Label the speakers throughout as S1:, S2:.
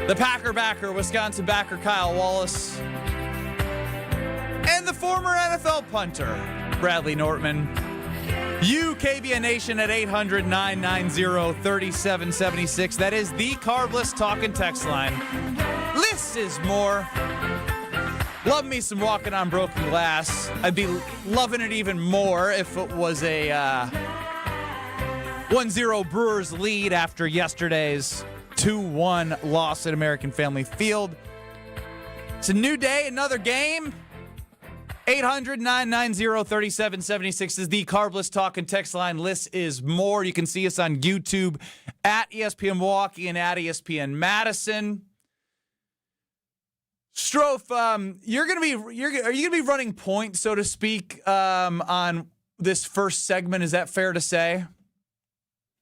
S1: The Packer backer, Wisconsin backer Kyle Wallace, and the former NFL punter, Bradley Nortman. You, KBN Nation, at 800-990-3776. That is the Carbless Talkin' text line. This is more. Love me some Walking on Broken Glass. I'd be loving it even more if it was a 1-0 Brewers lead after yesterday's 2-1 loss at American Family Field. It's a new day, another game. 800-990-3776 is the Carbless Talkin' text line. List is more. You can see us on YouTube at ESPN Milwaukee and at ESPN Madison. Strofe, are you gonna be running point, so to speak, on this first segment? Is that fair to say?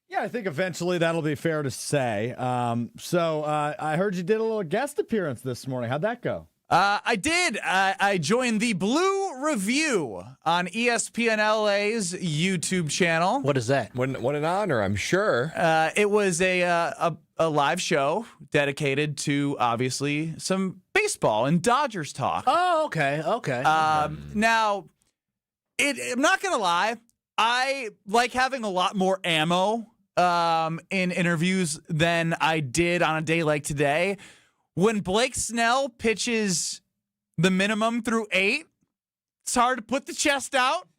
S2: Yeah, I think eventually that'll be fair to say. I heard you did a little guest appearance this morning. How'd that go?
S1: I did. I joined the Blue Review on ESPN LA's YouTube channel.
S3: What is that?
S4: What an honor, I'm sure.
S1: It was a live show dedicated to, obviously, some baseball and Dodgers talk.
S3: Oh, okay.
S1: Now, I'm not going to lie. I like having a lot more ammo in interviews than I did on a day like today. When Blake Snell pitches the minimum through 8, it's hard to put the chest out.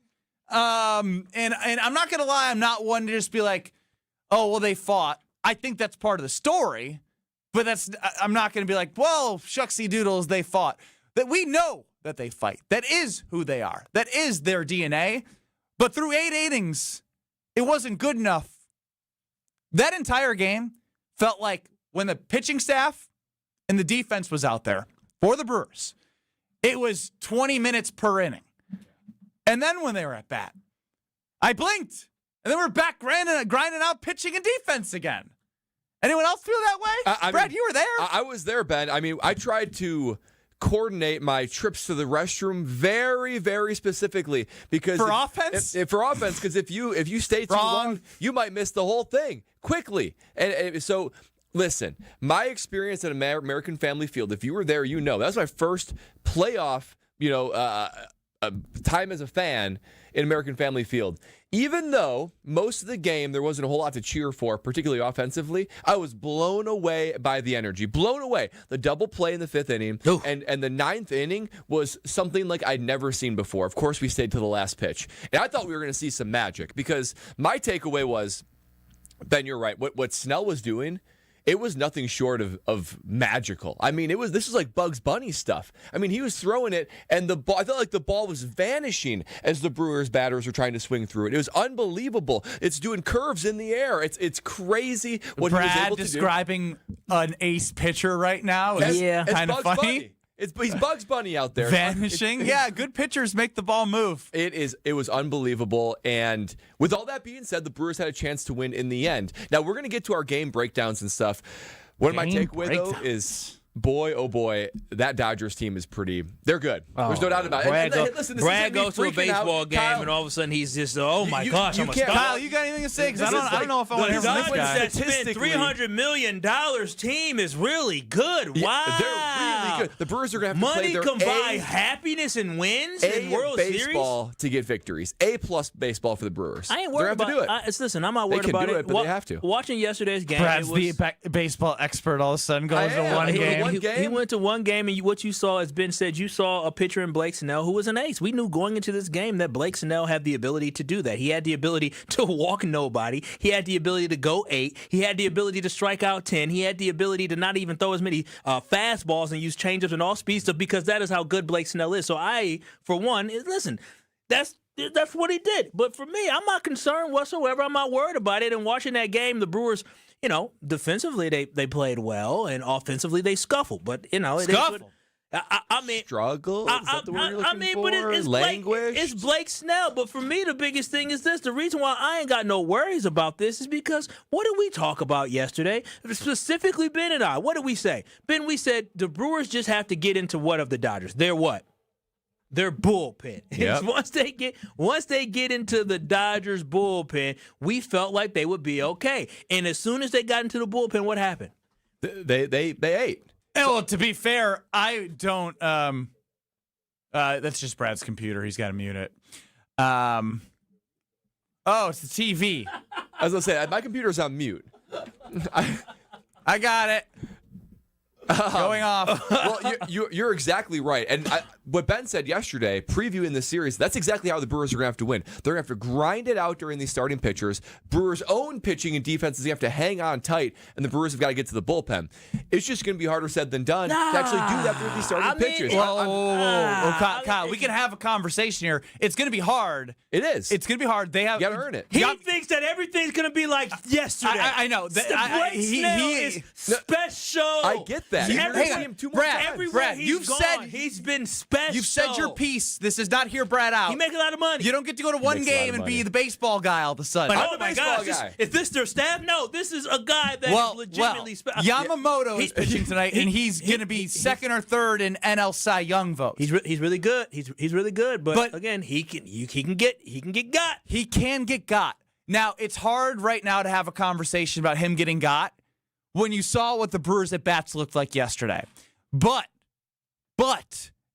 S1: And I'm not going to lie, I'm not one to just be like, oh, well, they fought. I think that's part of the story, but I'm not going to be like, well, shucksy doodles, they fought. That we know that they fight. That is who they are. That is their DNA. But through 8 innings, it wasn't good enough. That entire game felt like when the pitching staff and the defense was out there for the Brewers, it was 20 minutes per inning. And then when they were at bat, I blinked, and then we're back grinding out pitching and defense again. Anyone else feel that way? Brad, you were there.
S4: I was there, Ben. I mean, I tried to coordinate my trips to the restroom very, very specifically because
S1: for offense,
S4: because if you stay too long, you might miss the whole thing quickly. And so, listen, my experience at American Family Field, if you were there, you know that was my first playoff, time as a fan in American Family Field. Even though most of the game there wasn't a whole lot to cheer for, particularly offensively, I was blown away by the energy. Blown away. The double play in the 5th inning and the 9th inning was something like I'd never seen before. Of course, we stayed to the last pitch. And I thought we were going to see some magic because my takeaway was, Ben, you're right. What Snell was doing, it was nothing short of magical. I mean, this was like Bugs Bunny stuff. I mean, he was throwing it, and the ball, I felt like the ball was vanishing as the Brewers batters were trying to swing through it. It was unbelievable. It's doing curves in the air. It's crazy what he was able to do.
S1: Brad describing an ace pitcher right now is kind of funny.
S4: Bunny. He's Bugs Bunny out there.
S1: Vanishing. Yeah, good pitchers make the ball move.
S4: It was unbelievable. And with all that being said, the Brewers had a chance to win in the end. Now, we're going to get to our game breakdowns and stuff. One of my takeaway, though, is boy, oh boy, that Dodgers team is they're good. There's no doubt about it.
S3: Brad goes to a baseball game, and all of a sudden he's just, oh my gosh, I'm a star.
S1: Kyle, you got anything to say? Because I don't know if I want to hear from this guy.
S3: That spent $300 million team is really good. Wow.
S4: Yeah, they're really good. The Brewers are going to have to play their
S3: money can buy happiness and wins in World Series.
S4: baseball to get victories. A+ baseball for the Brewers.
S3: I ain't worried about it. Listen, I'm not worried about it.
S4: But they have to.
S3: Watching yesterday's game,
S1: Brad's the baseball expert all of a sudden goes to one game.
S3: He went to one game, and what you saw, as Ben said, you saw a pitcher in Blake Snell who was an ace. We knew going into this game that Blake Snell had the ability to do that. He had the ability to walk nobody. He had the ability to go 8. He had the ability to strike out 10. He had the ability to not even throw as many fastballs and use changeups and off speed stuff because that is how good Blake Snell is. So I, for one, listen, that's what he did. But for me, I'm not concerned whatsoever. I'm not worried about it. And watching that game, the Brewers, defensively they played well, and offensively they scuffled. But
S1: Scuffle.
S3: I mean,
S4: struggle. Is that the word you're looking for?
S3: But it's
S4: language.
S3: It's Blake Snell. But for me, the biggest thing is this: the reason why I ain't got no worries about this is because what did we talk about yesterday? Specifically, Ben and I. What did we say? Ben, we said the Brewers just have to get into what of the Dodgers? They're what? Their bullpen.
S4: Yep.
S3: Once they get into the Dodgers bullpen, we felt like they would be okay. And as soon as they got into the bullpen, what happened?
S4: They ate.
S1: Well, to be fair, I don't. That's just Brad's computer. He's got to mute it. Oh, it's the TV.
S4: As I say, my computer's on mute.
S1: I got it. Going off.
S4: Well, you're exactly right. And what Ben said yesterday, previewing the series, that's exactly how the Brewers are going to have to win. They're going to have to grind it out during these starting pitchers. Brewers' own pitching and defense is going to have to hang on tight, and the Brewers have got to get to the bullpen. It's just going to be harder said than done to actually do that through these starting pitchers.
S1: Kyle, we can have a conversation here. It's going to be hard.
S4: It is.
S1: It's going to be hard. They have
S4: you got to earn it.
S3: He thinks that everything's going to be like yesterday.
S1: I know.
S3: He is special.
S4: I get that.
S1: Brad,
S3: you've said he's been special.
S1: You've said your piece. This is not hear Brad out.
S3: He make a lot of money.
S1: You don't get to go to one game and be the baseball guy all of a sudden.
S3: Like,
S4: I'm
S3: oh
S4: a
S3: my
S4: baseball
S3: gosh,
S4: guy.
S3: is this their staff? No, this is a guy that is legitimately special.
S1: Yamamoto is pitching tonight, and he's going to be second or third in NL Cy Young votes.
S3: He's really good. He's really good. But again, he can get got.
S1: He can get got. Now it's hard right now to have a conversation about him getting got when you saw what the Brewers at bats looked like yesterday. But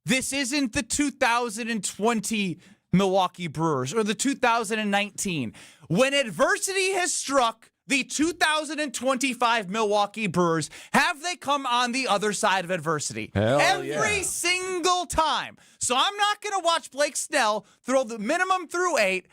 S1: this isn't the 2020 Milwaukee Brewers or the 2019. When adversity has struck the 2025 Milwaukee Brewers, have they come on the other side of adversity? Every single time. So I'm not going to watch Blake Snell throw the minimum through 8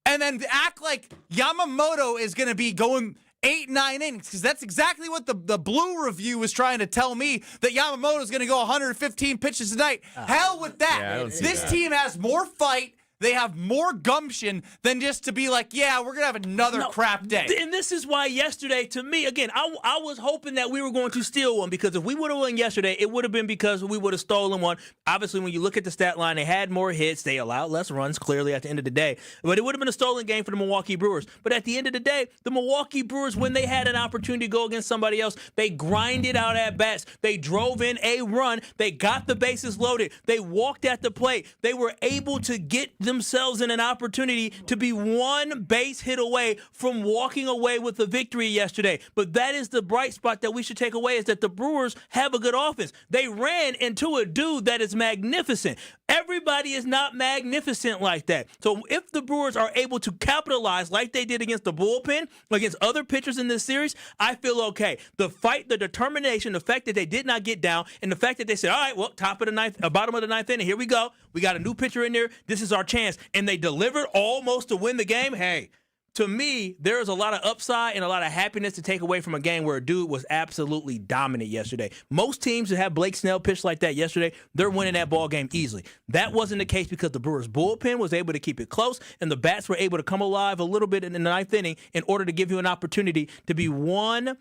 S1: and then act like Yamamoto is going to be going 8, 9 innings, because that's exactly what the Blue Review was trying to tell me, that Yamamoto is going to go 115 pitches tonight. Hell with that.
S4: Yeah, I don't see
S1: this
S4: that.
S1: team has more fight. They have more gumption than just to be like, yeah, we're going to have another crap day.
S3: And this is why yesterday, to me, again, I was hoping that we were going to steal one, because if we would have won yesterday, it would have been because we would have stolen one. Obviously, when you look at the stat line, they had more hits. They allowed less runs, clearly, at the end of the day. But it would have been a stolen game for the Milwaukee Brewers. But at the end of the day, the Milwaukee Brewers, when they had an opportunity to go against somebody else, they grinded out at bats. They drove in a run. They got the bases loaded. They walked at the plate. They were able to get themselves in an opportunity to be one base hit away from walking away with the victory yesterday. But that is the bright spot that we should take away, is that the Brewers have a good offense. They ran into a dude that is magnificent. Everybody is not magnificent like that. So if the Brewers are able to capitalize like they did against the bullpen, against other pitchers in this series, I feel okay. The fight, the determination, the fact that they did not get down, and the fact that they said, all right, well, bottom of the ninth inning, here we go. We got a new pitcher in there. This is our chance. And they delivered almost to win the game. Hey, to me, there is a lot of upside and a lot of happiness to take away from a game where a dude was absolutely dominant yesterday. Most teams that have Blake Snell pitch like that yesterday, they're winning that ball game easily. That wasn't the case because the Brewers' bullpen was able to keep it close, and the bats were able to come alive a little bit in the ninth inning in order to give you an opportunity to be one,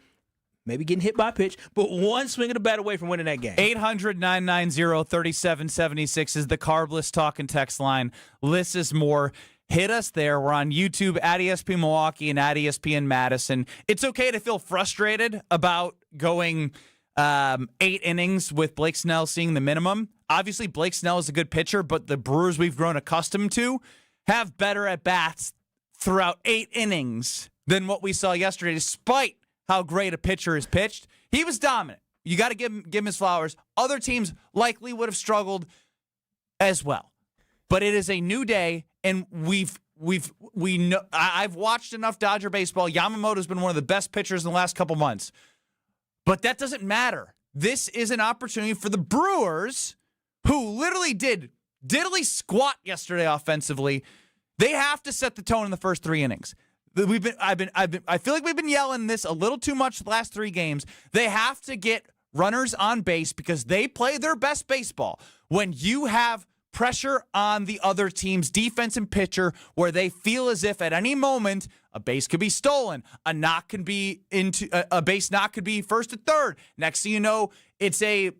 S3: maybe getting hit by a pitch, but one swing of the bat away from winning that game.
S1: 800-990-3776 is the Carbless talk and text line. Liz is more. Hit us there. We're on YouTube at ESPN Milwaukee and at ESPN Madison. It's okay to feel frustrated about going 8 innings with Blake Snell seeing the minimum. Obviously, Blake Snell is a good pitcher, but the Brewers we've grown accustomed to have better at-bats throughout 8 innings than what we saw yesterday, despite how great a pitcher is pitched. He was dominant. You got to give him his flowers. Other teams likely would have struggled as well. But it is a new day, and we know. I've watched enough Dodger baseball. Yamamoto's been one of the best pitchers in the last couple months. But that doesn't matter. This is an opportunity for the Brewers, who literally did diddly squat yesterday offensively. They have to set the tone in the first 3 innings. I feel like we've been yelling this a little too much the last 3 games. They have to get runners on base because they play their best baseball when you have pressure on the other team's defense and pitcher, where they feel as if at any moment a base could be stolen, a base knock could be first to third. Next thing you know, it's a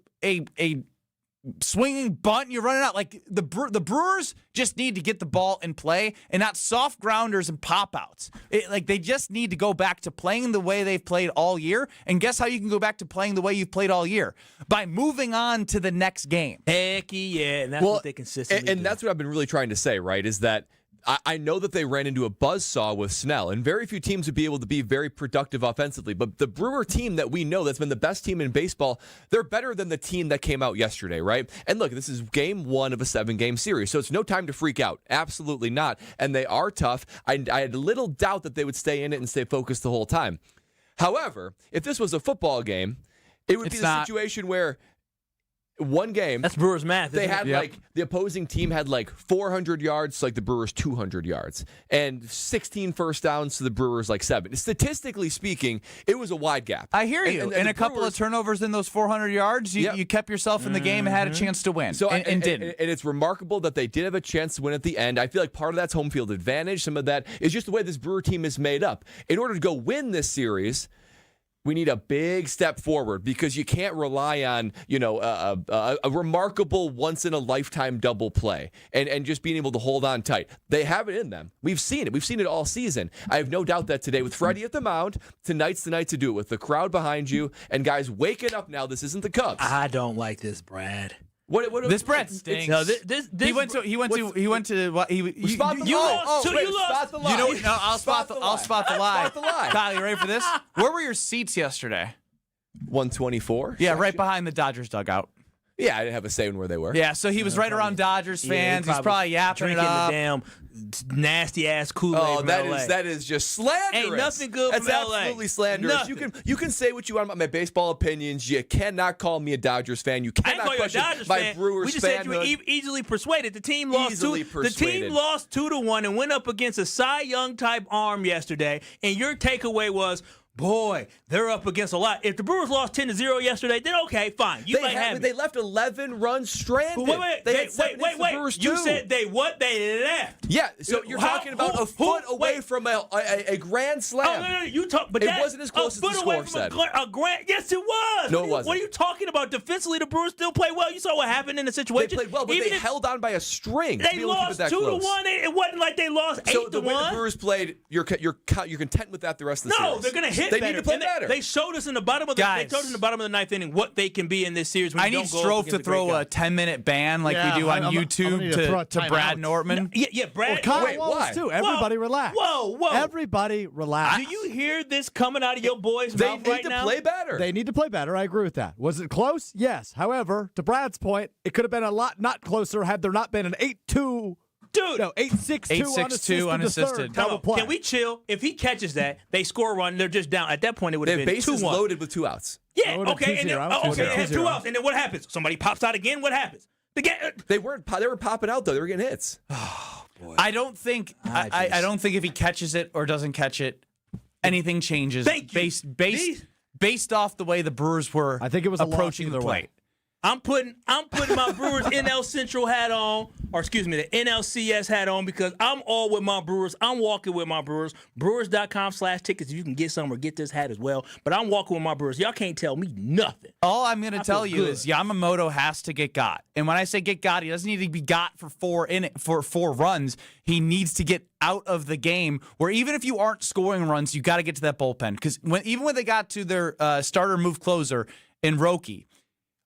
S1: swinging bunt, you're running out. Like the Brewers just need to get the ball in play and not soft grounders and pop-outs. They just need to go back to playing the way they've played all year. And guess how you can go back to playing the way you've played all year? By moving on to the next game.
S3: Heck yeah, and that's what they consistently do.
S4: And that's what I've been really trying to say, right, is that I know that they ran into a buzzsaw with Snell, and very few teams would be able to be very productive offensively. But the Brewer team that we know that's been the best team in baseball, they're better than the team that came out yesterday, right? And look, this is game 1 of a 7-game series, so it's no time to freak out. Absolutely not. And they are tough. I had little doubt that they would stay in it and stay focused the whole time. However, if this was a football game, it would be the situation where one game.
S3: That's Brewers math.
S4: They had the opposing team had 400 yards, like the Brewers 200 yards, and 16 first downs to the Brewers 7. Statistically speaking, it was a wide gap.
S1: I hear you. And a couple of turnovers in those 400 yards, you kept yourself in the game and had a chance to win.
S4: So
S1: and didn't.
S4: And it's remarkable that they did have a chance to win at the end. I feel like part of that's home field advantage. Some of that is just the way this Brewer team is made up. In order to go win this series, we need a big step forward because you can't rely on, a remarkable once-in-a-lifetime double play and just being able to hold on tight. They have it in them. We've seen it. We've seen it all season. I have no doubt that today with Freddie at the mound, tonight's the night to do it with the crowd behind you and guys waking up now. This isn't the Cubs.
S3: I don't like this, Brad.
S4: What
S1: this Brett stinks.
S3: No,
S1: he went to what he
S4: spot the
S3: you
S4: lie.
S3: lost. You
S4: spot the lie.
S1: I'll spot the lie.
S4: Spot the lie.
S1: Kyle, you ready for this? Where were your seats yesterday?
S4: 124.
S1: Yeah, right behind the Dodgers dugout.
S4: Yeah, I didn't have a say in where they were.
S1: Yeah, so he was right around Dodgers fans. He's probably yapping it up.
S3: The damn nasty ass Kool-Aid.
S4: Oh, that is just slanderous.
S3: Ain't nothing good from
S4: That's
S3: LA.
S4: absolutely slanderous. You can say what you want about my baseball opinions. You cannot call me a Dodgers fan. You
S3: I ain't
S4: cannot
S3: call you a
S4: question
S3: Dodgers
S4: my
S3: fan.
S4: Brewers
S3: We just said you were
S4: fanhood.
S3: easily persuaded. The team lost The team lost 2-1 and went up against a Cy Young type arm yesterday. And your takeaway was, boy, they're up against a lot. If the Brewers lost 10-0 yesterday, then okay, fine.
S4: They left 11 runs stranded.
S3: Wait.
S4: Brewers
S3: You
S4: too.
S3: said they left.
S4: Yeah, so you're talking about a foot away from a grand slam.
S3: Oh, no, you talk, but
S4: it
S3: that,
S4: wasn't as close as the score said.
S3: A grand, yes, it was.
S4: No, it wasn't.
S3: What are you talking about? Defensively, the Brewers still play well. You saw what happened in the situation.
S4: They played well, but they held on by a string.
S3: They lost 2-1. It wasn't like they lost 8-1.
S4: So the way the Brewers played, you're content with that the rest of the series.
S3: No, they're going to hit
S4: They
S3: better.
S4: need to play better.
S3: They showed us in the bottom of the ninth inning what they can be in this series.
S1: I need Strove to throw a 10-minute ban like we do on YouTube to Brad Nortman.
S3: Yeah, Brad.
S2: Kyle Wallace too. Everybody relax.
S3: Whoa.
S2: Everybody relax.
S3: Do you hear this coming out of your boys' mouth right now?
S4: They need to play better.
S2: They need to play better. I agree with that. Was it close? Yes. However, to Brad's point, it could have been a lot not closer had there not been an 8-2.
S3: Dude,
S2: no, 8-6-2 unassisted double play.
S3: Can we chill? If he catches that, they score a run, they're just down. At that point, it would have been 2-1.
S4: Bases loaded with 2 outs.
S3: Yeah, okay, and it had 2 outs. And then what happens? Somebody pops out again. What happens?
S4: They were popping out though. They were getting hits.
S1: Oh boy. I don't think if he catches it or doesn't catch it, anything changes. Based off the way the Brewers were.
S2: I think it was
S1: approaching the plate.
S3: I'm putting my Brewers NL Central hat on, or excuse me, the NLCS hat on, because I'm all with my Brewers. I'm walking with my Brewers. Brewers.com/tickets. You can get some or get this hat as well. But I'm walking with my Brewers. Y'all can't tell me nothing.
S1: All I'm going to tell you is Yamamoto has to get got. And when I say get got, he doesn't need to be got for four runs. He needs to get out of the game where even if you aren't scoring runs, you got to get to that bullpen. Because even when they got to their starter move closer in Roki,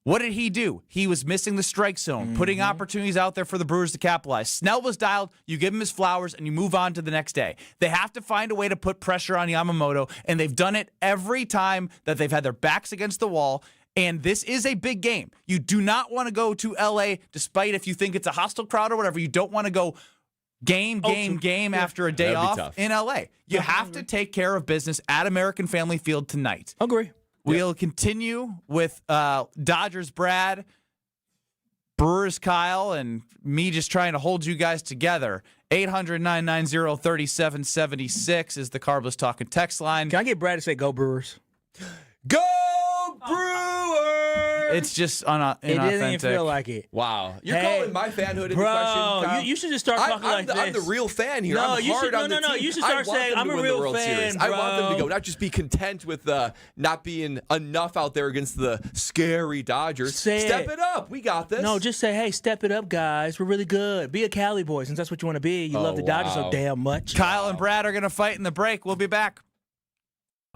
S1: what did he do? He was missing the strike zone, putting opportunities out there for the Brewers to capitalize. Snell was dialed. You give him his flowers, and you move on to the next day. They have to find a way to put pressure on Yamamoto, and they've done it every time that they've had their backs against the wall. And this is a big game. You do not want to go to L.A., despite if you think it's a hostile crowd or whatever. You don't want to go game after a day off in L.A. You have to take care of business at American Family Field tonight.
S3: Agree.
S1: We'll continue with Dodgers Brad, Brewers Kyle, and me just trying to hold you guys together. 800-990-3776 is the Carbless Talking text line.
S3: Can I get Brad to say go Brewers?
S4: Go Brewers!
S1: It's just
S3: inauthentic. It doesn't even feel like it.
S4: Wow. You're calling my fanhood into question, Kyle?
S3: You should just start talking like this.
S4: I'm the real fan here. I'm hard on the team.
S3: You should start saying, I'm a real fan, bro.
S4: I want them to go, not just be content with not being enough out there against the scary Dodgers. Step it up. We got this.
S3: No, just say, hey, step it up, guys. We're really good. Be a Cali boy, since that's what you want to be. You love the Dodgers so damn much.
S1: Kyle and Brad are going to fight in the break. We'll be back.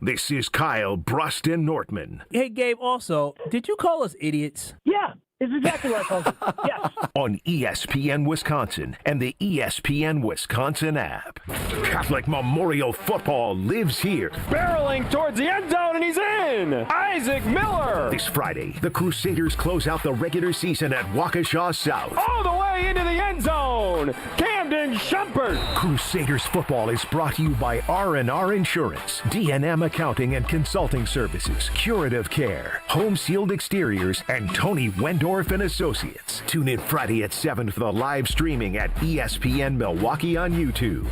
S5: This is Kyle, Brust, and Nortman.
S3: Hey, Gabe, also, did you call us idiots?
S6: Yeah.
S5: It's exactly what I told you. Yes.
S6: On ESPN Wisconsin and the ESPN Wisconsin app. Catholic Memorial football lives here.
S7: Barreling towards the end zone, and he's in! Isaac Miller!
S6: This Friday, the Crusaders close out the regular season at Waukesha South.
S7: All the way into the end zone! Camden Shumpert!
S6: Crusaders football is brought to you by R&R Insurance, D&M Accounting and Consulting Services, Curative Care, Home Sealed Exteriors, and Tony Wendorf and Associates. Tune in Friday at 7 for the live streaming at ESPN Milwaukee on YouTube.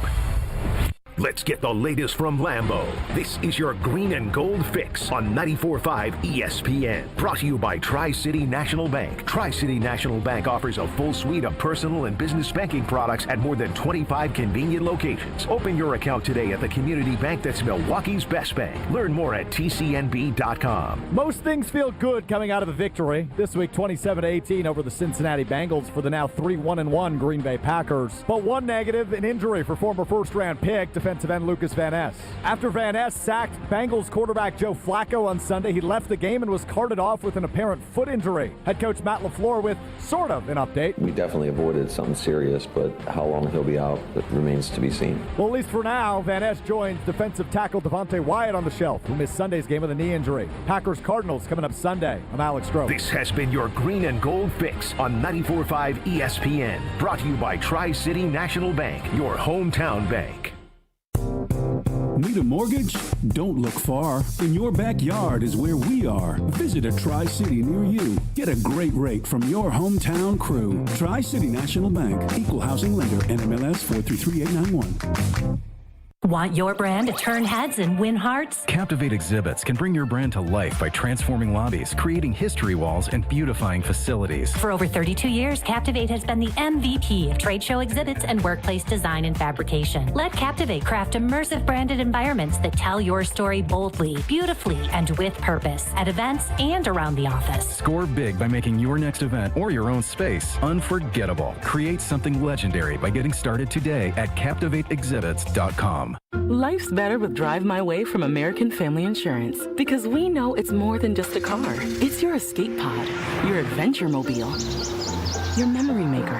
S6: Let's get the latest from Lambeau. This is your green and gold fix on 94.5 ESPN. Brought to you by Tri-City National Bank. Tri-City National Bank offers a full suite of personal and business banking products at more than 25 convenient locations. Open your account today at the community bank that's Milwaukee's best bank. Learn more at tcnb.com.
S2: Most things feel good coming out of a victory. This week, 27-18 over the Cincinnati Bengals for the now 3-1-1 Green Bay Packers. But one negative, an injury for former first-round pick, defensive end Lucas Van Ness. After Van Ness sacked Bengals quarterback Joe Flacco on Sunday, he left the game and was carted off with an apparent foot injury. Head coach Matt LaFleur with sort of an update.
S8: We definitely avoided something serious, but how long he'll be out, it remains to be seen.
S2: Well, at least for now, Van Ness joins defensive tackle Devontae Wyatt on the shelf, who missed Sunday's game with a knee injury. Packers-Cardinals coming up Sunday. I'm Alex Stroh.
S6: This has been your green and gold fix on 94.5 ESPN. Brought to you by Tri-City National Bank, your hometown bank.
S9: Need a mortgage? Don't look far. In your backyard is where we are. Visit a Tri-City near you. Get a great rate from your hometown crew. Tri-City National Bank. Equal housing lender. NMLS 433891.
S10: Want your brand to turn heads and win hearts?
S11: Captivate Exhibits can bring your brand to life by transforming lobbies, creating history walls, and beautifying facilities.
S10: For over 32 years, Captivate has been the MVP of trade show exhibits and workplace design and fabrication. Let Captivate craft immersive branded environments that tell your story boldly, beautifully, and with purpose at events and around the office.
S11: Score big by making your next event or your own space unforgettable. Create something legendary by getting started today at CaptivateExhibits.com.
S12: Life's better with Drive My Way from American Family Insurance because we know it's more than just a car. It's your escape pod, your adventure mobile, your memory maker.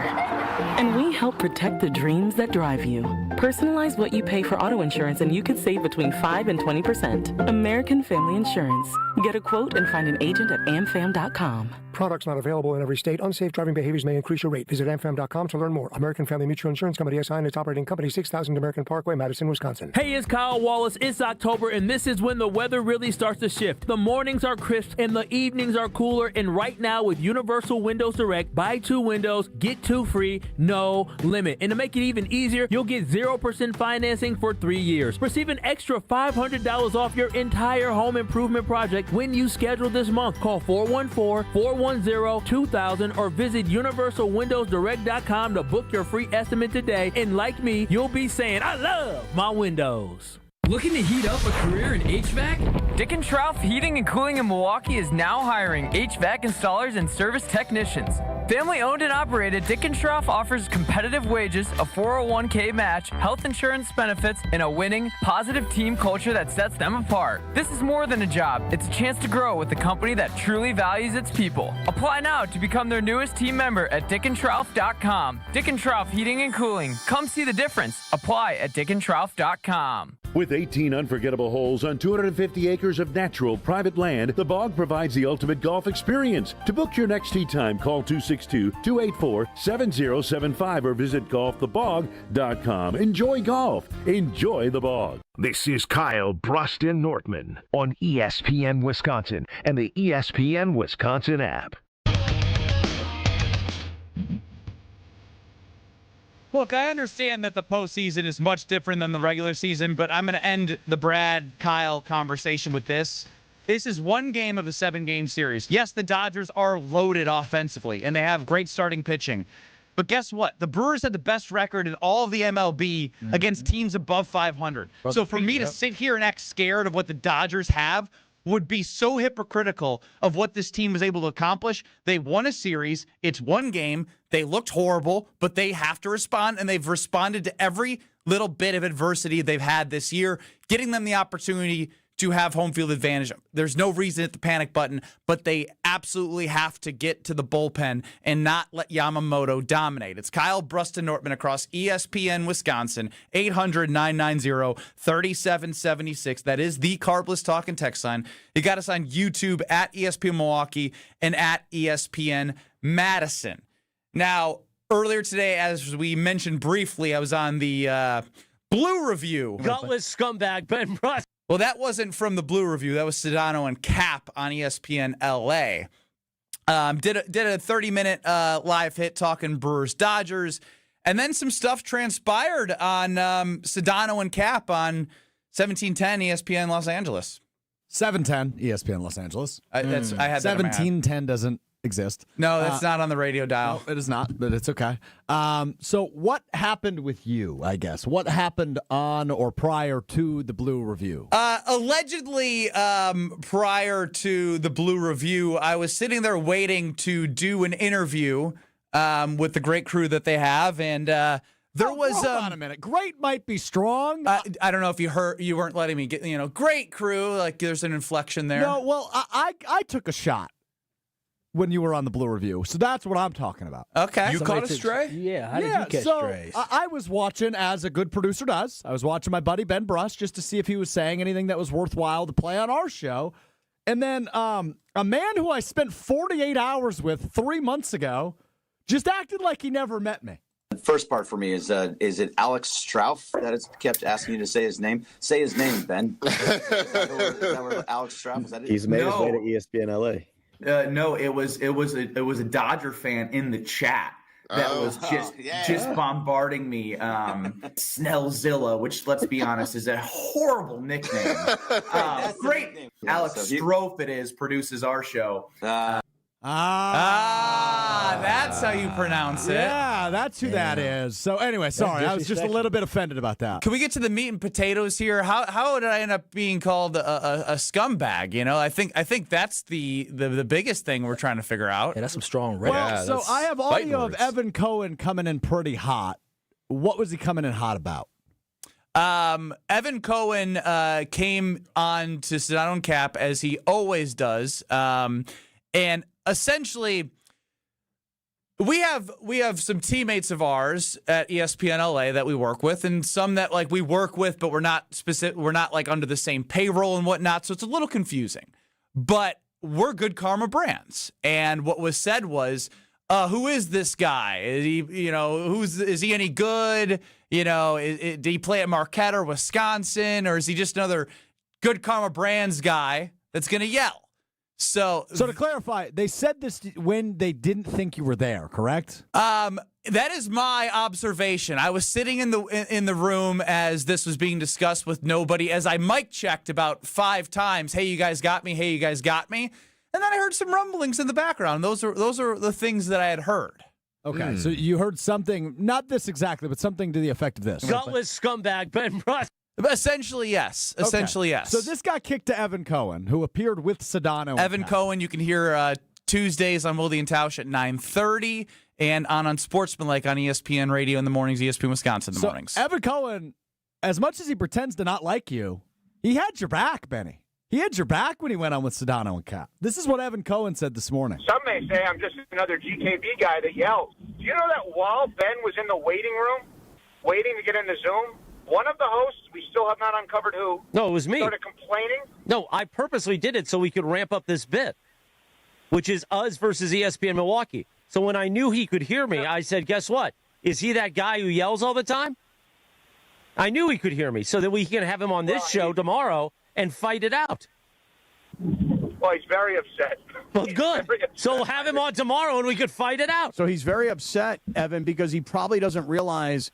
S12: And we help protect the dreams that drive you. Personalize what you pay for auto insurance and you could save between 5 and 20%. American Family Insurance. Get a quote and find an agent at amfam.com.
S13: Products not available in every state. Unsafe driving behaviors may increase your rate. Visit amfam.com to learn more. American Family Mutual Insurance Company SI and its operating company 6000 American Parkway, Madison, Wisconsin.
S3: Hey, it's Kyle Wallace. It's October, and this is when the weather really starts to shift. The mornings are crisp, and the evenings are cooler. And right now, with Universal Windows Direct, buy 2 windows, get 2 free, no limit. And to make it even easier, you'll get 0% financing for 3 years. Receive an extra $500 off your entire home improvement project when you schedule this month. Call 414-410-2000 or visit universalwindowsdirect.com to book your free estimate today. And like me, you'll be saying, I love my windows.
S14: Looking to heat up a career in HVAC? Dick & Trough Heating and Cooling in Milwaukee is now hiring HVAC installers and service technicians. Family owned and operated, Dick & Trough offers competitive wages, a 401k match, health insurance benefits, and a winning, positive team culture that sets them apart. This is more than a job. It's a chance to grow with a company that truly values its people. Apply now to become their newest team member at dickandtrough.com. Dick & Trough Heating and Cooling. Come see the difference. Apply at dickandtrough.com.
S15: With 18 unforgettable holes on 250 acres of natural private land, the Bog provides the ultimate golf experience. To book your next tee time, call 262-284-7075 or visit golfthebog.com. Enjoy golf. Enjoy the Bog.
S6: This is Kyle Brust in Nortman on ESPN Wisconsin and the ESPN Wisconsin app.
S16: Look, I understand that the postseason is much different than the regular season, but I'm going to end the Brad-Kyle conversation with this. This is one game of a 7-game series. Yes, the Dodgers are loaded offensively, and they have great starting pitching. But guess what? The Brewers had the best record in all of the MLB against teams above 500. So for me to sit here and act scared of what the Dodgers have would be so hypocritical of what this team was able to accomplish. They won a series. It's one game. They looked horrible, but they have to respond, and they've responded to every little bit of adversity they've had this year, getting them the opportunity
S1: to have home field advantage. There's no reason to hit the panic button, but they absolutely have to get to the bullpen and not let Yamamoto dominate. It's Kyle, Brust, and Nortman across ESPN Wisconsin, 800-990-3776. That is the Carbless Talk and Text line. You got us on YouTube at ESPN Milwaukee and at ESPN Madison. Now, earlier today, as we mentioned briefly, I was on the Blue Review.
S17: Gutless scumbag Ben Brust.
S1: Well, that wasn't from the Blue Review. That was Sedano and Cap on ESPN LA. Did a 30-minute live hit talking Brewers Dodgers, and then some stuff transpired on Sedano and Cap on 1710 ESPN Los Angeles.
S2: 710 ESPN Los Angeles.
S1: I had that in my head.
S2: 1710 doesn't exist.
S1: No, that's not on the radio dial.
S2: No, it is not, but it's okay. So what happened with you, I guess? What happened on or prior to the Blue Review?
S1: Allegedly, prior to the Blue Review, I was sitting there waiting to do an interview with the great crew that they have, and there was...
S2: Hold on a minute. Great might be strong.
S1: I don't know if you heard. You weren't letting me get, great crew. Like, there's an inflection there.
S2: No, well, I took a shot when you were on the Blue Review. So that's what I'm talking about.
S1: Okay.
S4: You caught a stray?
S3: Yeah, how did you catch strays?
S2: I was watching, as a good producer does, I was watching my buddy Ben Brust just to see if he was saying anything that was worthwhile to play on our show. And then a man who I spent 48 hours with 3 months ago just acted like he never met me.
S18: The first part for me is it Alex Strauff that it's kept asking you to say his name? Say his name, Ben. Is that where Alex Strauff? Is that it?
S19: He's made his way to ESPN LA.
S20: No, it was a Dodger fan in the chat that was just bombarding me. Snellzilla, which, let's be honest, is a horrible nickname. Great name. Alex Strofe, it is, produces our show.
S1: That's how you pronounce it.
S2: Yeah, that's who that is. So anyway, sorry, I was just a little bit offended about that.
S1: Can we get to the meat and potatoes here? How did I end up being called a scumbag? I think that's the biggest thing we're trying to figure out.
S3: Yeah, that's some strong rhetoric.
S2: Well, so I have audio of Evan Cohen coming in pretty hot. What was he coming in hot about?
S1: Evan Cohen came on to Sedano and Cap, as he always does, and essentially, we have some teammates of ours at ESPN LA that we work with, and some that we work with, but we're not specific. We're not under the same payroll and whatnot, so it's a little confusing. But we're Good Karma brands, and what was said was, "Who is this guy? Is he, is he any good? Did he play at Marquette or Wisconsin, or is he just another Good Karma brands guy that's gonna yell?" So
S2: to clarify, they said this when they didn't think you were there, correct?
S1: That is my observation. I was sitting in the room as this was being discussed with nobody, as I mic checked about 5 times. Hey, you guys got me. Hey, you guys got me. And then I heard some rumblings in the background. Those are the things that I had heard.
S2: Okay, so you heard something, not this exactly, but something to the effect of this.
S17: Gutless scumbag Ben Brust.
S1: Essentially, yes. Essentially, yes.
S2: So this got kicked to Evan Cohen, who appeared with Sedano.
S1: Evan Cohen, you can hear Tuesdays on Wilde and Tausch at 9:30 and on Unsportsmanlike on ESPN Radio in the mornings, ESPN Wisconsin in the mornings.
S2: Evan Cohen, as much as he pretends to not like you, he had your back, Benny. He had your back when he went on with Sedano and Cap. This is what Evan Cohen said this morning.
S21: Some may say I'm just another GKB guy that yells. Do you know that while Ben was in the waiting room, waiting to get into Zoom, one of the hosts, we still have not uncovered who.
S17: No, it was me.
S21: Started complaining.
S17: No, I purposely did it so we could ramp up this bit, which is us versus ESPN Milwaukee. So when I knew he could hear me, I said, guess what? Is he that guy who yells all the time? I knew he could hear me so that we can have him on this show tomorrow and fight it out.
S21: Well, he's very upset.
S17: Well, good. So we'll have him on tomorrow and we could fight it out.
S22: So he's very upset, Evan, because he probably doesn't realize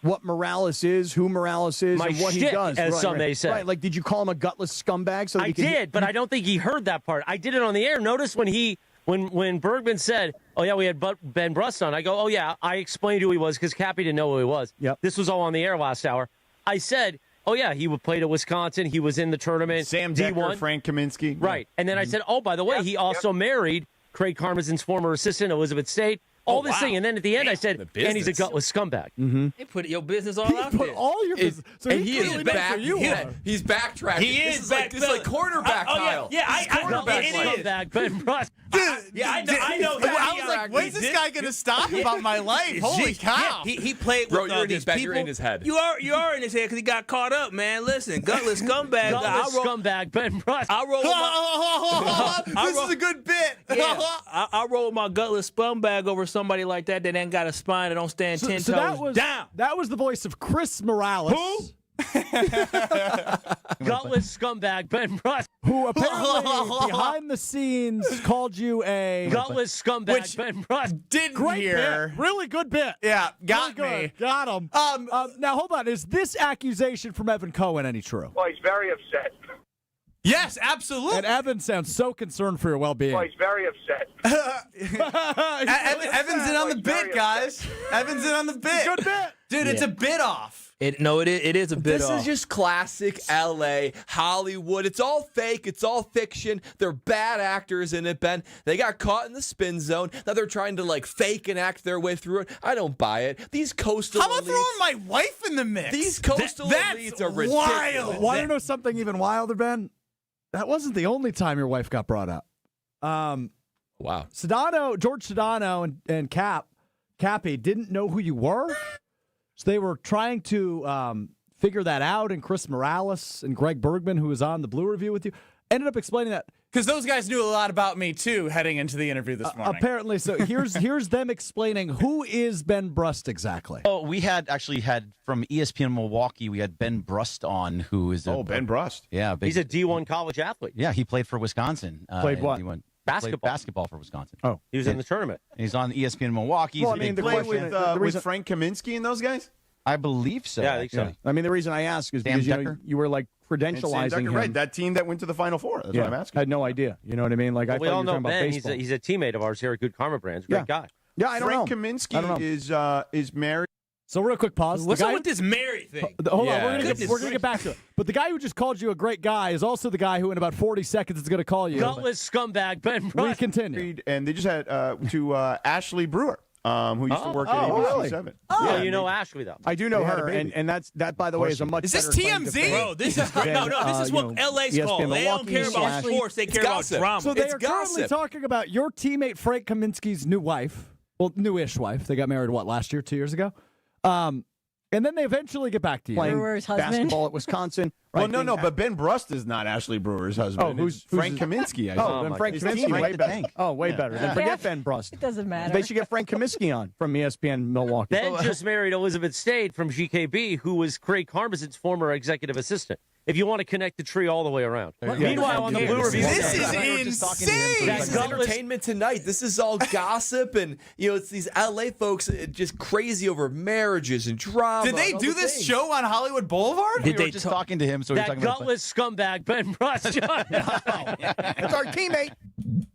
S22: what Morales is, who Morales is, and what he does.
S17: As some may say.
S22: Right, did you call him a gutless scumbag? So
S17: I did, but I don't think he heard that part. I did it on the air. Notice when Bergman said, "Oh yeah, we had Ben Brust on," I go, "Oh yeah," I explained who he was because Cappy didn't know who he was.
S22: Yep.
S17: This was all on the air last hour. I said, "Oh yeah, he played at Wisconsin. He was in the tournament.
S22: Sam
S17: D1.
S22: Decker, Frank Kaminsky."
S17: Right, and then I said, "Oh, by the way, he also married Craig Karmazin's former assistant, Elizabeth State, All this thing. And then at the end, I said, and he's a gutless scumbag.
S22: Mm-hmm.
S3: They put your business all out there.
S22: All your business. So
S4: and
S22: he
S4: is back. He's backtracking.
S3: He is back.
S4: This is like quarterback Kyle.
S3: Yeah, I know it is.
S17: Scumbag Ben Brust.
S3: Yeah, I know.
S1: I was like, when's this guy going to stop about my life? Holy cow.
S3: Yeah, he played
S4: Bro,
S3: with
S4: you're in
S3: these
S4: his back.
S3: people.
S4: You're in his head.
S3: You are in his head because he got caught up, man. Listen, gutless scumbag.
S17: Scumbag Ben Brust.
S3: I roll
S1: This is a good bit.
S3: Yeah, I roll my gutless scumbag over somebody like that ain't got a spine that don't stand 10 toes down.
S22: That was the voice of Chris Morales.
S3: Who?
S17: Gutless scumbag Ben Brust.
S22: Who apparently behind the scenes called you a
S17: gutless scumbag Ben Brust.
S1: Didn't
S22: great
S1: hear.
S22: bit. Really good bit.
S1: Yeah, got
S22: really
S1: me.
S22: Good. Got him. Now hold on. Is this accusation from Evan Cohen any true?
S21: Well, he's very upset.
S1: Yes, absolutely.
S22: And Evan sounds so concerned for your well-being.
S21: Well, he's very upset.
S1: Evan's in on the bit, guys. Evan's in on the bit.
S22: Good bit.
S1: Dude, it's a bit off.
S3: It is a bit off.
S4: This is just classic LA, Hollywood. It's all fake. It's all fiction. They're bad actors in it, Ben. They got caught in the spin zone. Now they're trying to fake and act their way through it. I don't buy it. These coastal
S1: How about
S4: elites,
S1: throwing my wife in the mix?
S4: These coastal elites are ridiculous.
S1: Wild.
S22: Want to know something even wilder, Ben? That wasn't the only time your wife got brought up.
S4: Wow.
S22: George Sedano and Cappy didn't know who you were. So they were trying to figure that out, and Chris Morales and Greg Bergman, who was on the Blue Review with you, ended up explaining that.
S1: Because those guys knew a lot about me, too, heading into the interview this morning.
S22: Apparently. So here's them explaining who is Ben Brust exactly.
S5: Oh, we had from ESPN Milwaukee, we had Ben Brust on, who is
S7: Ben Brust.
S5: Yeah.
S17: He's a D1 college athlete.
S5: Yeah, he played for Wisconsin.
S22: Played what?
S17: Basketball.
S5: Played basketball for Wisconsin.
S22: Oh.
S17: He was in the tournament.
S5: He's on ESPN Milwaukee.
S7: Well, I mean, with Frank Kaminsky and those guys?
S5: I believe so.
S17: Yeah, I think so.
S22: Yeah. I mean, the reason I ask is because you were credentializing him.
S7: Right, that team that went to the Final Four. That's what I'm asking.
S22: I had no idea. You know what I mean? I
S17: we
S22: thought
S17: all
S22: you were
S17: know
S22: talking about
S17: Ben.
S22: baseball.
S17: He's a teammate of ours here at Good Karma Brands. Great guy.
S22: Yeah, I don't
S7: Frank
S22: know.
S7: Kaminsky is married.
S22: So real quick pause.
S3: What's up with this married thing?
S22: Hold on, we're gonna get back to it. But the guy who just called you a great guy is also the guy who in about 40 seconds is going to call you
S17: Gutless scumbag Ben Brust.
S22: We continue.
S7: And they just had to Ashley Brewer, who used to work at ABC 7.
S17: Oh, you know Ashley though.
S22: I do know her, and that by the way is a much.
S1: Is this
S22: better claim to
S1: TMZ?
S22: fame
S3: Bro, this is no. This is what LA's
S22: ESPN
S3: called. They don't care about
S22: Milwaukee.
S3: sports. They care about drama.
S22: So they are currently talking about your teammate Frank Kaminsky's new wife, newish wife. They got married last year, 2 years ago. And then they eventually get back to you.
S23: Playing Brewer's husband.
S22: Basketball at Wisconsin.
S7: Right? Well, no, but Ben Brust is not Ashley Brewer's husband.
S22: Oh, who's
S7: Frank Kaminsky?
S22: Then Frank Kaminsky, way better. Way better. Then forget Ben Brust.
S23: It doesn't matter.
S22: They should get Frank Kaminsky on from ESPN Milwaukee.
S17: Ben just married Elizabeth Stade from GKB, who was Craig Karmazin's former executive assistant. If you want to connect the tree all the way around. Meanwhile, on the Blue Review,
S1: this is insane.
S4: This is entertainment tonight. This is all gossip, and it's these LA folks just crazy over marriages and drama.
S1: Did they do this show on Hollywood Boulevard?
S5: We were just talking to him, so
S17: that gutless scumbag Ben Brust.
S22: That's our teammate.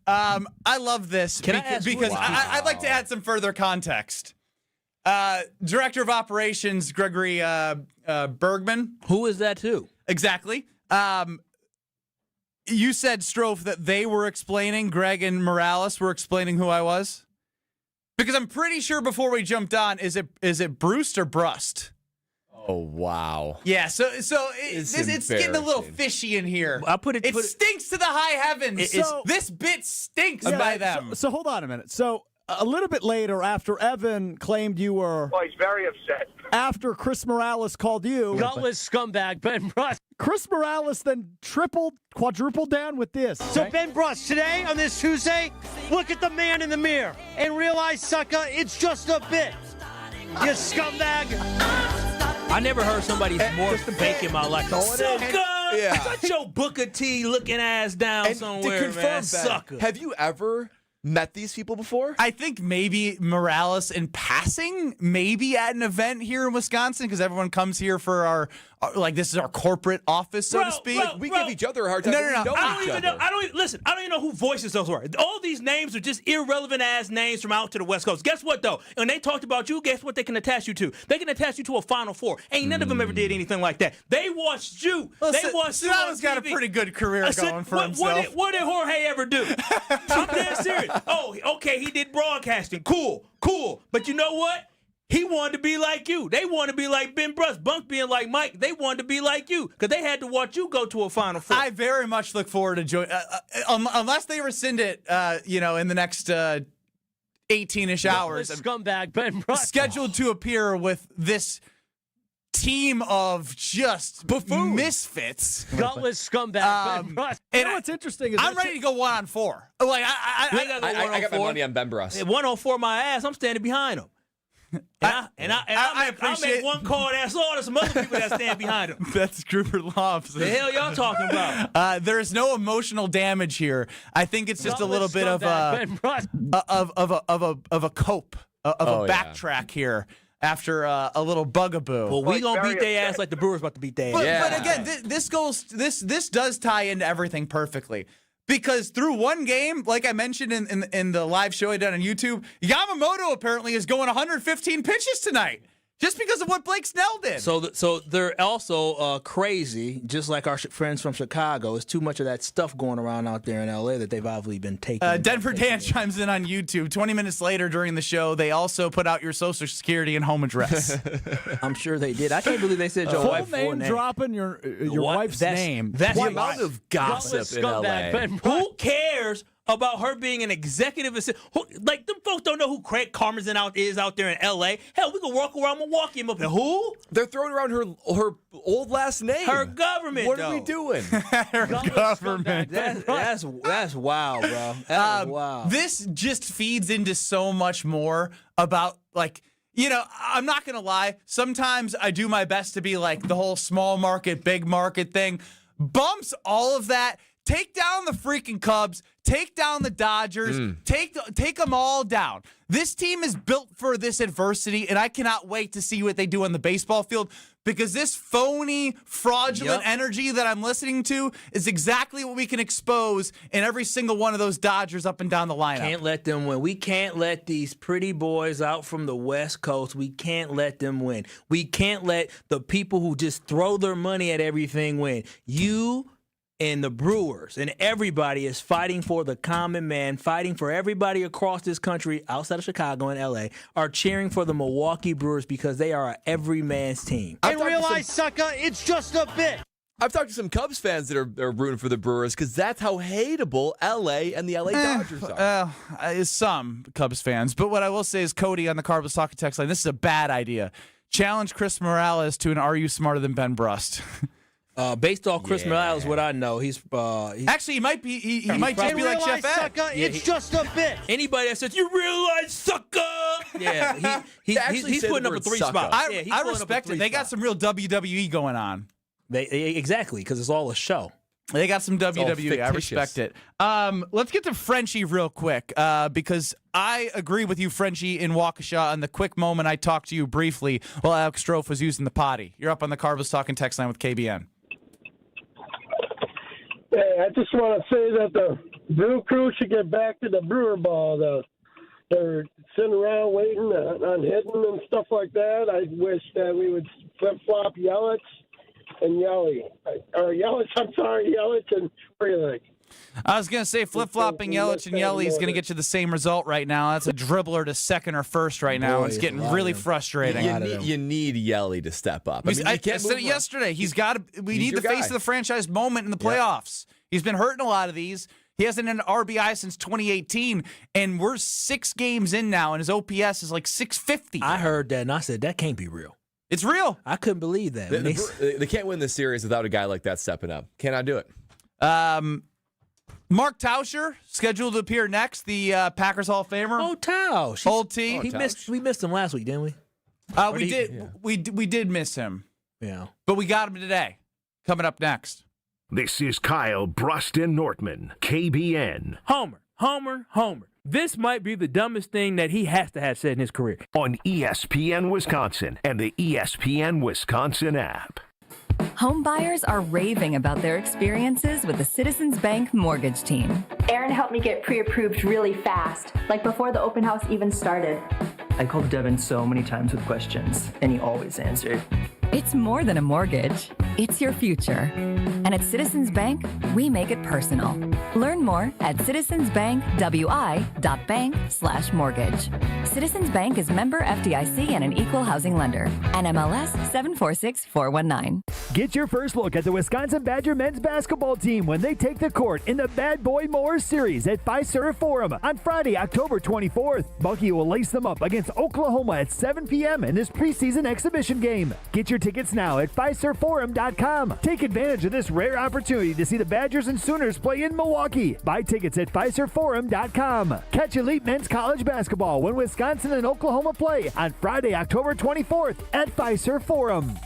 S1: I love this because I'd like to add some further context. Director of Operations Gregory Bergman.
S3: Who is that too?
S1: Exactly. You said, Strofe, that they were explaining, Greg and Morales were explaining who I was? Because I'm pretty sure before we jumped on, is it Brust or Brust?
S4: Oh, wow.
S1: Yeah, so it's getting a little fishy in here. It stinks to the high heavens. This bit stinks by them.
S22: So hold on a minute. So a little bit later, after Evan claimed you were...
S21: Well, he's very upset.
S22: After Chris Morales called you...
S17: Gutless scumbag Ben Brust.
S22: Chris Morales then quadrupled down with this.
S17: So Ben Brust, today, on this Tuesday, look at the man in the mirror and realize, sucker, it's just a bit. You scumbag.
S3: I never heard somebody more fake in my life. Sucker!
S4: Yeah.
S3: Shut your Booker T looking ass down somewhere,
S4: to confirm,
S3: man.
S4: Ben,
S3: Sucker.
S4: have you ever met these people before?
S1: I think maybe Morales in passing, maybe at an event here in Wisconsin, because everyone comes here for our this is our corporate office, so to speak.
S4: We give each other a hard time.
S1: No.
S3: I don't even know who voices those were. All these names are just irrelevant ass names from out to the West Coast. Guess what though? When they talked about you, guess what they can attach you to? They can attach you to a Final Four. Ain't none of them ever did anything like that. They watched you.
S1: Well,
S3: they watched you.
S1: Sedano's got a pretty good career going for himself.
S3: What did Jorge ever do? I'm dead serious. Okay, he did broadcasting. Cool. But you know what? He wanted to be like you. They wanted to be like Ben Brust. Bunk being like Mike. They wanted to be like you because they had to watch you go to a Final Four.
S1: I very much look forward to joining, unless they rescind it, in the next 18-ish hours.
S17: Scumbag Ben Brust.
S1: Scheduled to appear with this team of just misfits.
S17: Gutless scumbag Ben Brust.
S1: And
S22: what's interesting is
S1: I'm ready to go 1-on-4. Like
S4: I got my money on Ben Brust.
S3: 1-on-4 my ass. I'm standing behind him. I make one call. That's all. There's some other people that stand behind him.
S1: That's Gruber Lofts.
S3: The hell y'all talking about?
S1: There is no emotional damage here. I think it's just a little bit of a cope, of a backtrack here after a little bugaboo.
S3: Well, we gonna beat their ass like the Brewers about to beat their ass.
S1: But again, this does tie into everything perfectly. Because through one game, like I mentioned in the live show I did on YouTube, Yamamoto apparently is going 115 pitches tonight. Just because of what Blake Snell did.
S3: So they're also crazy, just like our friends from Chicago. It's too much of that stuff going around out there in L.A. that they've obviously been taking.
S1: Denver Dan chimes in on YouTube. 20 minutes later during the show, they also put out your Social Security and home address.
S3: I'm sure they did. I can't believe they said your wife's full name.
S22: Dropping your wife's name.
S4: That's the amount of gossip in L.A.
S3: Who cares about her being an executive assistant? Like, them folks don't know who Craig Karmazin is out there in L.A. Hell, we can walk around Milwaukee and up there. Who?
S4: They're throwing around her old last name.
S3: Her government,
S4: What are we doing?
S1: Her government.
S3: That's wild, bro. That's wild.
S1: This just feeds into so much more about, like, I'm not going to lie. Sometimes I do my best to be like the whole small market, big market thing. Bumps all of that. Take down the freaking Cubs. Take down the Dodgers. Take them all down. This team is built for this adversity, and I cannot wait to see what they do on the baseball field because this phony, fraudulent energy that I'm listening to is exactly what we can expose in every single one of those Dodgers up and down the lineup.
S3: Can't let them win. We can't let these pretty boys out from the West Coast, we can't let them win. We can't let the people who just throw their money at everything win. You and the Brewers and everybody is fighting for the common man, fighting for everybody across this country, outside of Chicago and L.A., are cheering for the Milwaukee Brewers because they are every man's team.
S17: And realize, sucker, it's just a bit.
S4: I've talked to some Cubs fans that are rooting for the Brewers because that's how hateable L.A. and the L.A. Dodgers are.
S1: Some Cubs fans. But what I will say is Cody on the Carbos Talking text line, this is a bad idea. Challenge Chris Morales to an Are You Smarter Than Ben Brust?
S3: Based off Chris Morales, what I know, he's
S1: actually he might be he might just be like Chef Ed.
S17: Sucker, it's just a bit.
S3: Anybody that says you realize, sucker, he's putting up a 3 spot.
S1: I respect it. They got some real WWE going on.
S3: Exactly, because it's all a show.
S1: They got some WWE. I respect it. Let's get to Frenchie real quick because I agree with you, Frenchie, in Waukesha on the quick moment I talked to you briefly while Alex Strofe was using the potty. You're up on the Carbos Talking text line with KBN.
S8: Hey, I just want to say that the Brew Crew should get back to the Brewer Ball. They're sitting around waiting on hitting and stuff like that. I wish that we would flip-flop Yelich and Yelich. Or Yelich, I'm sorry, Yelich and what do you think?
S1: I was going to say flip-flopping Yelich and Yelich is going to get you the same result right now. That's a dribbler to second or first right now. It's getting really frustrating.
S4: You need Yelich to step up.
S1: I said it yesterday. We need the face of the franchise moment in the playoffs. He's been hurting a lot of these. He hasn't had an RBI since 2018, and we're 6 games in now, and his OPS is like 650.
S3: I heard that, and I said, that can't be real.
S1: It's real.
S3: I couldn't believe that.
S4: They can't win this series without a guy like that stepping up. Cannot do it.
S1: Mark Tauscher, scheduled to appear next, the Packers Hall of Famer.
S3: Oh, Tausch.
S1: Old T.
S3: We missed him last week, didn't we?
S1: We did miss him.
S3: Yeah.
S1: But we got him today. Coming up next.
S6: This is Kyle, Brust, and Nortman, KBN.
S3: Homer. This might be the dumbest thing that he has to have said in his career.
S6: On ESPN Wisconsin and the ESPN Wisconsin app.
S9: Home buyers are raving about their experiences with the Citizens Bank mortgage team.
S23: Aaron helped me get pre-approved really fast, like before the open house even started.
S24: I called Devin so many times with questions, and he always answered.
S9: It's more than a mortgage. It's your future. And at Citizens Bank, we make it personal. Learn more at citizensbankwi.bank/mortgage. Citizens Bank is member FDIC and an equal housing lender. NMLS 746419.
S10: Get your first look at the Wisconsin Badger men's basketball team when they take the court in the Bad Boy Moore Series at Fiserv Forum on Friday, October 24th. Bucky will lace them up against Oklahoma at 7 p.m. in this preseason exhibition game. Get your tickets now at FiservForum.com. Take advantage of this rare opportunity to see the Badgers and Sooners play in Milwaukee. Buy tickets at FiservForum.com. Catch elite men's college basketball when Wisconsin and Oklahoma play on Friday, October 24th at Fiserv Forum.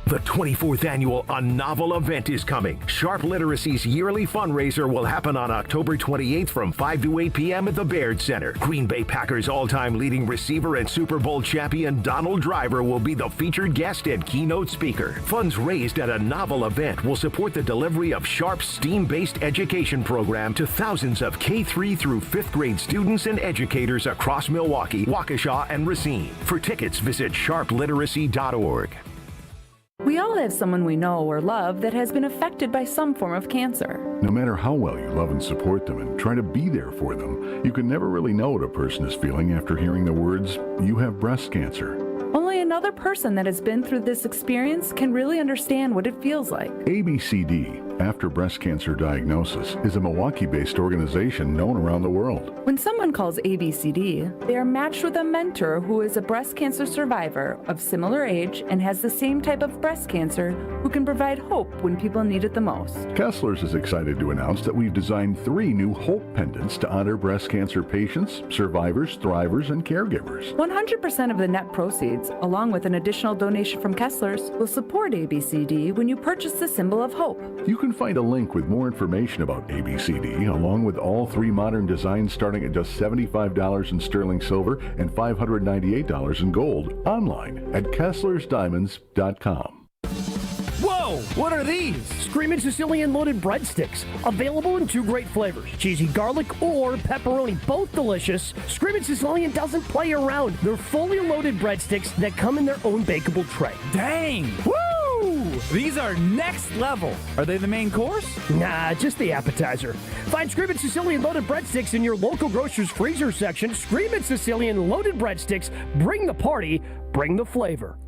S6: The 24th annual A Novel event is coming. Sharp Literacy's yearly fundraiser will happen on October 28th from 5 to 8 p.m. at the Baird Center. Green Bay Packers all-time leading receiver and Super Bowl champion Donald Driver will be the featured guest and keynote speaker. Funds raised at A Novel event will support the delivery of Sharp's STEAM-based education program to thousands of K-3 through 5th grade students and educators across Milwaukee, Waukesha, and Racine. For tickets, visit sharpliteracy.org.
S11: We all have someone we know or love that has been affected by some form of cancer.
S12: No matter how well you love and support them and try to be there for them, you can never really know what a person is feeling after hearing the words, "You have breast cancer."
S11: Only another person that has been through this experience can really understand what it feels like.
S12: ABCD, After Breast Cancer Diagnosis, is a Milwaukee-based organization known around the world.
S11: When someone calls ABCD, they are matched with a mentor who is a breast cancer survivor of similar age and has the same type of breast cancer who can provide hope when people need it the most.
S12: Kessler's is excited to announce that we've designed 3 new Hope pendants to honor breast cancer patients, survivors, thrivers, and caregivers.
S11: 100% of the net proceeds, along with an additional donation from Kessler's, will support ABCD when you purchase the symbol of hope.
S12: You can find a link with more information about ABCD, along with all 3 modern designs starting at just $75 in sterling silver and $598 in gold, online at KesslersDiamonds.com.
S10: Whoa! What are these? Screamin' Sicilian loaded breadsticks. Available in 2 great flavors, cheesy garlic or pepperoni. Both delicious. Screamin' Sicilian doesn't play around. They're fully loaded breadsticks that come in their own bakeable tray.
S1: Dang!
S10: Woo!
S1: These are next level. Are they the main course?
S10: Nah, just the appetizer. Find Screamin' Sicilian loaded breadsticks in your local grocer's freezer section. Screamin' Sicilian loaded breadsticks. Bring the party, bring the flavor.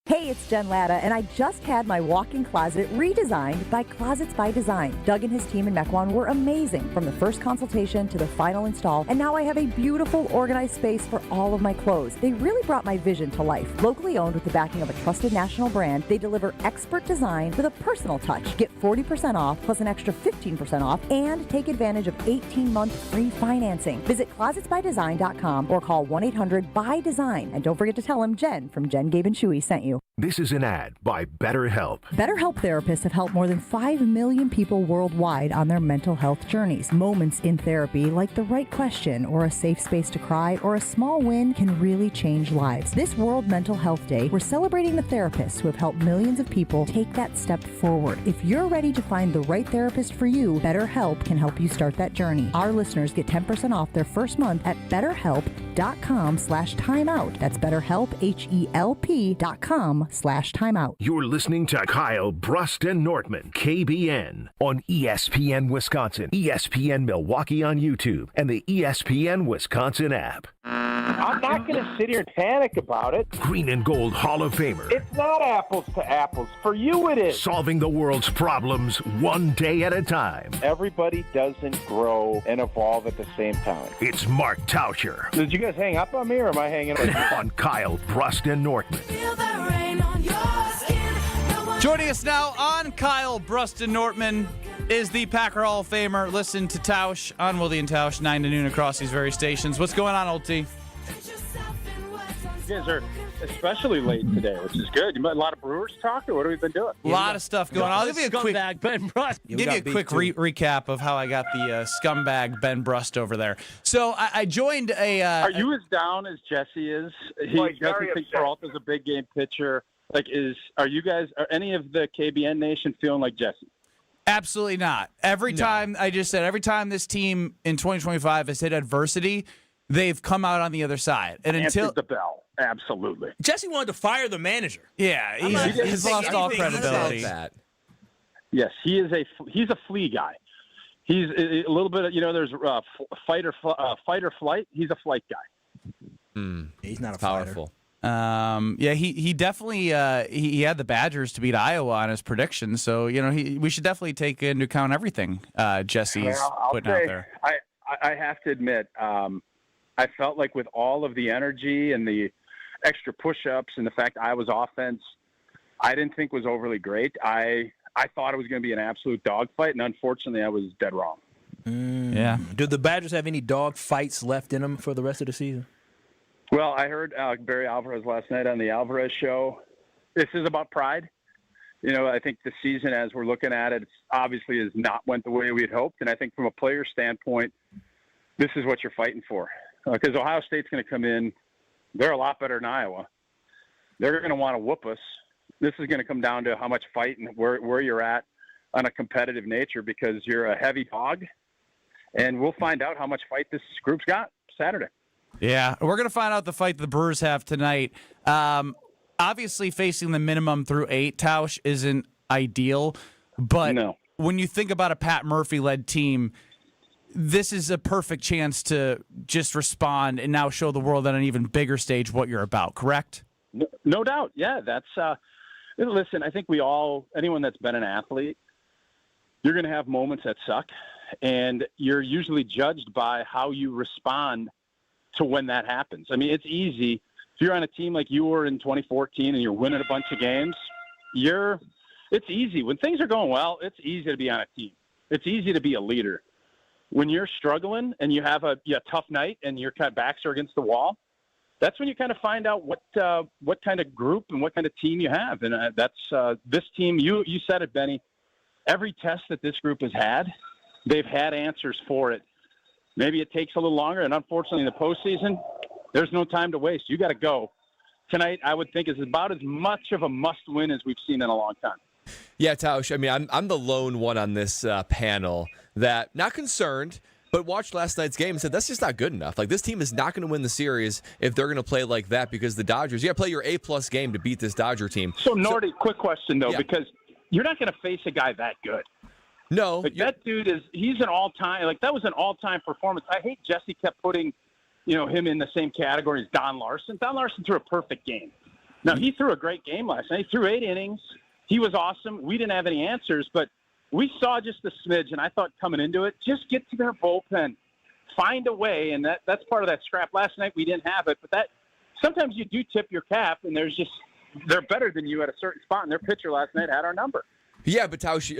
S13: Hey, it's Jen Latta, and I just had my walk-in closet redesigned by Closets by Design. Doug and his team in Mequon were amazing, from the first consultation to the final install, and now I have a beautiful, organized space for all of my clothes. They really brought my vision to life. Locally owned with the backing of a trusted national brand, they deliver expert design with a personal touch. Get 40% off plus an extra 15% off, and take advantage of 18-month free financing. Visit closetsbydesign.com or call 1-800-BY-DESIGN, and don't forget to tell them Jen from Jen, Gabe, and Chewy sent you.
S6: This is an ad by BetterHelp.
S13: BetterHelp therapists have helped more than 5 million people worldwide on their mental health journeys. Moments in therapy, like the right question or a safe space to cry or a small win, can really change lives. This World Mental Health Day, we're celebrating the therapists who have helped millions of people take that step forward. If you're ready to find the right therapist for you, BetterHelp can help you start that journey. Our listeners get 10% off their first month at BetterHelp.com/timeout. That's BetterHelp, HELP.com/timeout.
S6: You're listening to Kyle, Brust, and Nortman, KBN, on ESPN Wisconsin, ESPN Milwaukee on YouTube, and the ESPN Wisconsin app.
S21: I'm not going to sit here and panic about it.
S6: Green and Gold Hall of Famer.
S21: It's not apples to apples. For you, it is.
S6: Solving the world's problems one day at a time.
S21: Everybody doesn't grow and evolve at the same time.
S6: It's Mark Tauscher.
S21: Did you guys hang up on me, or am I hanging up
S6: on Kyle, Brust, and Nortman?
S1: Joining us now on Kyle, Brust, and Nortman is the Packer Hall of Famer. Listen to Tausch on Willie and Tausch, 9 to noon across these various stations. What's going on, old T?
S21: You guys are especially late today, which is good. You met a lot of Brewers talk, or what have we been doing?
S1: A lot of stuff going on. I'll give you a quick recap of how I got the scumbag Ben Brust over there. So I joined a.
S21: Are you as down as Jesse is? He doesn't think Peralta's a big game pitcher. Are any of the KBN Nation feeling like Jesse?
S1: Absolutely not. Every time this team in 2025 has hit adversity, they've come out on the other side. And
S21: answered the bell. Absolutely.
S3: Jesse wanted to fire the manager.
S1: Yeah, he's lost all credibility.
S14: Yes, he's a flea guy. He's a little bit of, there's fight or flight. He's a flight guy.
S3: He's not a
S4: powerful.
S1: He definitely he had the Badgers to beat Iowa on his predictions. So we should definitely take into account everything Jesse's putting out there.
S14: I have to admit, I felt like with all of the energy and the extra push-ups and the fact Iowa's offense, I didn't think was overly great. I thought it was going to be an absolute dogfight, and unfortunately, I was dead wrong.
S1: Yeah.
S3: Do the Badgers have any dog fights left in them for the rest of the season?
S14: Well, I heard Barry Alvarez last night on the Alvarez show. This is about pride. I think the season, as we're looking at it, obviously has not went the way we had hoped. And I think from a player standpoint, this is what you're fighting for. Because Ohio State's going to come in. They're a lot better than Iowa. They're going to want to whoop us. This is going to come down to how much fight and where you're at on a competitive nature, because you're a heavy dog. And we'll find out how much fight this group's got Saturday.
S1: Yeah, we're going to find out the fight the Brewers have tonight. Obviously, facing the minimum through 8, Tausch, isn't ideal. But when you think about a Pat Murphy-led team, this is a perfect chance to just respond and now show the world on an even bigger stage what you're about, correct?
S14: No doubt. Yeah, that's listen, I think anyone that's been an athlete, you're going to have moments that suck, and you're usually judged by how you respond to when that happens. I mean, it's easy. If you're on a team like you were in 2014 and you're winning a bunch of games, it's easy. When things are going well, it's easy to be on a team. It's easy to be a leader. When you're struggling and you have a tough night and your kind of backs are against the wall, that's when you kind of find out what kind of group and what kind of team you have. And that's this team. You said it, Benny. Every test that this group has had, they've had answers for it. Maybe it takes a little longer, and unfortunately in the postseason, there's no time to waste. You got to go. Tonight, I would think, is about as much of a must-win as we've seen in a long time.
S4: Yeah, Tausch, I mean, I'm the lone one on this panel that, not concerned, but watched last night's game and said, that's just not good enough. Like, this team is not going to win the series if they're going to play like that, because the Dodgers, you got to play your A-plus game to beat this Dodger team.
S14: So, Norty, quick question, though, because you're not going to face a guy that good.
S4: No.
S14: Like, that dude he's an all-time, that was an all-time performance. I hate Jesse kept putting, him in the same category as Don Larson. Don Larson threw a perfect game. Now, he threw a great game last night. He threw 8 innings. He was awesome. We didn't have any answers, but we saw just a smidge, and I thought coming into it, just get to their bullpen. Find a way, and that's part of that scrap. Last night we didn't have it, but that sometimes you do tip your cap, and they're better than you at a certain spot, and their pitcher last night had our number.
S4: Yeah, but Tausch,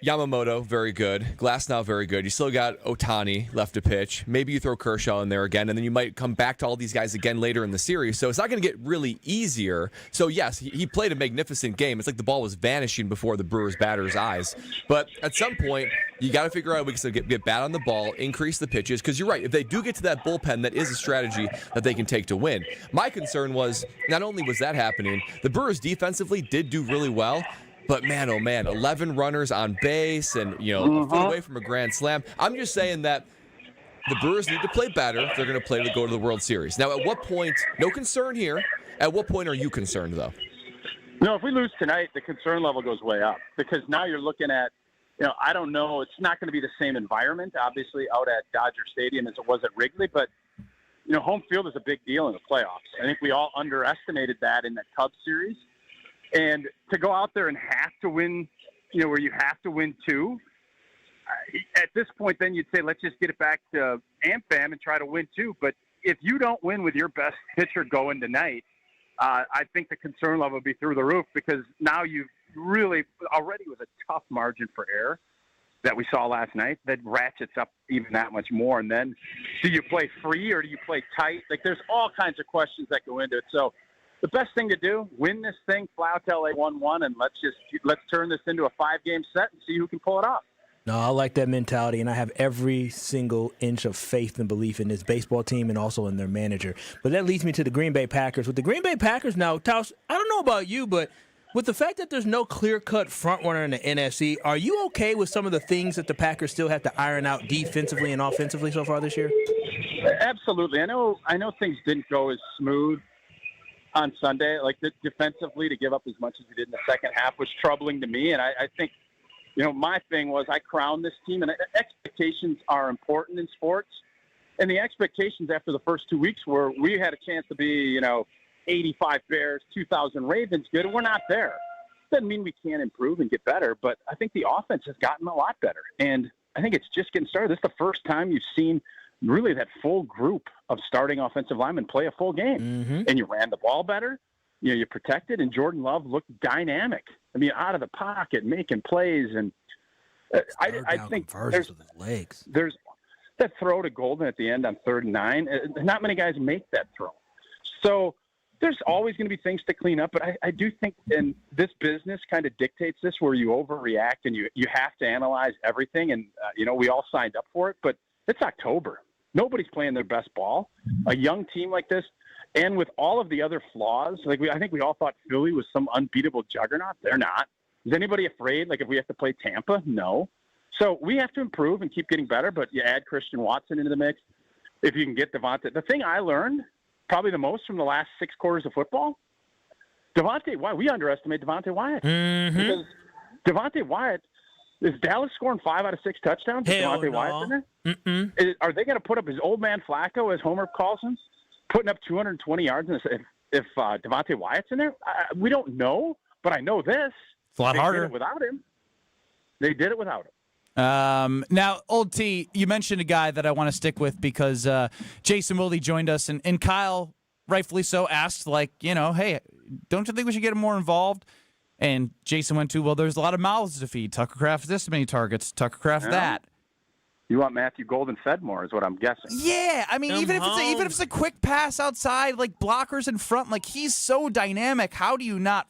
S4: Yamamoto, very good. Glasnow, very good. You still got Ohtani left to pitch. Maybe you throw Kershaw in there again, and then you might come back to all these guys again later in the series. So it's not going to get really easier. So, yes, he played a magnificent game. It's like the ball was vanishing before the Brewers' batters' eyes. But at some point, you got to figure out ways to get bat on the ball, increase the pitches, because you're right. If they do get to that bullpen, that is a strategy that they can take to win. My concern was, not only was that happening, the Brewers defensively did do really well. But, man, oh, man, 11 runners on base and, a foot away from a grand slam. I'm just saying that the Brewers need to play better if they're going to play to go to the World Series. Now, at what point, no concern here, at what point are you concerned, though?
S14: If we lose tonight, the concern level goes way up, because now you're looking at, I don't know, it's not going to be the same environment, obviously, out at Dodger Stadium as it was at Wrigley, but, home field is a big deal in the playoffs. I think we all underestimated that in the Cubs series. And to go out there and have to win, where you have to win 2, at this point, then you'd say, let's just get it back to AmFam and try to win 2. But if you don't win with your best pitcher going tonight, I think the concern level would be through the roof, because now you've really already with a tough margin for error that we saw last night that ratchets up even that much more. And then do you play free or do you play tight? There's all kinds of questions that go into it. So, the best thing to do, win this thing, fly out to LA 1-1, and let's turn this into a 5-game set and see who can pull it off.
S3: No, I like that mentality, and I have every single inch of faith and belief in this baseball team and also in their manager. But that leads me to the Green Bay Packers. With the Green Bay Packers now, Tausch, I don't know about you, but with the fact that there's no clear-cut frontrunner in the NFC, are you okay with some of the things that the Packers still have to iron out defensively and offensively so far this year?
S14: Absolutely. I know things didn't go as smooth on Sunday, defensively, to give up as much as we did in the second half was troubling to me. And I think, my thing was I crowned this team, and expectations are important in sports. And the expectations after the first 2 weeks were we had a chance to be, 85 Bears, 2,000 Ravens good, and we're not there. Doesn't mean we can't improve and get better, but I think the offense has gotten a lot better. And I think it's just getting started. This is the first time you've seen really that full group of starting offensive linemen play a full game.
S3: Mm-hmm.
S14: And you ran the ball better. You protected, and Jordan Love looked dynamic. I mean, out of the pocket, making plays. And I think there's that throw to Golden at the end on 3rd and 9. Not many guys make that throw. So there's always going to be things to clean up. But I do think in this business kind of dictates this where you overreact and you have to analyze everything. And, we all signed up for it. But it's October. Nobody's playing their best ball. A young team like this, and with all of the other flaws, I think we all thought Philly was some unbeatable juggernaut. They're not. Is anybody afraid, if we have to play Tampa? No. So we have to improve and keep getting better, but you add Christian Watson into the mix. If you can get Devontae. The thing I learned probably the most from the last 6 quarters of football, we underestimate Devontae Wyatt.
S3: Mm-hmm.
S14: Because Devontae Wyatt, is Dallas scoring 5 out of 6 touchdowns?
S3: Hell
S14: Devontae
S3: no.
S14: Wyatt's in there?
S3: Mm-mm.
S14: Are they going to put up his old man Flacco, as Homer calls him, putting up 220 yards if Devontae Wyatt's in there? We don't know, but I know this.
S1: It's a lot harder.
S14: They did it without him.
S1: Now, Old T, you mentioned a guy that I want to stick with because Jason Wilde joined us, and Kyle, rightfully so, asked, hey, don't you think we should get him more involved? And Jason went to, well, there's a lot of mouths to feed. Tucker Kraft this many targets. Tucker Kraft that.
S14: You want Matthew Golden fed more, is what I'm guessing.
S1: Yeah, I mean, even if it's a quick pass outside, blockers in front, he's so dynamic. How do you not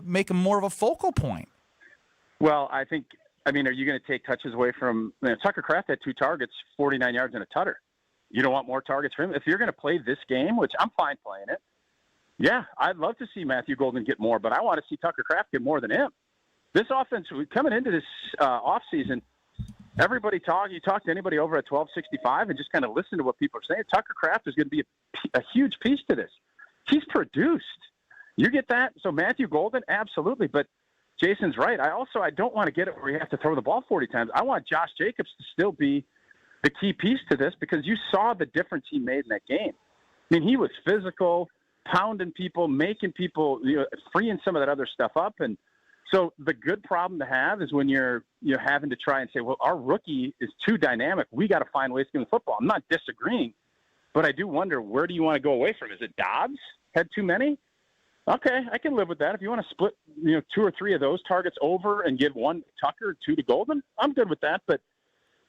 S1: make him more of a focal point?
S14: Well, are you going to take touches away from Tucker Kraft had 2 targets, 49 yards, and a tutter. You don't want more targets for him? If you're going to play this game, which I'm fine playing it, yeah, I'd love to see Matthew Golden get more, but I want to see Tucker Kraft get more than him. This offense, coming into this offseason, you talk to anybody over at 1265 and just kind of listen to what people are saying. Tucker Kraft is going to be a huge piece to this. He's produced. You get that? So Matthew Golden, absolutely. But Jason's right. I don't want to get it where you have to throw the ball 40 times. I want Josh Jacobs to still be the key piece to this because you saw the difference he made in that game. I mean, he was physical, pounding people, making people, freeing some of that other stuff up. And so the good problem to have is when you're having to try and say, well, our rookie is too dynamic. We got to find ways to get him the football. I'm not disagreeing, but I do wonder, where do you want to go away from? Is it Dobbs had too many? Okay, I can live with that. If you want to split, 2 or 3 of those targets over and give 1 to Tucker, 2 to Golden, I'm good with that. But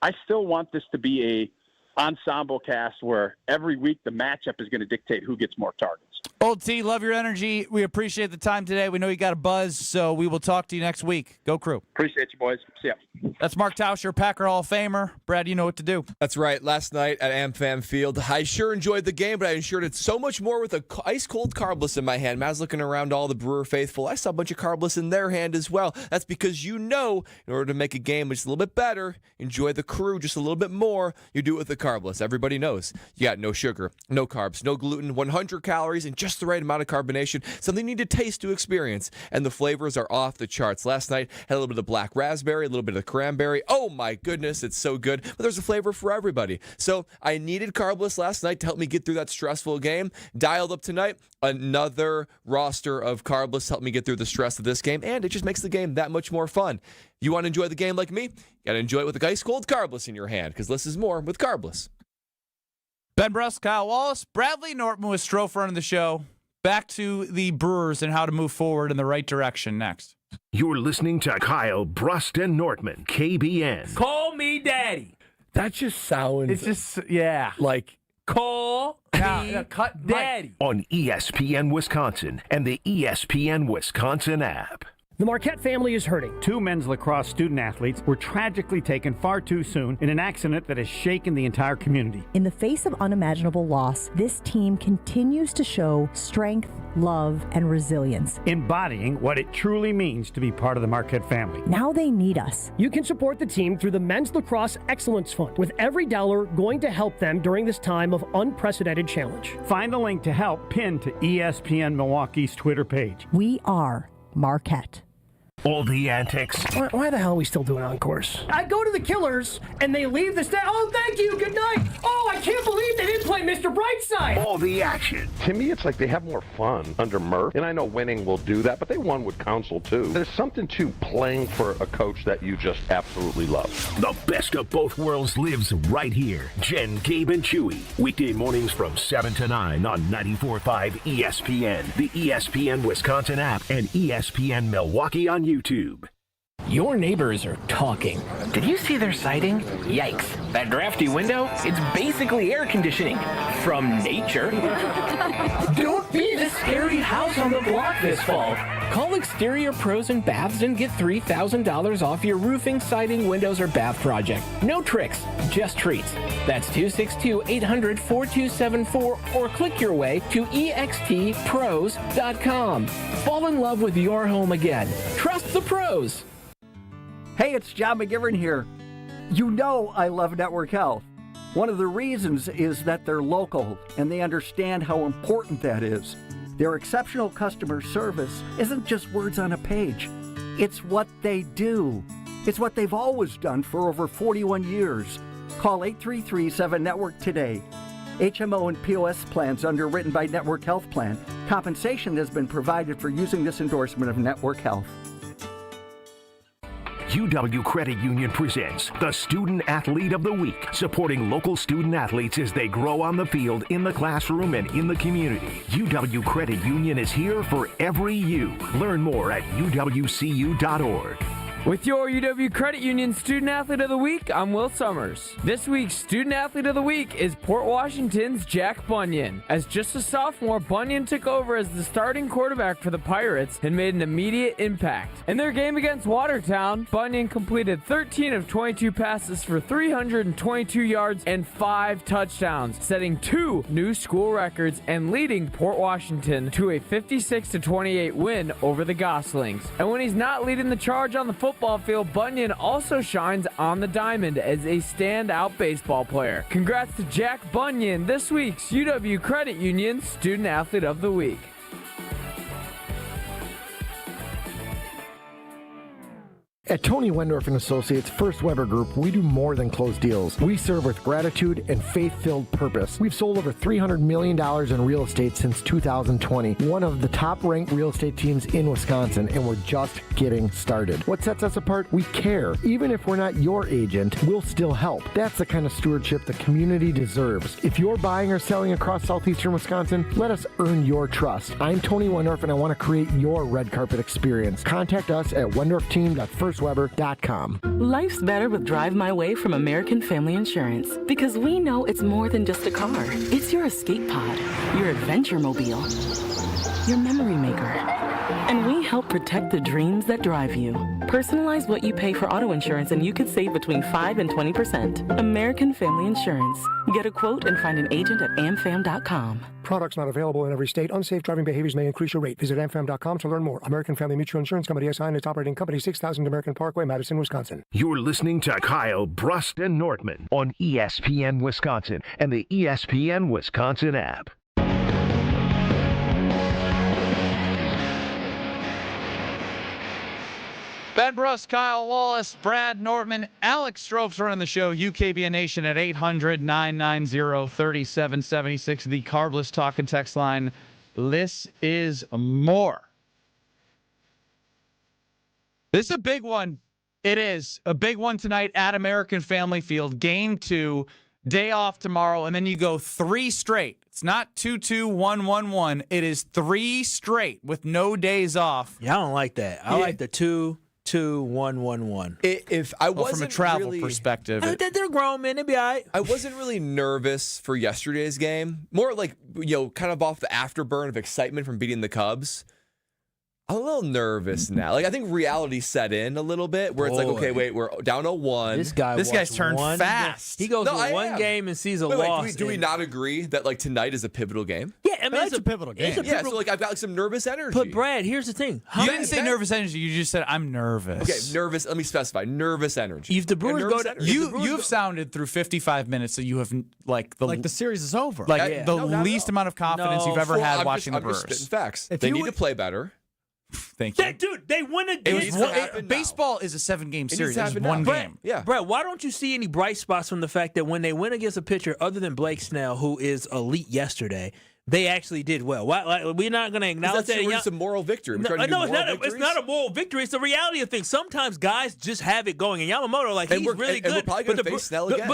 S14: I still want this to be a ensemble cast where every week the matchup is going to dictate who gets more targets.
S1: Old T, love your energy. We appreciate the time today. We know you got a buzz, so we will talk to you next week. Go Crew.
S14: Appreciate you, boys. See ya.
S1: That's Mark Tauscher, Packer Hall of Famer. Brad, you know what to do.
S4: That's right. Last night at AmFam Field, I sure enjoyed the game, but I enjoyed it so much more with a ice-cold carbless in my hand. I was looking around all the Brewer faithful. I saw a bunch of carbless in their hand as well. That's because in order to make a game just a little bit better, enjoy the Crew just a little bit more, you do it with the carbless. Everybody knows you got no sugar, no carbs, no gluten, 100 calories, and just the right amount of carbonation, something you need to taste to experience, and the flavors are off the charts. Last night had a little bit of black raspberry, a little bit of cranberry. Oh my goodness, it's so good, but there's a flavor for everybody. So I needed carbless last night to help me get through that stressful game. Dialed up tonight, another roster of carbless helped me get through the stress of this game, and it just makes the game that much more fun. You want to enjoy the game like me? You got to enjoy it with a ice cold carbless in your hand, because less is more with carbless.
S1: Ben Brust, Kyle Wallace, Bradley Nortman with Strofe running the show. Back to the Brewers and how to move forward in the right direction next.
S6: You're listening to Kyle, Brust, and Nortman, KBN.
S3: Call me daddy.
S15: That just sounds...
S1: It's just, yeah.
S15: Like...
S3: Call me
S1: cut
S3: daddy.
S6: On ESPN Wisconsin and the ESPN Wisconsin app.
S10: The Marquette family is hurting. 2 men's lacrosse student athletes were tragically taken far too soon in an accident that has shaken the entire community.
S13: In the face of unimaginable loss, this team continues to show strength, love, and resilience,
S10: embodying what it truly means to be part of the Marquette family.
S13: Now they need us.
S16: You can support the team through the Men's Lacrosse Excellence Fund, with every dollar going to help them during this time of unprecedented challenge.
S10: Find the link to help pinned to ESPN Milwaukee's Twitter page.
S13: We are Marquette.
S6: All the antics.
S16: Why the hell are we still doing encores? I go to the Killers, and they leave the stage. Oh, thank you. Good night. Oh, I can't believe they didn't play Mr. Brightside.
S6: All the action.
S15: To me, it's like they have more fun under Murph. And I know winning will do that, but they won with Council, too. There's something to playing for a coach that you just absolutely love.
S6: The best of both worlds lives right here. Jen, Gabe, and Chewy. Weekday mornings from 7 to 9 on 94.5 ESPN, the ESPN Wisconsin app, and ESPN Milwaukee on YouTube.
S18: Your neighbors are talking. Did you see their siding? Yikes. That drafty window? It's basically air conditioning. From nature. Don't be the scary house on the block this fall. Call Exterior Pros and Baths and get $3,000 off your roofing, siding, windows, or bath project. No tricks, just treats. That's 262-800-4274 or click your way to extpros.com. Fall in love with your home again. Trust the pros.
S19: Hey, it's John McGivern here. You know I love Network Health. One of the reasons is that they're local and they understand how important that is. Their exceptional customer service isn't just words on a page. It's what they do. It's what they've always done for over 41 years. Call 833-7-NETWORK today. HMO and POS plans underwritten by Network Health Plan. Compensation has been provided for using this endorsement of Network Health.
S6: UW Credit Union presents the Student Athlete of the Week, supporting local student athletes as they grow on the field, in the classroom, and in the community. UW Credit Union is here for every you. Learn more at uwcu.org.
S20: With your UW Credit Union Student Athlete of the Week, I'm Will Summers. This week's Student Athlete of the Week is Port Washington's Jack Bunyan. As just a sophomore, Bunyan took over as the starting quarterback for the Pirates and made an immediate impact. In their game against Watertown, Bunyan completed 13 of 22 passes for 322 yards and 5 touchdowns, setting 2 new school records and leading Port Washington to a 56-28 win over the Goslings. And when he's not leading the charge on the football field, Bunyan also shines on the diamond as a standout baseball player. Congrats to Jack Bunyan, this week's UW Credit Union Student Athlete of the Week.
S25: At Tony Wendorf & Associates First Weber Group, we do more than close deals. We serve with gratitude and faith-filled purpose. We've sold over $300 million in real estate since 2020, one of the top-ranked real estate teams in Wisconsin, and we're just getting started. What sets us apart? We care. Even if we're not your agent, we'll still help. That's the kind of stewardship the community deserves. If you're buying or selling across southeastern Wisconsin, let us earn your trust. I'm Tony Wendorf, and I want to create your red carpet experience. Contact us at wendorfteam.firstweber.com.
S26: Life's better with Drive My Way from American Family Insurance, because we know it's more than just a car. It's your escape pod, your adventure mobile, your memory maker. And we help protect the dreams that drive you. Personalize what you pay for auto insurance and you could save between 5 and 20%. American Family Insurance. Get a quote and find an agent at amfam.com.
S27: Products not available in every state. Unsafe driving behaviors may increase your rate. Visit amfam.com to learn more. American Family Mutual Insurance Company, SI, and its operating company, 6000 American Parkway, Madison, Wisconsin.
S6: You're listening to Kyle, Brust, and Nortman on ESPN Wisconsin and the ESPN Wisconsin app.
S1: Ben Brust, Kyle Wallace, Brad Nortman, Alex Stropes running the show. UKBN Nation at 800-990-3776. The Carbless Talk and Text line. This is more. This is a big one. It is a big one tonight at American Family Field. Game 2, day off tomorrow, and then you go 3 straight. It's not 2-2, 1-1-1. It is 3 straight with no days off.
S3: Yeah, I don't like that. I like the 2-2-1-1-1.
S4: If I wasn't
S1: from a travel
S4: really,
S1: perspective,
S3: they're grown men. They'll be all right.
S4: I wasn't really nervous for yesterday's game. More like, kind of off the afterburn of excitement from beating the Cubs. I'm a little nervous now. Like, I think reality set in a little bit, where it's like, okay, wait, we're down 0-1.
S3: This guy's turned fast. He goes to one game and sees a loss.
S4: Do we not agree that tonight is a pivotal game?
S3: Yeah, I mean,
S22: it's a pivotal game.
S4: So I've got some nervous energy.
S3: But Brad, here's the thing.
S1: You didn't say nervous energy. You just said I'm nervous.
S4: Okay, nervous. Let me specify. Nervous energy.
S3: If the Brewers go to,
S1: you've sounded through 55 minutes that you have
S22: the series is over.
S1: Least amount of confidence you've ever had watching the Brewers.
S4: I'm just spitting facts. They need to play better.
S1: Thank you.
S3: Dude, they win against
S1: baseball is a 7-game series. It's
S4: happen
S1: one
S4: now.
S1: game.
S4: Yeah.
S3: Brett, why don't you see any bright spots from the fact that when they went against a pitcher other than Blake Snell, who is elite yesterday, they actually did well? Why, we're not going to acknowledge that.
S4: It's a moral victory.
S3: No, it's not a moral victory. It's the reality of things. Sometimes guys just have it going. And Yamamoto, he's really good.
S4: And we're probably going to face Snell again.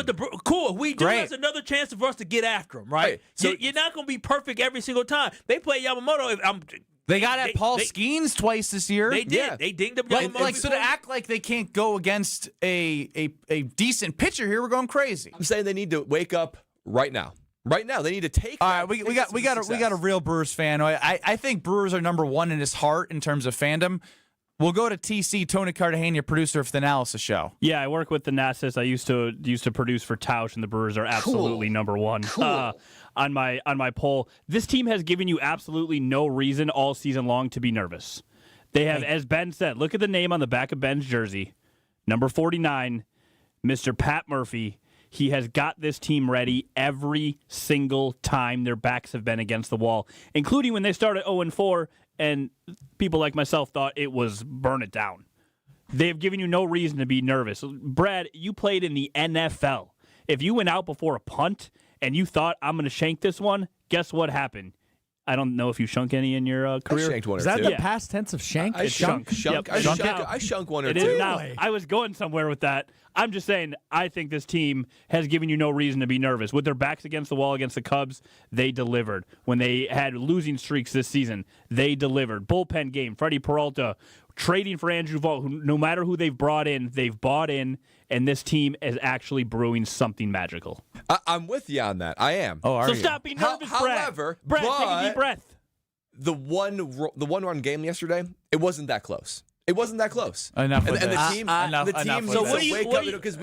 S3: Cool. We do. That's another chance for us to get after him, right? So you're not going to be perfect every single time. They play Yamamoto.
S1: They got at Paul Skeens twice this year.
S3: They did. Yeah. They dinged him.
S1: So to act like they can't go against a decent pitcher here, we're going crazy.
S4: I'm saying they need to wake up right now. Right now, they need to take.
S1: All right, we got a real Brewers fan. I think Brewers are number one in his heart in terms of fandom. We'll go to TC, Tony Cartagena, producer of the Analysis Show.
S2: Yeah, I work with the Analysis. I used to produce for Tausch, and the Brewers are absolutely number one.
S4: Cool.
S2: On my poll, this team has given you absolutely no reason all season long to be nervous. They have, as Ben said, look at the name on the back of Ben's jersey, number 49, Mr. Pat Murphy. He has got this team ready every single time their backs have been against the wall, including when they started 0-4, and people like myself thought it was burn it down. They've given you no reason to be nervous. Brad, you played in the NFL. If you went out before a punt and you thought, I'm going to shank this one, guess what happened? I don't know if you shunk any in your career.
S4: I shanked one or
S22: Is that
S4: two.
S22: the past tense of shank?
S4: I shunk.
S22: Yep.
S4: I shunk one or two.
S2: It is now. I was going somewhere with that. I'm just saying, I think this team has given you no reason to be nervous. With their backs against the wall against the Cubs, they delivered. When they had losing streaks this season, they delivered. Bullpen game, Freddie Peralta, trading for Andrew Vaught, who no matter who they've brought in, they've bought in, and this team is actually brewing something magical.
S4: I'm with you on that. I am.
S1: Oh, are
S2: so
S1: you?
S2: stop being nervous, Brad.
S4: However,
S2: Brad, take a deep breath.
S4: The one-run game yesterday, it wasn't that close. It wasn't that close.
S1: Enough
S4: and
S1: with
S4: the
S1: this.
S4: team,
S1: Enough
S4: So
S1: with this.
S4: wake up because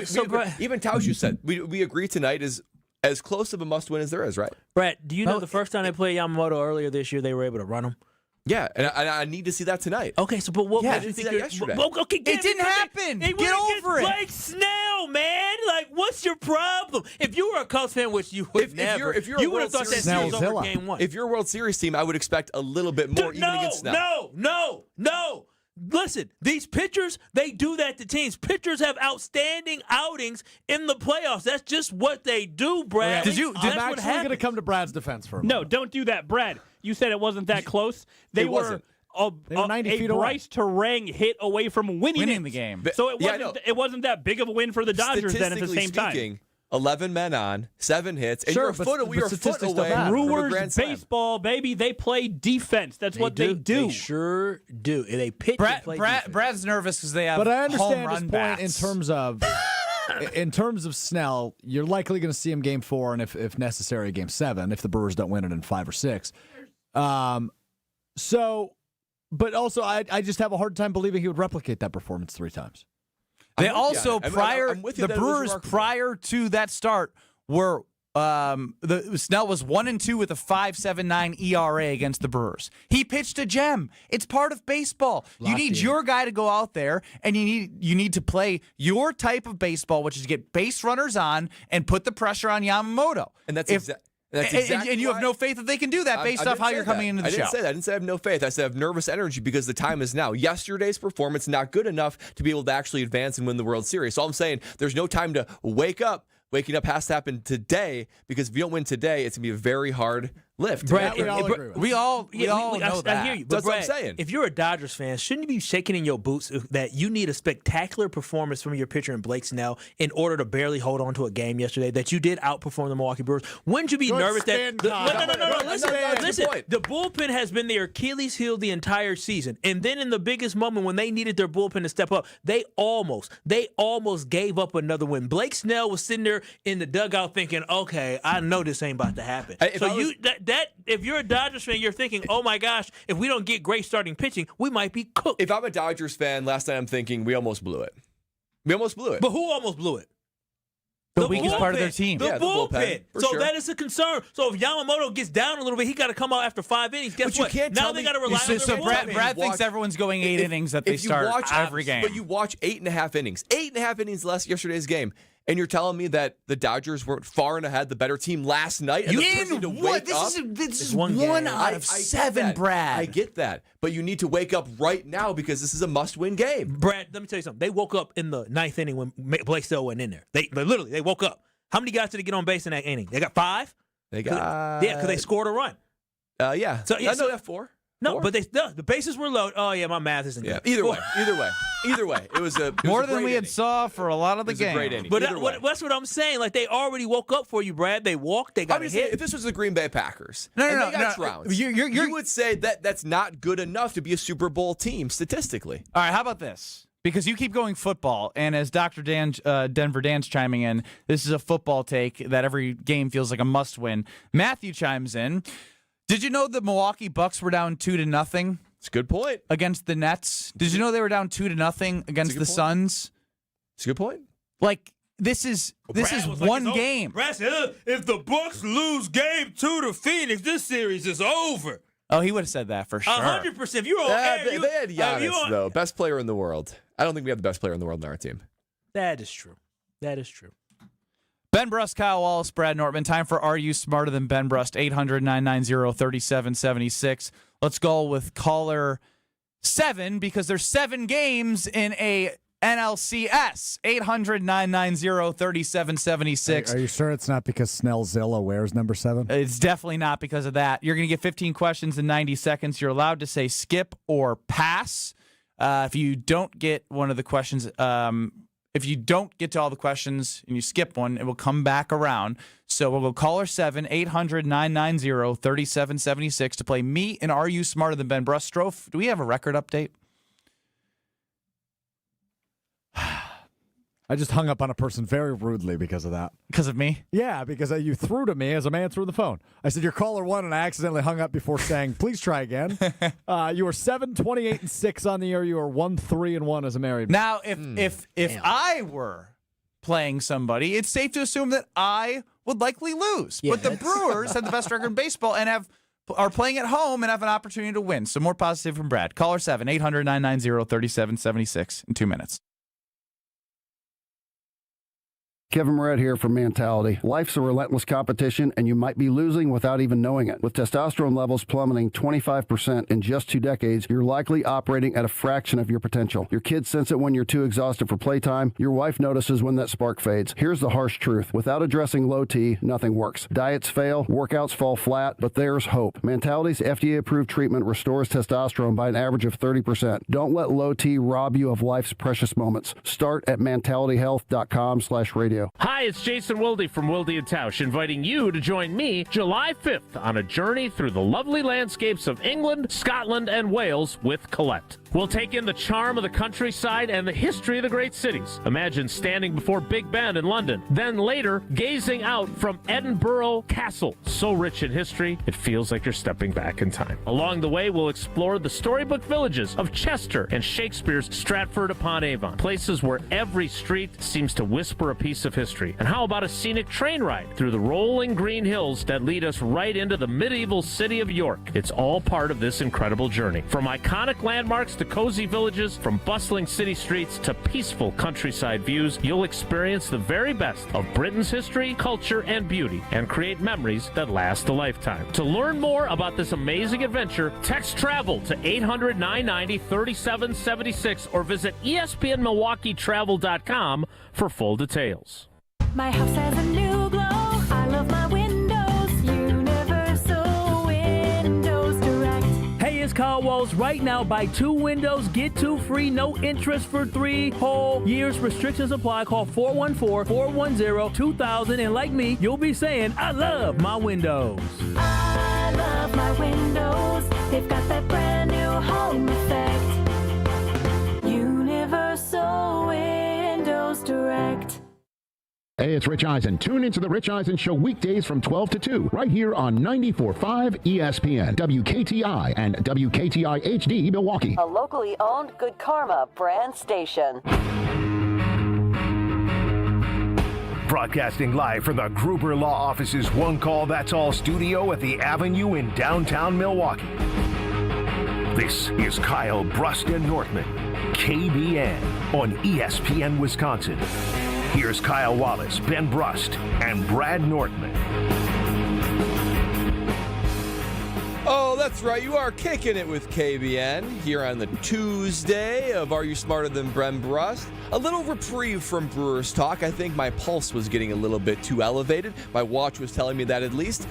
S4: even Tausch said we agree tonight is as close of a must-win as there is, right?
S3: Brett, do you know the first time they played Yamamoto earlier this year, they were able to run him?
S4: Yeah, and I need to see that tonight.
S3: Okay, so but what?
S4: I didn't see that yesterday.
S3: Okay,
S1: it didn't happen.
S3: They
S1: Get over it.
S3: Blake Snell, man. What's your problem? If you were a Cubs fan, which you would never,
S4: if you're
S3: you
S4: a
S3: would have
S4: World
S3: thought that
S4: Series
S3: series over game one.
S4: If you're a World Series team, I would expect a little bit more even against Snell.
S3: No. Listen, these pitchers, they do that to teams. Pitchers have outstanding outings in the playoffs. That's just what they do, Brad.
S22: I'm actually going to come to Brad's defense for a moment.
S2: No, don't do that, Brad. You said it wasn't that close. They were
S22: 90 feet away.
S2: Bryce Terang hit away from winning
S1: the game.
S2: So it wasn't that big of a win for the Dodgers then at the same time.
S4: 11 men on, 7 hits, and you're a foot away
S2: Brewers baseball, baby. They play defense. That's what they do.
S3: They sure do. They pitch.
S1: Brad's nervous because they have.
S22: But I understand
S1: home
S22: his
S1: run
S22: point
S1: bats.
S22: in terms of Snell. You're likely going to see him game 4, and if necessary, game 7 if the Brewers don't win it in 5 or 6. But also, I just have a hard time believing he would replicate that performance 3 times.
S1: They also the Brewers prior to that start were Snell was 1-2 with a 5.79 ERA against the Brewers. He pitched a gem. It's part of baseball. You need your guy to go out there and you need to play your type of baseball, which is get base runners on and put the pressure on Yamamoto.
S4: And that's exactly
S1: and you have no faith that they can do that based off how you're coming into the show.
S4: I didn't say that. I didn't say I have no faith. I said I have nervous energy because the time is now. Yesterday's performance not good enough to be able to actually advance and win the World Series. So I'm saying there's no time to wake up. Waking up has to happen today because if you don't win today, it's going to be a very hard lift.
S3: Brad,
S1: we all know that.
S3: I hear you. But
S4: That's
S3: Brad,
S4: what I'm saying.
S3: If you're a Dodgers fan, shouldn't you be shaking in your boots that you need a spectacular performance from your pitcher in Blake Snell in order to barely hold on to a game yesterday that you did outperform the Milwaukee Brewers? Wouldn't you be nervous that... Listen. The bullpen has been their Achilles heel the entire season. And then in the biggest moment when they needed their bullpen to step up, they almost gave up another win. Blake Snell was sitting there in the dugout thinking, okay, I know this ain't about to happen. If you're a Dodgers fan, you're thinking, oh my gosh, if we don't get great starting pitching, we might be cooked.
S4: If I'm a Dodgers fan, last night I'm thinking we almost blew it. But
S3: who almost blew it?
S1: The weakest part of their team.
S3: The bullpen. So that is a concern. So if Yamamoto gets down a little bit, he got to come out after 5 innings. Guess what? Now they got to rely on their bullpen.
S1: Brad thinks everyone's going 8 innings that they start every game.
S4: But you watch 8.5 innings. 8.5 innings less yesterday's game. And you're telling me that the Dodgers weren't far and ahead, the better team last night? And
S1: This is one out of 7, Brad.
S4: I get that. But you need to wake up right now because this is a must-win game.
S3: Brad, let me tell you something. They woke up in the 9th inning when Blake Snell went in there. They woke up. How many guys did they get on base in that inning? They got 5?
S4: They got...
S3: Yeah, because they scored a run.
S4: Yeah.
S3: So, yeah,
S4: no, they have 4.
S3: No, but the bases were low. Oh, yeah, my math isn't good.
S4: Either way. It was
S1: more than we had saw for a lot of the game.
S4: A great inning.
S3: But that's what I'm saying. Like, they already woke up for you, Brad. They walked. They got a hit.
S4: If this was the Green Bay Packers,
S1: no,
S4: they got trounced, you would say that's not good enough to be a Super Bowl team statistically.
S1: All right, how about this? Because you keep going football, and as Dr. Denver Dan's chiming in, this is a football take that every game feels like a must-win. Matthew chimes in. Did you know the Milwaukee Bucks were down 2-0?
S4: It's a good point.
S1: Against the Nets. Did you know they were down 2-0 against the Suns?
S4: It's a good point.
S1: Like, this is one game.
S3: Brad said, if the Bucks lose game 2 to Phoenix, this series is over.
S1: Oh, he would have said that for sure.
S3: 100%. If you're on
S4: air, they had Giannis, though. Best player in the world. I don't think we have the best player in the world on our team.
S3: That is true.
S1: Ben Brust, Kyle Wallace, Brad Nortman. Time for Are You Smarter Than Ben Brust? 800-990-3776. Let's go with caller 7 because there's 7 games in a NLCS. 800-990-3776.
S22: Are you sure it's not because Snellzilla wears number 7?
S1: It's definitely not because of that. You're going to get 15 questions in 90 seconds. You're allowed to say skip or pass. If you don't get one of the questions, if you don't get to all the questions and you skip one, it will come back around. So we'll go caller 7, 800-990-3776 to play me and Are You Smarter Than Ben Brust? Strofe, do we have a record update?
S22: I just hung up on a person very rudely because of that.
S1: Because of me?
S22: Yeah, because you threw to me as a man threw the phone. I said, you're caller 1, and I accidentally hung up before saying, please try again. You were 7-28-6 on the air. You are 1-3-1 as a married man.
S1: Now, if I were playing somebody, it's safe to assume that I would likely lose.
S3: Yeah,
S1: but the Brewers have the best record in baseball and are playing at home and have an opportunity to win. So more positive from Brad. Caller 7, 800-990-3776 in 2 minutes.
S5: Kevin Moret here from Mentality. Life's a relentless competition, and you might be losing without even knowing it. With testosterone levels plummeting 25% in just 2 decades, you're likely operating at a fraction of your potential. Your kids sense it when you're too exhausted for playtime. Your wife notices when that spark fades. Here's the harsh truth. Without addressing low T, nothing works. Diets fail, workouts fall flat, but there's hope. Mentality's FDA-approved treatment restores testosterone by an average of 30%. Don't let low T rob you of life's precious moments. Start at mentalityhealth.com/radio.
S7: Hi, it's Jason Wilde from Wilde & Tausch, inviting you to join me July 5th on a journey through the lovely landscapes of England, Scotland, and Wales with Colette. We'll take in the charm of the countryside and the history of the great cities. Imagine standing before Big Ben in London, then later gazing out from Edinburgh Castle. So rich in history, it feels like you're stepping back in time. Along the way, we'll explore the storybook villages of Chester and Shakespeare's Stratford-upon-Avon, places where every street seems to whisper a piece of history. And how about a scenic train ride through the rolling green hills that lead us right into the medieval city of York? It's all part of this incredible journey. From iconic landmarks to cozy villages, from bustling city streets to peaceful countryside views, you'll experience the very best of Britain's history, culture, and beauty, and create memories that last a lifetime. To learn more about this amazing adventure, text TRAVEL to 800-990-3776 or visit ESPNMilwaukeeTravel.com for full details.
S8: My house has a new glow. I love my windows. Universal Windows Direct.
S9: Hey, it's Kyle Walls. Right now, buy 2 windows, get 2 free, no interest for 3 whole years. Restrictions apply. Call 414-410-2000. And like me, you'll be saying, I love my windows.
S8: I love my windows. They've got that brand new home effect. Universal Windows Direct.
S17: Hey, it's Rich Eisen. Tune into The Rich Eisen Show weekdays from 12 to 2, right here on 94.5 ESPN, WKTI, and WKTI HD Milwaukee.
S23: A locally owned Good Karma brand station.
S6: Broadcasting live from the Gruber Law Office's One Call That's All studio at the Avenue in downtown Milwaukee. This is Kyle Brust and Nortman, KBN on ESPN Wisconsin. Here's Kyle Wallace, Ben Brust, and Brad Nortman.
S4: Oh, that's right. You are kicking it with KBN here on the Tuesday of Are You Smarter Than Ben Brust? A little reprieve from Brewers talk. I think my pulse was getting a little bit too elevated. My watch was telling me that at least.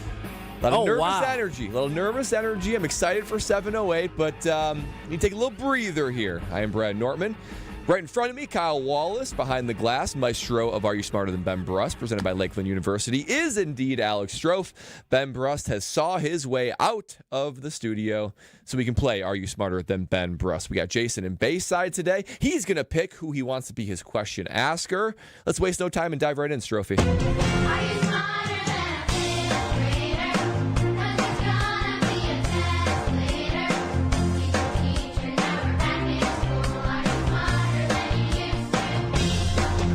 S4: A little nervous energy. I'm excited for 7:08, but need to take a little breather here. I am Brad Nortman. Right in front of me, Kyle Wallace, behind the glass, maestro of Are You Smarter Than Ben Brust, presented by Lakeland University, is indeed Alex Strofe. Ben Brust has saw his way out of the studio so we can play Are You Smarter Than Ben Brust. We got Jason in Bayside today. He's going to pick who he wants to be his question asker. Let's waste no time and dive right in, Strophe.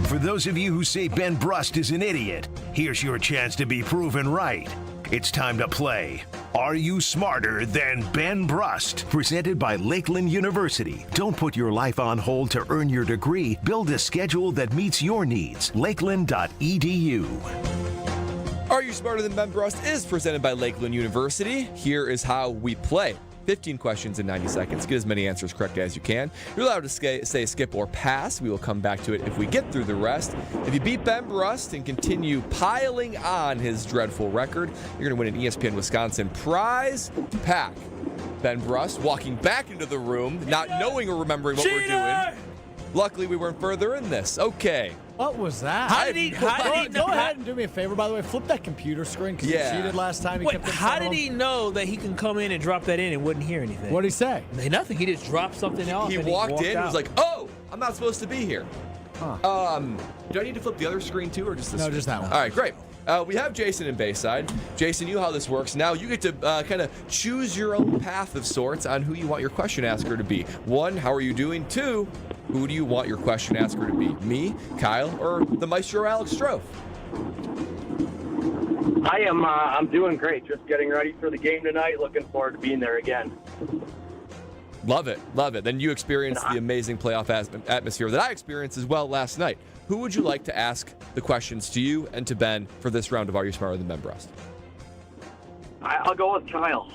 S6: For those of you who say Ben Brust is an idiot, here's your chance to be proven right. It's time to play Are You Smarter Than Ben Brust? Presented by Lakeland University. Don't put your life on hold to earn your degree. Build a schedule that meets your needs. Lakeland.edu.
S4: Are You Smarter Than Ben Brust is presented by Lakeland University. Here is how we play. 15 questions in 90 seconds. Get as many answers correct as you can. You're allowed to say skip or pass. We will come back to it if we get through the rest. If you beat Ben Brust and continue piling on his dreadful record, you're going to win an ESPN Wisconsin prize pack. Ben Brust walking back into the room, not knowing or remembering what we're doing. Luckily, we weren't further in this. Okay.
S22: What was that?
S3: How did he
S22: Go ahead and do me a favor, by the way. Flip that computer screen because he cheated last time.
S3: How did he know that he can come in and drop that in and wouldn't hear anything?
S22: What did he say?
S3: Nothing. He just dropped something off.
S4: He walked in and was like, oh, I'm not supposed to be here.
S22: Huh.
S4: Do I need to flip the other screen too or just this?
S22: No,
S4: screen?
S22: just that one.
S4: All right, great. We have Jason in Bayside. Jason, you know how this works. Now you get to kind of choose your own path of sorts on who you want your question asker to be. 1, how are you doing? 2, who do you want your question asker to be? Me, Kyle, or the maestro Alex Strofe?
S10: I'm doing great. Just getting ready for the game tonight. Looking forward to being there again.
S4: Love it. Love it. Then you experienced the amazing playoff atmosphere that I experienced as well last night. Who would you like to ask the questions to you and to Ben for this round of Are You Smarter Than Ben Brust?
S10: I'll go with Kyle.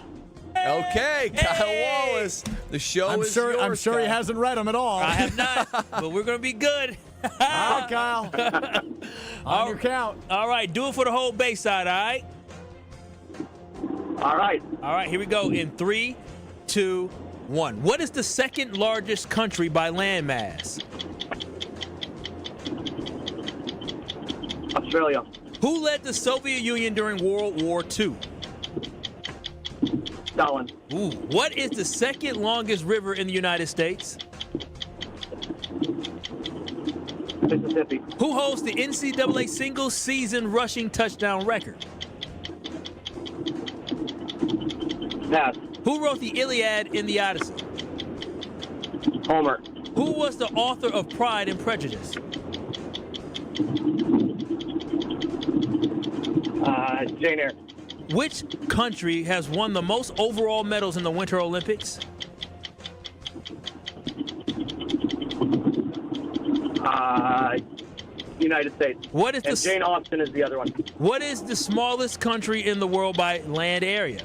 S4: Okay, Kyle Wallace. The show is yours.
S22: I'm sure he hasn't read them at all.
S3: I have not, but we're going to be good.
S22: All right, Kyle. On your count.
S3: All right, do it for the whole Bayside, all right?
S10: All right.
S3: All right, here we go in 3, 2, 1. What is the second largest country by landmass?
S10: Australia.
S3: Who led the Soviet Union during World War II?
S10: Stalin.
S3: Ooh. What is the second longest river in the United States?
S10: Mississippi.
S3: Who holds the NCAA single season rushing touchdown record?
S10: Pass.
S3: Who wrote the Iliad and the Odyssey?
S10: Homer.
S3: Who was the author of Pride and Prejudice?
S10: Jane Eyre.
S3: Which country has won the most overall medals in the Winter Olympics?
S10: United States.
S3: What is
S10: and Jane Austen is the other one.
S3: What is the smallest country in the world by land area?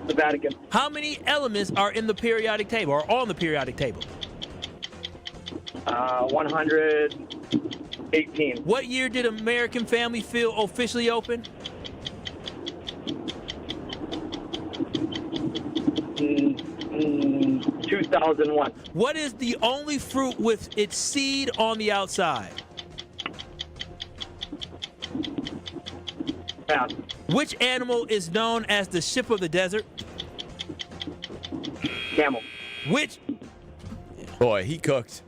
S10: The Vatican.
S3: How many elements are in the periodic table or on the periodic table?
S10: 118.
S3: What year did American Family Field officially open?
S10: 2001.
S3: What is the only fruit with its seed on the outside?
S10: Pass.
S3: Which animal is known as the ship of the desert?
S10: Camel.
S3: Which?
S4: Boy, he cooked.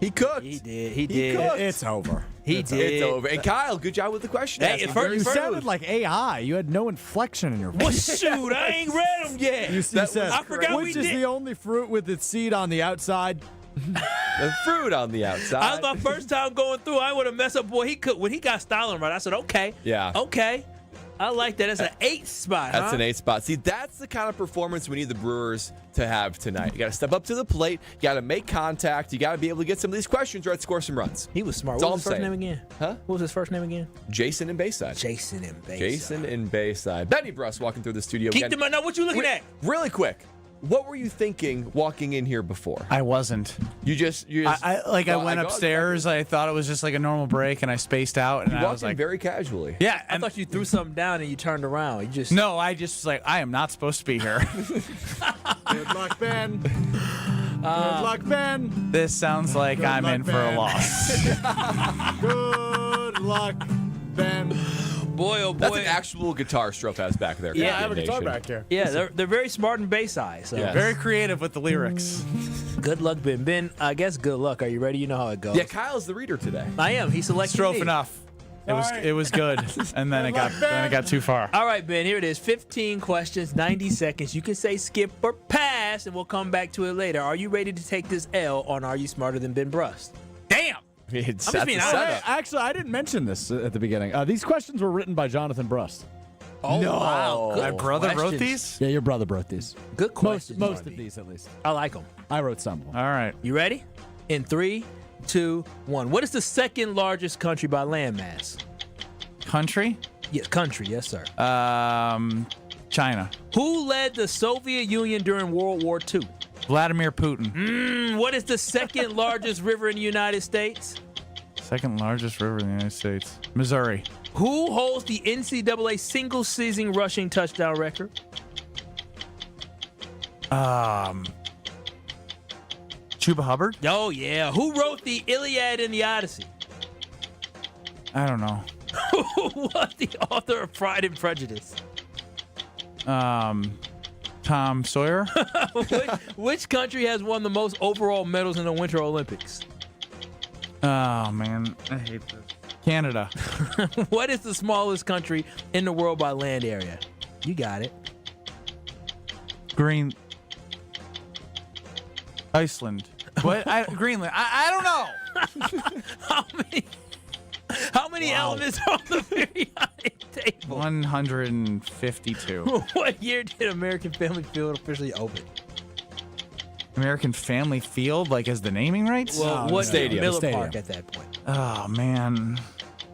S4: He cooked.
S3: He did. He did.
S22: It's over.
S3: He did.
S4: It's over. And Kyle, good job with the question.
S3: Hey,
S22: You sounded like AI. You had no inflection in your voice.
S3: Well, shoot, I ain't read them yet.
S22: You said,
S3: I forgot
S22: which
S3: we
S22: is
S3: did.
S22: the only fruit with its seed on the outside?
S4: The fruit on the outside.
S3: I was my first time going through. I would have messed up. Boy, he cooked. When he got styling right, I said, okay.
S4: Yeah.
S3: Okay. I like that. That's an 8 spot.
S4: That's an 8 spot. See, that's the kind of performance we need the Brewers to have tonight. You got to step up to the plate. You got to make contact. You got to be able to get some of these questions right, score some runs.
S3: He was smart.
S4: That's
S3: What
S4: all
S3: was his
S4: I'm
S3: first
S4: saying.
S3: name again?
S4: Huh?
S3: What was his first name again?
S4: Jason in Bayside.
S3: Jason in Bayside.
S4: Jason in Bayside. Benny Brust walking through the studio
S3: Keep
S4: again.
S3: them. Now, what you looking at?
S4: Really quick. What were you thinking walking in here before?
S1: I wasn't.
S4: You just
S1: I went upstairs. I thought it was just like a normal break, and I spaced out, and
S4: You
S1: I
S4: walked
S1: was
S4: in
S1: like,
S4: very casually.
S1: yeah.
S3: I thought you threw something down and you turned around. You just
S1: No, I just was like, I am not supposed to be here.
S22: Good luck, Ben. Good luck, Ben.
S1: This sounds like
S22: Good
S1: I'm
S22: luck,
S1: in for a
S22: Ben.
S1: loss.
S22: Good luck, Ben.
S3: Boy, oh boy.
S4: That's an actual guitar Strofe has back there.
S22: Yeah, I have a
S4: KBN
S22: guitar
S4: Nation.
S22: back here.
S3: Yeah, they're very smart in Bayside. So
S4: Yes.
S1: Very creative with the lyrics.
S3: good luck, Ben. Ben, I guess good luck. Are you ready? You know how it goes.
S4: Yeah, Kyle's the reader today.
S3: I am. He selected
S1: Strofe
S3: me.
S1: enough. It was good, and then it got too far.
S3: All right, Ben, here it is. 15 questions, 90 seconds. You can say skip or pass, and we'll come back to it later. Are you ready to take this L on Are You Smarter Than Ben Brust?
S1: Damn.
S4: It's
S3: I'm just being
S4: that's a
S3: honest.
S4: setup.
S22: Actually, I didn't mention this at the beginning. These questions were written by Jonathan Brust.
S3: Oh,
S1: No.
S3: wow. Good
S1: My brother wrote
S3: questions.
S1: these?
S22: Yeah, your brother wrote these.
S3: Good questions.
S22: Most
S3: RB.
S22: of these, at least.
S3: I like them.
S22: I wrote some of them.
S1: All right.
S3: You ready? In 3, 2, 1. What is the second largest country by landmass?
S1: Country?
S3: Yes, country. Yes, sir.
S1: China.
S3: Who led the Soviet Union during World War II?
S1: Vladimir Putin.
S3: What is the second largest river in the United States?
S1: Second largest river in the United States. Missouri.
S3: Who holds the NCAA single season rushing touchdown record?
S1: Chuba Hubbard?
S3: Oh, yeah. Who wrote the Iliad and the Odyssey?
S1: I don't know.
S3: Who was the author of Pride and Prejudice?
S1: Tom Sawyer?
S3: Which country has won the most overall medals in the Winter Olympics?
S1: Oh, man. I hate this. Canada.
S3: What is the smallest country in the world by land area? You got it.
S1: Iceland. What? Greenland. I don't know.
S3: How many elements are on the periodic table?
S1: 152.
S3: What year did American Family Field officially open?
S1: American Family Field, like as the naming rights?
S3: Well, what
S4: stadium.
S3: Miller
S22: Stadium.
S3: Park at that point?
S1: Oh, man.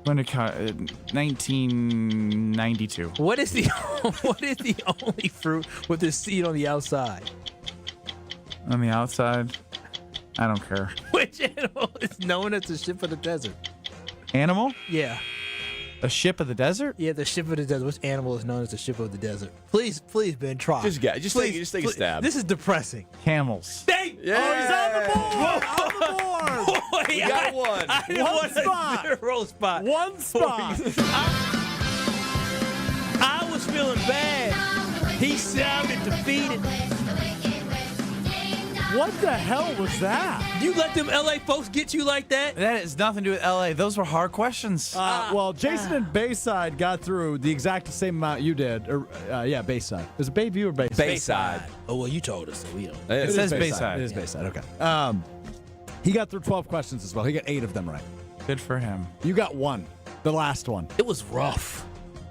S1: When did 1992.
S3: What is the only fruit with a seed on the outside?
S1: On the outside? I don't care.
S3: Which animal is known as the ship of the desert?
S1: Animal?
S3: Yeah.
S1: A ship of the desert?
S3: Yeah, the ship of the desert. Which animal is known as the ship of the desert? Please, Ben, try.
S4: Just take a stab.
S3: This is depressing.
S1: Camels.
S3: Dang!
S4: Yeah.
S22: Oh, he's on the board!
S4: We got one.
S22: One spot.
S3: 0 spot.
S22: One spot.
S3: I was feeling bad. He sounded defeated.
S22: What the hell was that?
S3: You let them LA folks get you like that?
S1: That has nothing to do with LA. Those were hard questions.
S22: Well, Jason and Bayside got through the exact same amount you did. Bayside. Was it Bayview or Bayside?
S4: Bayside.
S3: Oh, well, you told us, so we don't.
S1: It says Bayside.
S22: It is Bayside, okay. He got through 12 questions as well. He got 8 of them right.
S1: Good for him.
S22: You got 1. The last one.
S3: It was rough.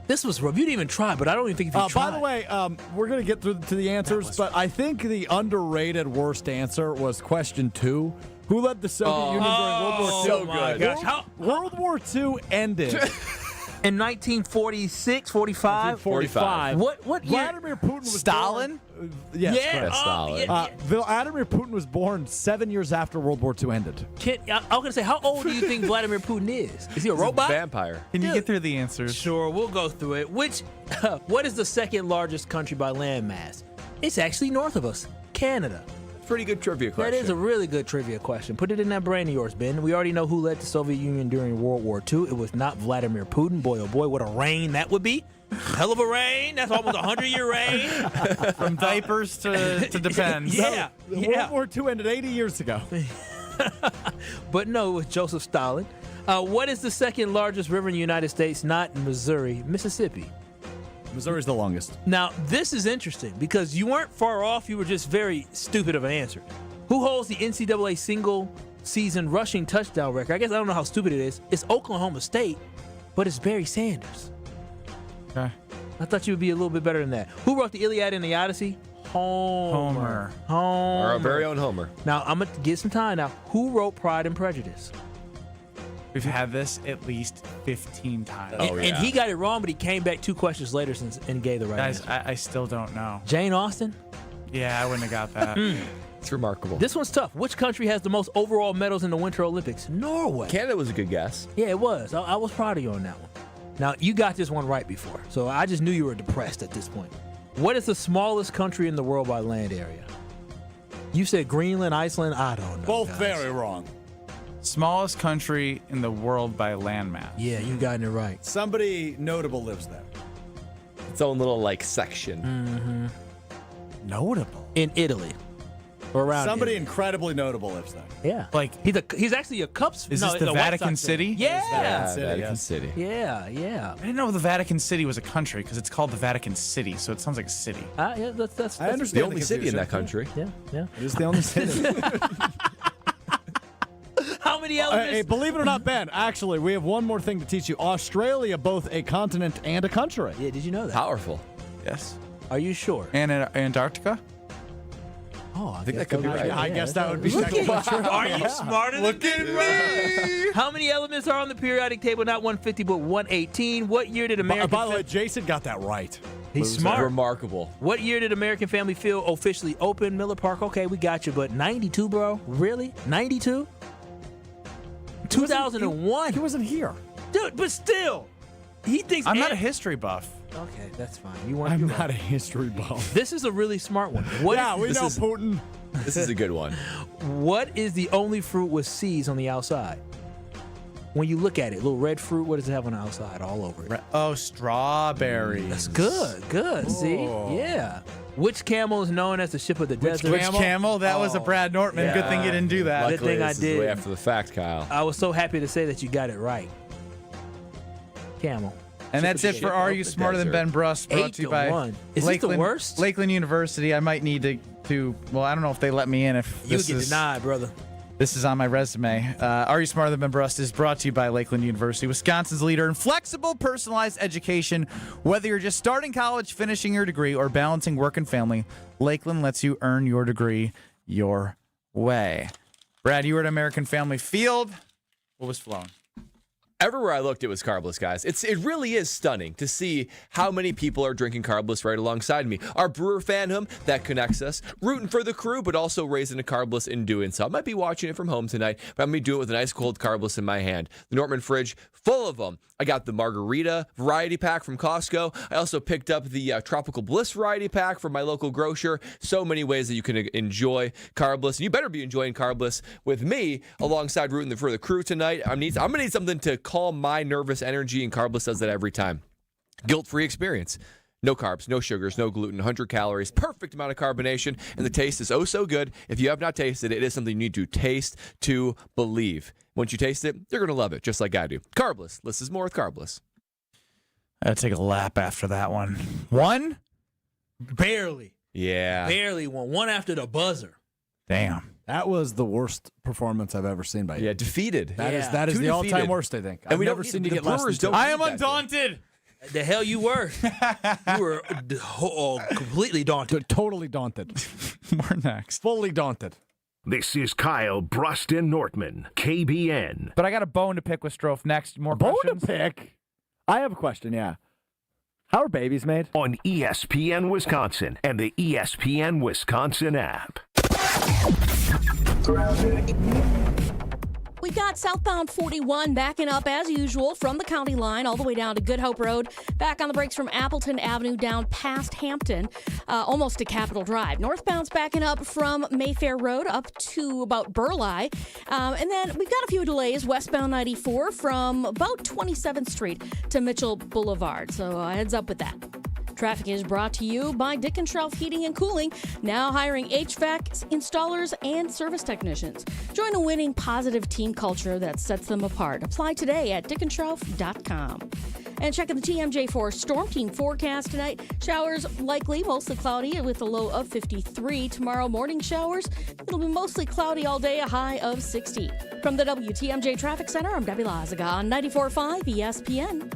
S3: This was rough. You didn't even try, but I don't even think if you tried.
S22: By the way, we're going to get through to the answers, but I think the underrated worst answer was question 2. Who led the Soviet Union during World War II?
S4: So good.
S3: Gosh,
S22: World War II ended
S3: in 1946, 45?
S4: 45.
S3: What year?
S22: Vladimir Putin was
S1: Stalin?
S22: born. Yes,
S3: Yeah,
S22: correct.
S4: Stalin.
S22: Vladimir Putin was born 7 years after World War II ended.
S3: I was going to say, how old do you think Vladimir Putin is? Is he a robot?
S4: Vampire.
S1: Can you get through the answers?
S3: Sure, we'll go through it. What is the second largest country by landmass? It's actually north of us, Canada.
S4: Pretty good trivia question.
S3: That is a really good trivia question. Put it in that brain of yours, Ben. We already know who led the Soviet Union during World War II. It was not Vladimir Putin. Boy, oh boy, what a reign that would be. Hell of a reign. That's almost a 100-year reign.
S1: From diapers to Depends.
S3: Yeah.
S22: World War II ended 80 years ago.
S3: But no, it was Joseph Stalin. What is the second largest river in the United States? Not Missouri, Mississippi.
S22: Missouri's the longest.
S3: Now, this is interesting because you weren't far off. You were just very stupid of an answer. Who holds the NCAA single season rushing touchdown record? I guess I don't know how stupid it is. It's Oklahoma State, but it's Barry Sanders.
S1: Okay.
S3: I thought you would be a little bit better than that. Who wrote the Iliad and the Odyssey? Homer.
S4: Our very own Homer.
S3: Now, I'm going to get some time now. Who wrote Pride and Prejudice?
S1: We've had this at least 15 times.
S3: And he got it wrong, but he came back 2 questions later and gave the right
S1: Guys,
S3: answer.
S1: I still don't know.
S3: Jane Austen?
S1: Yeah, I wouldn't have got that.
S4: It's remarkable.
S3: This one's tough. Which country has the most overall medals in the Winter Olympics? Norway.
S4: Canada was a good guess.
S3: Yeah, it was. I was proud of you on that one. Now, you got this one right before, so I just knew you were depressed at this point. What is the smallest country in the world by land area? You said Greenland, Iceland. I don't know.
S22: Both
S3: guys.
S22: very wrong.
S1: Smallest country in the world by landmass.
S3: Yeah, you got it right.
S22: Somebody notable lives there.
S4: Its own little section.
S3: Mm-hmm.
S1: Notable?
S3: In Italy. Or around
S22: Somebody
S3: Italy.
S22: incredibly notable lives there.
S3: Yeah.
S1: Like
S3: he's actually a Cubs.
S1: Is
S3: no,
S1: this the
S3: White
S1: Vatican
S3: Sox
S1: City?
S3: fan. Yeah.
S4: Vatican City.
S3: Yeah, yeah.
S1: I didn't know the Vatican City was a country because it's called the Vatican City, so it sounds like a city.
S3: Yeah, that's
S22: I understand
S4: the only city in that country.
S3: Yeah, yeah.
S22: It is the only city.
S3: How many elements?
S22: Hey, believe it or not, Ben, actually, we have one more thing to teach you. Australia, both a continent and a country.
S3: Yeah, did you know that?
S4: Powerful.
S1: Yes.
S3: Are you sure?
S1: And Antarctica?
S3: Oh,
S4: I think that could be right.
S22: I guess that would be
S3: Look
S22: second.
S3: at you. Are you smarter
S1: Look
S3: than
S1: at me!
S3: How many elements are on the periodic table? Not 150, but 118. What year did American...
S22: By the way, Jason got that right.
S3: He's smart.
S4: Remarkable.
S3: What year did American Family Field officially open? Miller Park. Okay, we got you, but 92, bro? Really? 92? 2001.
S22: He wasn't here.
S3: Dude, but still. He thinks...
S1: I'm not a history buff.
S3: Okay, that's fine. You want?
S22: I'm not a history buff.
S3: This is a really smart one.
S22: Yeah, we know Putin.
S4: This is a good one.
S3: What is the only fruit with seeds on the outside? When you look at it, little red fruit, what does it have on the outside all over it?
S1: Oh, strawberries.
S3: That's good, good. See? Yeah. Which camel is known as the ship of the desert?
S1: Which camel? That was a Brad Nortman.
S4: Yeah.
S1: Good thing you didn't do that.
S3: Good thing I
S4: this
S3: did.
S4: Is way after the fact, Kyle.
S3: I was so happy to say that you got it right. Camel.
S1: And that's it for Are You Smarter Than Ben Brust? Brought to you by
S3: 8-1. Is this the worst?
S1: Lakeland University. I might need to. Well, I don't know if they let me in. If
S3: You
S1: this
S3: get
S1: is,
S3: denied, brother.
S1: This is on my resume. Are You Smarter Than Ben Brust is brought to you by Lakeland University, Wisconsin's leader in flexible, personalized education. Whether you're just starting college, finishing your degree, or balancing work and family, Lakeland lets you earn your degree your way. Brad, you were at American Family Field. What was flown?
S4: Everywhere I looked, it was carbless, guys. It really is stunning to see how many people are drinking carbless right alongside me. Our Brewer fandom, that connects us. Rooting for the crew, but also raising a carbless in doing so. I might be watching it from home tonight, but I'm going to do it with a nice cold carbless in my hand. The Nortman fridge, full of them. I got the margarita variety pack from Costco. I also picked up the Tropical Bliss variety pack from my local grocer. So many ways that you can enjoy carbless. And you better be enjoying carbless with me alongside rooting for the crew tonight. I'm going to need something to calm my nervous energy, and carbless does that every time. Guilt-free experience. No carbs, no sugars, no gluten, 100 calories, perfect amount of carbonation, and the taste is oh so good. If you have not tasted it, it is something you need to taste to believe. Once you taste it, you're going to love it, just like I do. Carbless. Less is more with carbless.
S1: I had to take a lap after that one. One?
S3: Barely.
S4: Yeah.
S3: Barely won. One after the buzzer.
S1: Damn.
S22: That was the worst performance I've ever seen by you.
S4: Yeah, defeated.
S22: That is
S4: Too
S22: the all-time
S4: defeated.
S22: worst, I think.
S4: And
S22: I've
S4: we
S22: never
S4: don't-
S22: seen you
S4: the
S22: get less
S4: Brewers
S22: than
S4: don't-
S1: I am
S4: that
S1: undaunted.
S3: The hell you were. You were completely daunted.
S22: Totally daunted.
S1: More next.
S22: Fully daunted.
S6: This is Kyle, Brust, and Nortman, KBN.
S1: But I got a bone to pick with Strofe next. More
S22: Bone
S1: questions?
S22: to pick. I have a question, yeah. How are babies made?
S6: On ESPN Wisconsin and the ESPN Wisconsin app.
S11: We've got southbound 41 backing up as usual from the county line all the way down to Good Hope Road. Back on the brakes from Appleton Avenue down past Hampton, almost to Capitol Drive. Northbound's backing up from Mayfair Road up to about Burleigh. And then we've got a few delays westbound 94 from about 27th Street to Mitchell Boulevard. So heads up with that. Traffic is brought to you by Dickenschrauff Heating and Cooling, now hiring HVAC installers and service technicians. Join a winning positive team culture that sets them apart. Apply today at dickenschrauff.com. And checking the TMJ4 Storm Team forecast tonight. Showers likely, mostly cloudy with a low of 53. Tomorrow morning showers. It'll be mostly cloudy all day, a high of 60. From the WTMJ Traffic Center, I'm Debbie Lazaga on 94.5 ESPN.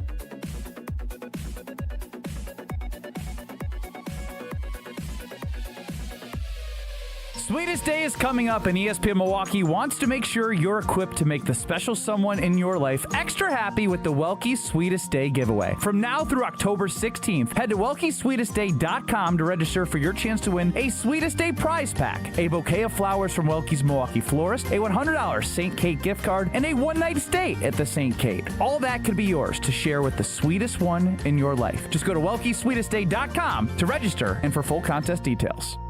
S1: Sweetest Day is coming up, and ESPN Milwaukee wants to make sure you're equipped to make the special someone in your life extra happy with the Welkie Sweetest Day giveaway. From now through October 16th, head to WelkieSweetestDay.com to register for your chance to win a Sweetest Day prize pack, a bouquet of flowers from Welkie's Milwaukee florist, a $100 St. Kate gift card, and a one-night stay at the St. Kate. All that could be yours to share with the sweetest one in your life. Just go to WelkieSweetestDay.com to register and for full contest details.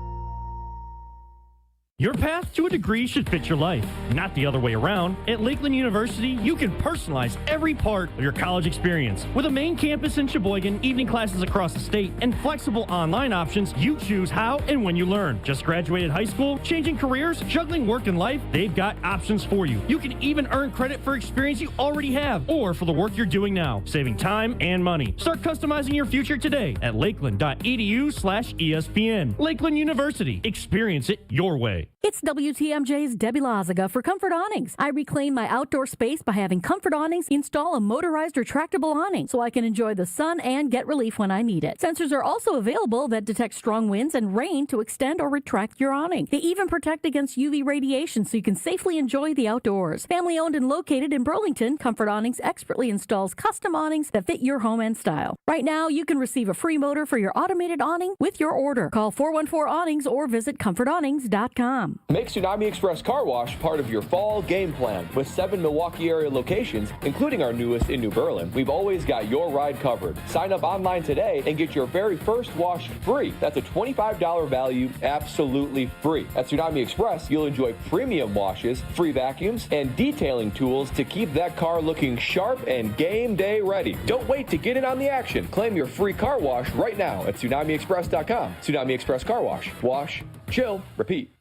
S12: Your path to a degree should fit your life, not the other way around. At Lakeland University, you can personalize every part of your college experience. With a main campus in Sheboygan, evening classes across the state, and flexible online options, you choose how and when you learn. Just graduated high school, changing careers, juggling work and life, they've got options for you. You can even earn credit for experience you already have, or for the work you're doing now, saving time and money. Start customizing your future today at lakeland.edu/ESPN. Lakeland University. Experience it your way.
S11: It's WTMJ's Debbie Lazaga for Comfort Awnings. I reclaim my outdoor space by having Comfort Awnings install a motorized retractable awning so I can enjoy the sun and get relief when I need it. Sensors are also available that detect strong winds and rain to extend or retract your awning. They even protect against UV radiation so you can safely enjoy the outdoors. Family owned and located in Burlington, Comfort Awnings expertly installs custom awnings that fit your home and style. Right now, you can receive a free motor for your automated awning with your order. Call 414-Awnings or visit ComfortAwnings.com.
S4: Make Tsunami Express Car Wash part of your fall game plan. With 7 Milwaukee area locations, including our newest in New Berlin, we've always got your ride covered. Sign up online today and get your very first wash free. That's a $25 value, absolutely free. At Tsunami Express, you'll enjoy premium washes, free vacuums, and detailing tools to keep that car looking sharp and game day ready. Don't wait to get in on the action. Claim your free car wash right now at TsunamiExpress.com. Tsunami Express Car Wash. Wash, chill, repeat.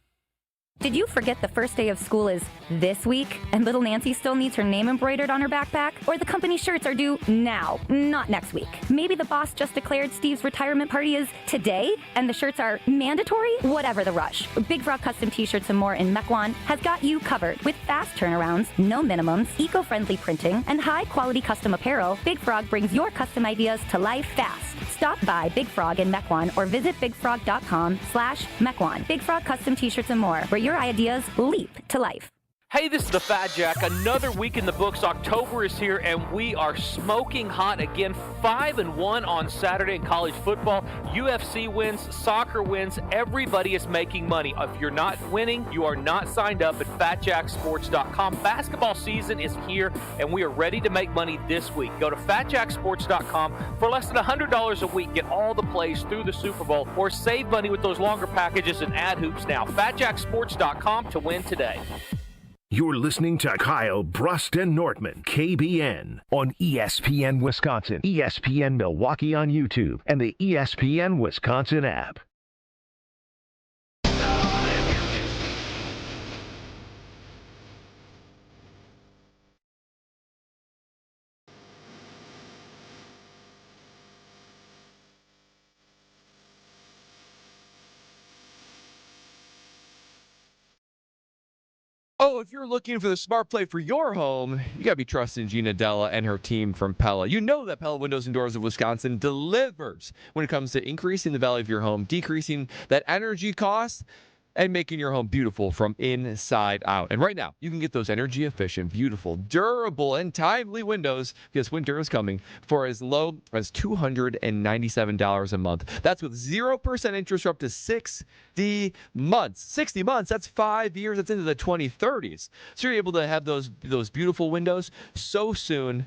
S13: Did you forget the first day of school is this week and little Nancy still needs her name embroidered on her backpack? Or the company shirts are due now, not next week? Maybe the boss just declared Steve's retirement party is today and the shirts are mandatory? Whatever the rush, Big Frog Custom T-shirts and more in Mequon has got you covered. With fast turnarounds, no minimums, eco-friendly printing, and high-quality custom apparel, Big Frog brings your custom ideas to life fast. Stop by Big Frog in Mequon or visit bigfrog.com/Mequon. Big Frog Custom T-shirts and more, where your ideas leap to life.
S14: Hey, this is the Fat Jack. Another week in the books. October is here, and we are smoking hot again. 5-1 on Saturday in college football. UFC wins, soccer wins. Everybody is making money. If you're not winning, you are not signed up at FatJackSports.com. Basketball season is here, and we are ready to make money this week. Go to FatJackSports.com for less than $100 a week. Get all the plays through the Super Bowl, or save money with those longer packages and add hoops now. FatJackSports.com to win today.
S6: You're listening to Kyle, Brust, and Nortman, KBN, on ESPN Wisconsin, ESPN Milwaukee on YouTube, and the ESPN Wisconsin app.
S4: Oh, if you're looking for the smart play for your home, you got to be trusting Gina Della and her team from Pella. You know that Pella Windows and Doors of Wisconsin delivers when it comes to increasing the value of your home, decreasing that energy cost, and making your home beautiful from inside out. And right now, you can get those energy efficient, beautiful, durable, and timely windows, because winter is coming, for as low as $297 a month. That's with 0% interest for up to 60 months. 60 months, that's 5 years. That's into the 2030s. So you're able to have those beautiful windows so soon.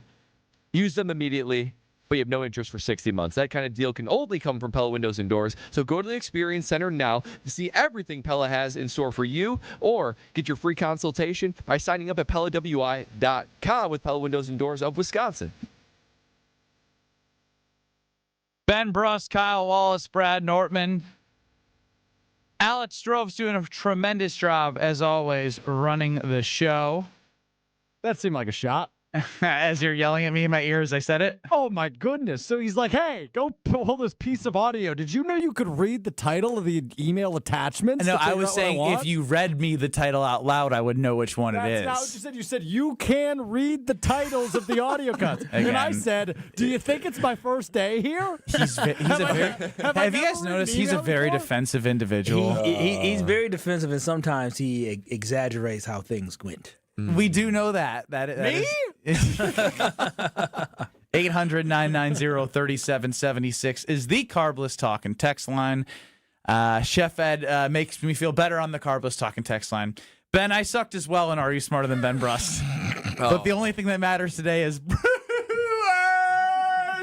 S4: Use them immediately, but you have no interest for 60 months. That kind of deal can only come from Pella Windows and Doors. So go to the Experience Center now to see everything Pella has in store for you, or get your free consultation by signing up at PellaWI.com with Pella Windows and Doors of Wisconsin.
S1: Ben Brust, Kyle Wallace, Brad Nortman. Alex Strove's doing a tremendous job, as always, running the show.
S22: That seemed like a shot.
S1: As you're yelling at me in my ear as I said it.
S22: Oh my goodness. So he's like, hey, go pull this piece of audio. Did you know you could read the title of the email attachments?
S1: No,
S22: to
S1: I
S22: figure
S1: was
S22: out what
S1: saying
S22: want?
S1: if you read me the title out loud, I would know which one it is.
S22: That's not what you said. You said you can read the titles of the audio cuts. And I said, do you think it's my first day here?
S1: He's a very. Have you guys noticed he's a very defensive individual?
S3: He's very defensive, and sometimes he exaggerates how things went.
S1: We do know that. Me? 800-990-3776 is the Carbless Talking text line. Chef Ed makes me feel better on the Carbless Talking text line. Ben, I sucked as well, and Are You Smarter Than Ben Brust? But the only thing that matters today is Brewers!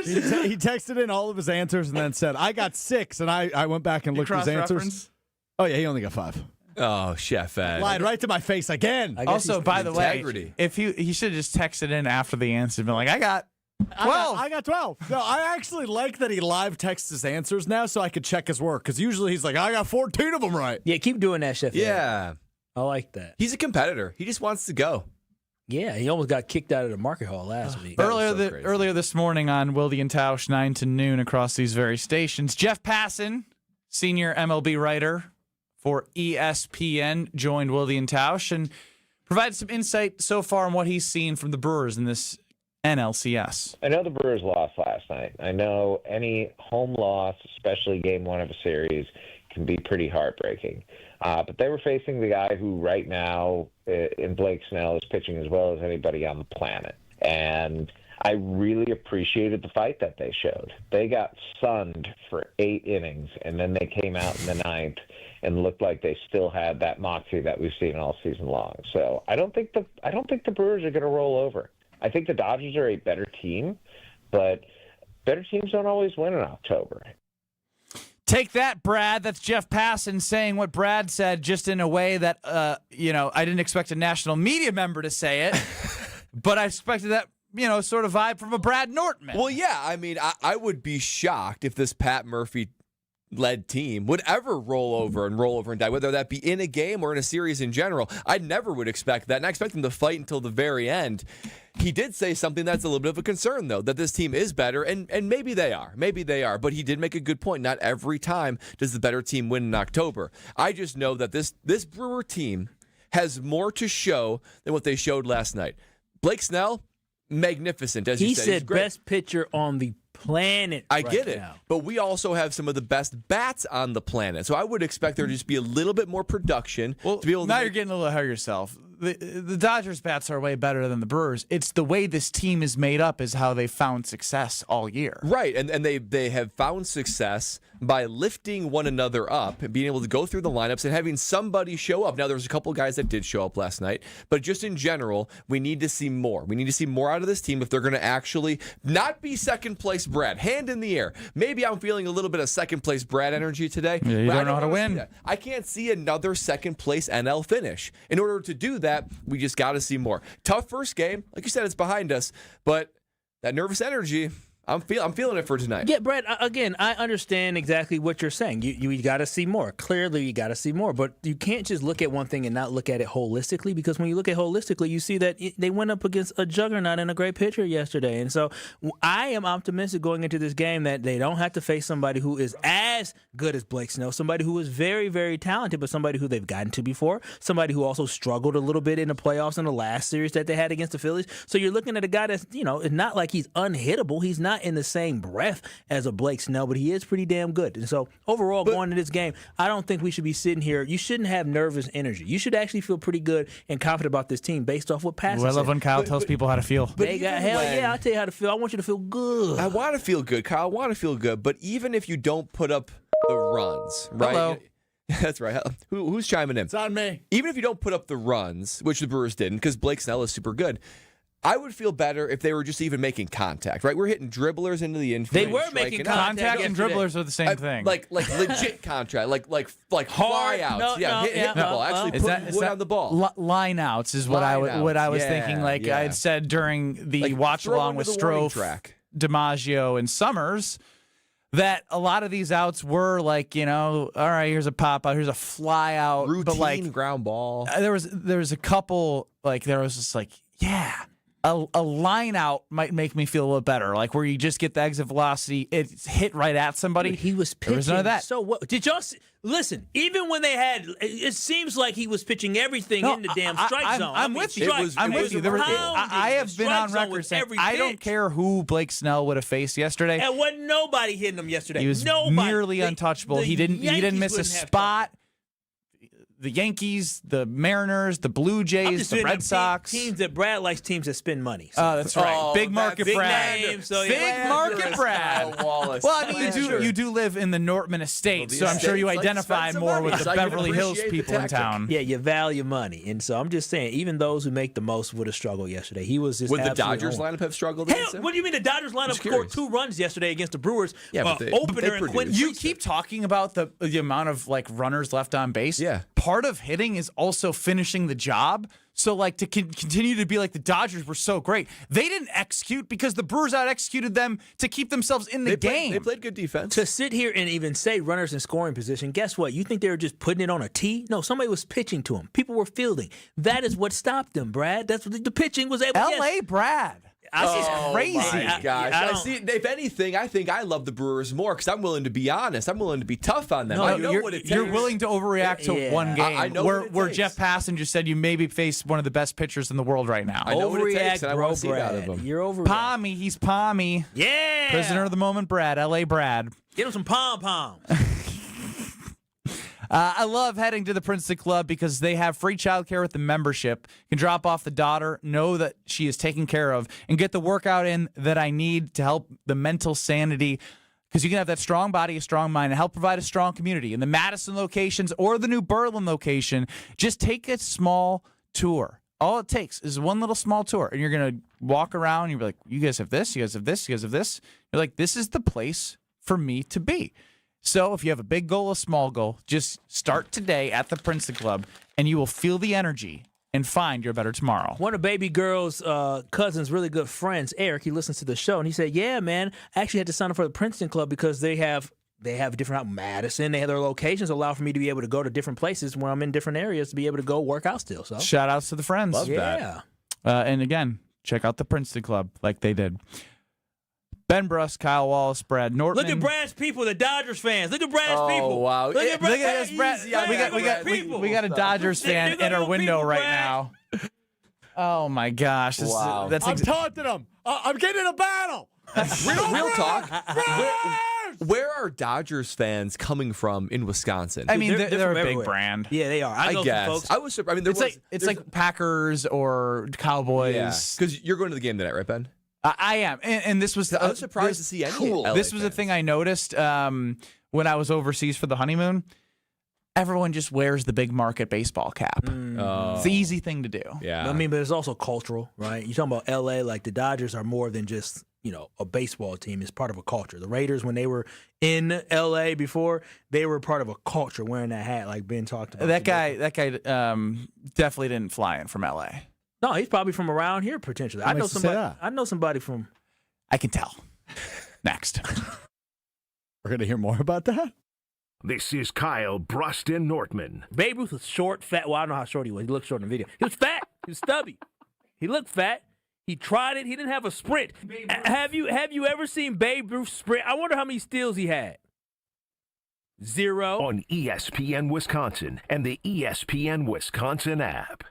S22: He texted in all of his answers and then said, I got 6, and I went back and looked at his answers. Oh, yeah, he only got 5.
S4: Oh, Chef Ed.
S22: Lied right to my face again.
S1: Also, by the way, if he should have just texted in after the answer and been like, I got 12.
S22: I got 12. No, I actually like that he live texts his answers now so I could check his work, because usually he's like, I got 14 of them right.
S3: Yeah, keep doing that, Chef.
S4: Yeah.
S3: I like that.
S4: He's a competitor. He just wants to go.
S3: Yeah, he almost got kicked out of the market hall last week.
S1: Earlier this morning on Wilde and Tausch, 9 to noon across these very stations, Jeff Passan, senior MLB writer for ESPN, joined Wilde and Tausch and provided some insight so far on what he's seen from the Brewers in this NLCS.
S15: I know the Brewers lost last night. I know any home loss, especially game one of a series, can be pretty heartbreaking. But they were facing the guy who right now in Blake Snell is pitching as well as anybody on the planet. And I really appreciated the fight that they showed. They got sunned for 8 innings, and then they came out in the 9th and looked like they still had that moxie that we've seen all season long. So I don't think the Brewers are going to roll over. I think the Dodgers are a better team, but better teams don't always win in October.
S1: Take that, Brad. That's Jeff Passan saying what Brad said, just in a way that, I didn't expect a national media member to say it, but I expected that, sort of vibe from a Brad Nortman.
S4: Well, yeah, I mean, I would be shocked if this Pat Murphy-led team would ever roll over and die, whether that be in a game or in a series in general. I never would expect that, and I expect them to fight until the very end. He did say something that's a little bit of a concern, though, that this team is better, and maybe they are. Maybe they are, but he did make a good point. Not every time does the better team win in October. I just know that this Brewer team has more to show than what they showed last night. Blake Snell, magnificent, as you said.
S3: He said best pitcher on the planet.
S4: I get it,
S3: now.
S4: but we also have some of the best bats on the planet. So I would expect there to just be a little bit more production.
S1: Well,
S4: to be able to
S1: now you're getting a little ahead of yourself. The Dodgers' bats are way better than the Brewers. It's the way this team is made up is how they found success all year.
S4: Right, and they have found success by lifting one another up and being able to go through the lineups and having somebody show up. Now, there was a couple of guys that did show up last night, but just in general, we need to see more. We need to see more out of this team if they're going to actually not be second place Brad. Hand in the air. Maybe I'm feeling a little bit of second place Brad energy today.
S1: Yeah, you don't know how to win.
S4: I can't see another second place NL finish. In order to do that, we just got to see more. Tough first game. Like you said, it's behind us, but that nervous energy, I'm feeling it for tonight.
S3: Yeah, Brett, again, I understand exactly what you're saying. You got to see more. Clearly, you got to see more. But you can't just look at one thing and not look at it holistically, because when you look at holistically, you see that they went up against a juggernaut and a great pitcher yesterday. And so I am optimistic going into this game that they don't have to face somebody who is as good as Blake Snell, somebody who is very, very talented, but somebody who they've gotten to before, somebody who also struggled a little bit in the playoffs in the last series that they had against the Phillies. So you're looking at a guy that's, it's not like he's unhittable. He's not in the same breath as a Blake Snell, but he is pretty damn good. And so overall, going into this game, I don't think we should be sitting here. You shouldn't have nervous energy. You should actually feel pretty good and confident about this team based off what passes.
S1: I love when Kyle tells people how to feel.
S3: Hell yeah, I'll tell you how to feel. I want you to feel good.
S4: I want to feel good, Kyle. I want to feel good. But even if you don't put up the runs, right?
S1: Hello.
S4: That's right. Who's chiming in?
S22: It's on me.
S4: Even if you don't put up the runs, which the Brewers didn't, because Blake Snell is super good, I would feel better if they were just even making contact, right? We're hitting dribblers into the infield.
S3: They were making contact
S1: and dribblers are the same thing.
S4: Like legit contact, like
S3: hard
S4: flyouts. Hitting the ball. Actually putting wood on the ball.
S1: Line outs is what I was thinking. Like I had said during the watch along with Strofe, DiMaggio, and Summers, that a lot of these outs were like, all right, here's a pop out, here's a fly out,
S4: routine
S1: but like
S4: ground ball.
S1: There was a couple, like there was just like, yeah. a line out might make me feel a little better, like where you just get the exit velocity, it's hit right at somebody.
S3: He was pitching.
S1: There was none of that.
S3: So what? Did y'all listen? Even when they had, it seems like he was pitching everything in the damn strike zone.
S1: I'm with you. I'm with you. I have been on record saying I don't care who Blake Snell would have faced yesterday.
S3: And wasn't nobody hitting him yesterday.
S1: He was nearly untouchable. He didn't miss a spot. The Yankees, the Mariners, the Blue Jays, the Red Sox.
S3: Teams that Brad likes, teams that spend money. So.
S1: Oh, that's right. Big market
S3: big
S1: Brad.
S3: Name, so
S1: Big market Brad.
S4: Wallace.
S1: Well, I mean, you do live in the Nortman estate, so I'm sure you identify more with the Beverly Hills people in town.
S3: Yeah, you value money. And so I'm just saying, even those who make the most would have struggled yesterday. He was just
S4: Would the Dodgers lineup have struggled against him?
S3: What do you mean the Dodgers lineup scored 2 runs yesterday against the Brewers?
S4: Yeah, but
S3: opener and Quinn.
S1: You keep talking about the amount of runners left on base.
S4: Yeah.
S1: Part of hitting is also finishing the job. So, to continue to be like the Dodgers were so great, they didn't execute because the Brewers out-executed them to keep themselves in the game.
S4: They played good defense.
S3: To sit here and even say runners in scoring position, guess what? You think they were just putting it on a tee? No, somebody was pitching to them. People were fielding. That is what stopped them, Brad. That's what the pitching was able to
S1: L.A. Brad. This is crazy.
S4: My gosh. If anything, I think I love the Brewers more because I'm willing to be honest. I'm willing to be tough on them.
S1: No,
S4: I know what it takes.
S1: You're willing to overreact to one game.
S4: I know
S1: where Jeff Passan just said you maybe face one of the best pitchers in the world right now.
S4: I know what it takes, and I want to see it out of him.
S3: You're overreacting.
S1: Palmy, he's Palmy.
S3: Yeah.
S1: Prisoner of the moment, Brad. L.A. Brad.
S3: Get him some pom-poms.
S1: I love heading to the Princeton Club because they have free childcare with the membership. You can drop off the daughter, know that she is taken care of, and get the workout in that I need to help the mental sanity. Because you can have that strong body, a strong mind, and help provide a strong community. In the Madison locations or the New Berlin location, just take a small tour. All it takes is one little small tour, and you're going to walk around, and you'll be like, you guys have this, you guys have this, you guys have this. You're like, this is the place for me to be. So if you have a big goal, a small goal, just start today at the Princeton Club, and you will feel the energy and find your better tomorrow.
S3: One of baby girl's cousin's really good friends, Eric, he listens to the show, and he said, yeah, man, I actually had to sign up for the Princeton Club because they have different out Madison. They have their locations allow for me to be able to go to different places when I'm in different areas to be able to go work out still. So
S1: shout outs to the friends.
S4: Love that.
S1: And again, check out the Princeton Club like they did. Ben Brust, Kyle Wallace, Brad Nortman.
S3: Look at Brad's people, the Dodgers fans. Look at Brad's people.
S4: Oh, wow.
S3: Look at
S1: us, Brad. We got a Dodgers fan at our window right now. Oh, my gosh.
S22: I'm taunting them. I'm getting in a battle.
S4: Real talk. Where are Dodgers fans coming from in Wisconsin?
S1: I mean, they're a big
S3: everywhere.
S1: brand.
S3: Yeah, they are. I know
S4: guess.
S3: some folks.
S4: I was surprised. I mean,
S1: it's like Packers or Cowboys.
S4: Because you're going to the game tonight, right, Ben?
S1: I am, and this was.
S4: I was surprised to see any. LA
S1: This was a thing I noticed when I was overseas for the honeymoon. Everyone just wears the big market baseball cap. It's the easy thing to do.
S4: Yeah,
S3: I mean, but it's also cultural, right? You're talking about L.A. Like the Dodgers are more than just a baseball team. It's part of a culture. The Raiders, when they were in L.A. before, they were part of a culture wearing that hat, like Ben talked about.
S1: That guy definitely didn't fly in from L.A.
S3: No, he's probably from around here potentially. I know somebody from.
S1: I can tell. Next,
S22: we're gonna hear more about that.
S6: This is Kyle, Brust, and Nortman.
S3: Babe Ruth was short, fat. Well, I don't know how short he was. He looked short in the video. He was fat. He was stubby. He looked fat. He tried it. He didn't have a sprint. Have you ever seen Babe Ruth sprint? I wonder how many steals he had. 0.
S6: On ESPN Wisconsin and the ESPN Wisconsin app.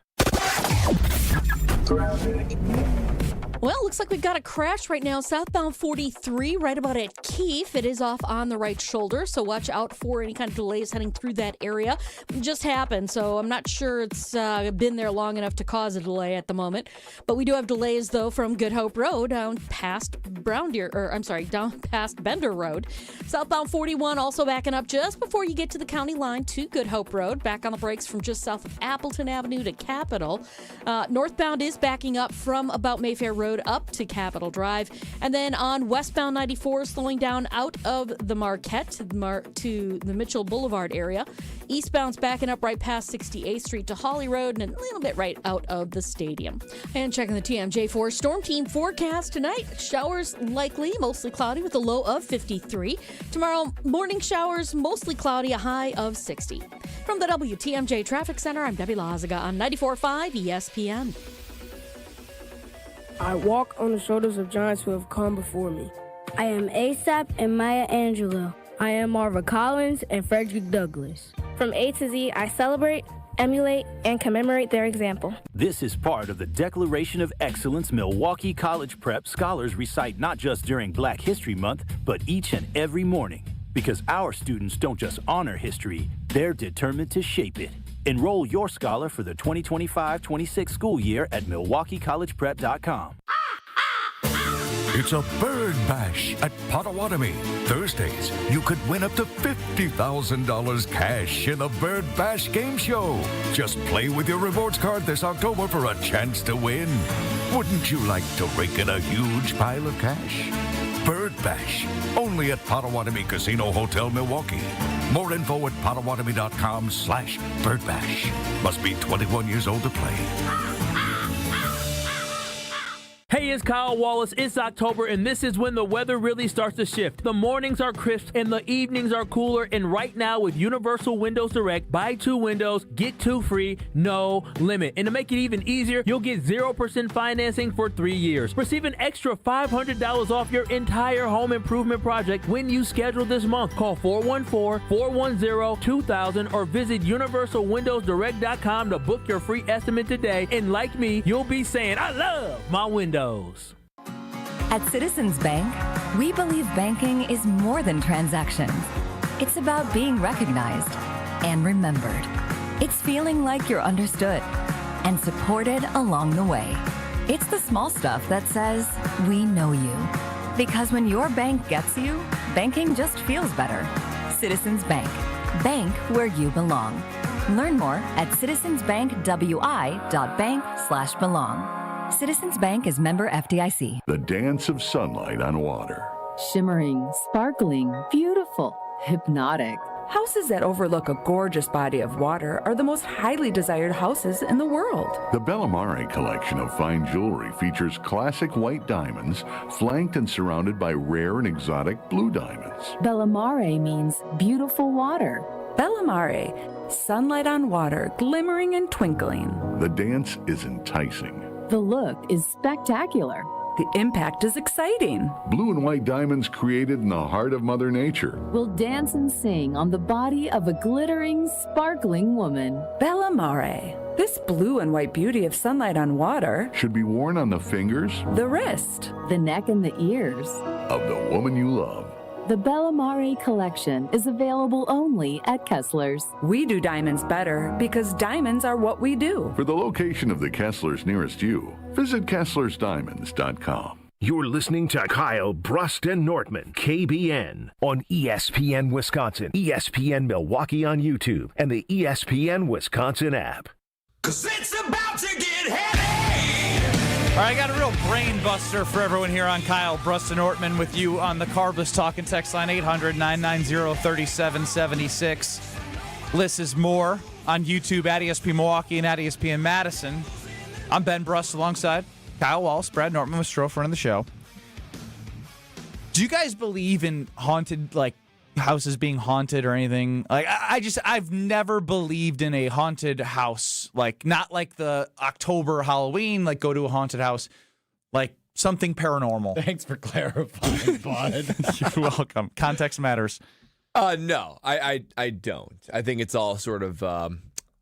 S11: Well, looks like we've got a crash right now. Southbound 43, right about at Keefe. It is off on the right shoulder, so watch out for any kind of delays heading through that area. It just happened, so I'm not sure it's been there long enough to cause a delay at the moment. But we do have delays, though, from Good Hope Road down past down past Bender Road. Southbound 41 also backing up just before you get to the county line to Good Hope Road. Back on the brakes from just south of Appleton Avenue to Capitol. Northbound is backing up from about Mayfair Road up to Capitol Drive. And then on westbound 94, slowing down out of the Marquette to the Mitchell Boulevard area. Eastbound's backing up right past 68th Street to Holly Road and a little bit right out of the stadium. And checking the TMJ4 Storm Team forecast tonight. Showers likely, mostly cloudy with a low of 53. Tomorrow, morning showers, mostly cloudy, a high of 60. From the WTMJ Traffic Center, I'm Debbie Lazaga on 94.5 ESPN.
S16: I walk on the shoulders of giants who have come before me. I am ASAP and Maya Angelou. I am Marva Collins and Frederick Douglass. From A to Z, I celebrate, emulate, and commemorate their example.
S18: This is part of the Declaration of Excellence Milwaukee College Prep scholars recite not just during Black History Month, but each and every morning. Because our students don't just honor history, they're determined to shape it. Enroll your scholar for the 2025-26 school year at MilwaukeeCollegePrep.com.
S19: It's a bird bash at Potawatomi. Thursdays, you could win up to $50,000 cash in the Bird Bash game show. Just play with your rewards card this October for a chance to win. Wouldn't you like to rake in a huge pile of cash? Bird Bash, only at Potawatomi Casino Hotel, Milwaukee. More info at Potawatomi.com/birdbash. Must be 21 years old to play.
S9: Hey, it's Kyle Wallace. It's October, and this is when the weather really starts to shift. The mornings are crisp, and the evenings are cooler. And right now, with Universal Windows Direct, buy 2 windows, get 2 free, no limit. And to make it even easier, you'll get 0% financing for 3 years. Receive an extra $500 off your entire home improvement project when you schedule this month. Call 414-410-2000 or visit UniversalWindowsDirect.com to book your free estimate today. And like me, you'll be saying, I love my windows.
S20: At Citizens Bank, we believe banking is more than transactions. It's about being recognized and remembered. It's feeling like you're understood and supported along the way. It's the small stuff that says, we know you. Because when your bank gets you, banking just feels better. Citizens Bank. Bank where you belong. Learn more at citizensbankwi.bank/belong. Citizens Bank is member FDIC.
S21: The dance of sunlight on water.
S24: Shimmering, sparkling, beautiful, hypnotic. Houses that overlook a gorgeous body of water are the most highly desired houses in the world.
S21: The Bellamare collection of fine jewelry features classic white diamonds, flanked and surrounded by rare and exotic blue diamonds.
S24: Bellamare means beautiful water. Bellamare, sunlight on water, glimmering and twinkling.
S21: The dance is enticing.
S24: The look is spectacular. The impact is exciting.
S21: Blue and white diamonds created in the heart of Mother Nature.
S24: Will dance and sing on the body of a glittering, sparkling woman. Bellamare. This blue and white beauty of sunlight on water
S21: should be worn on the fingers,
S24: the wrist, the neck, and the ears
S21: of the woman you love.
S24: The Bellamare collection is available only at Kessler's. We do diamonds better because diamonds are what we do.
S21: For the location of the Kesslers nearest you, visit KesslersDiamonds.com.
S6: You're listening to Kyle, Brust, and Nortman, KBN, on ESPN Wisconsin, ESPN Milwaukee on YouTube, and the ESPN Wisconsin app.
S25: 'Cause it's about to get heavy!
S1: All right, I got a real brain buster for everyone here on Kyle, Brust, and Nortman with you on the Carbless Talk and Text line 800-990-3776. Liz is more on YouTube at ESPN Milwaukee and at ESPN Madison. I'm Ben Brust alongside Kyle Wallace, Brad Nortman with Stroh, front of the show. Do you guys believe in haunted, like, houses being haunted or anything? Like, I've never believed in a haunted house. Like, not like the October Halloween, like go to a haunted house, like something paranormal.
S22: Thanks for clarifying, bud.
S1: You're welcome. Context matters.
S4: No, I don't. I think it's all sort of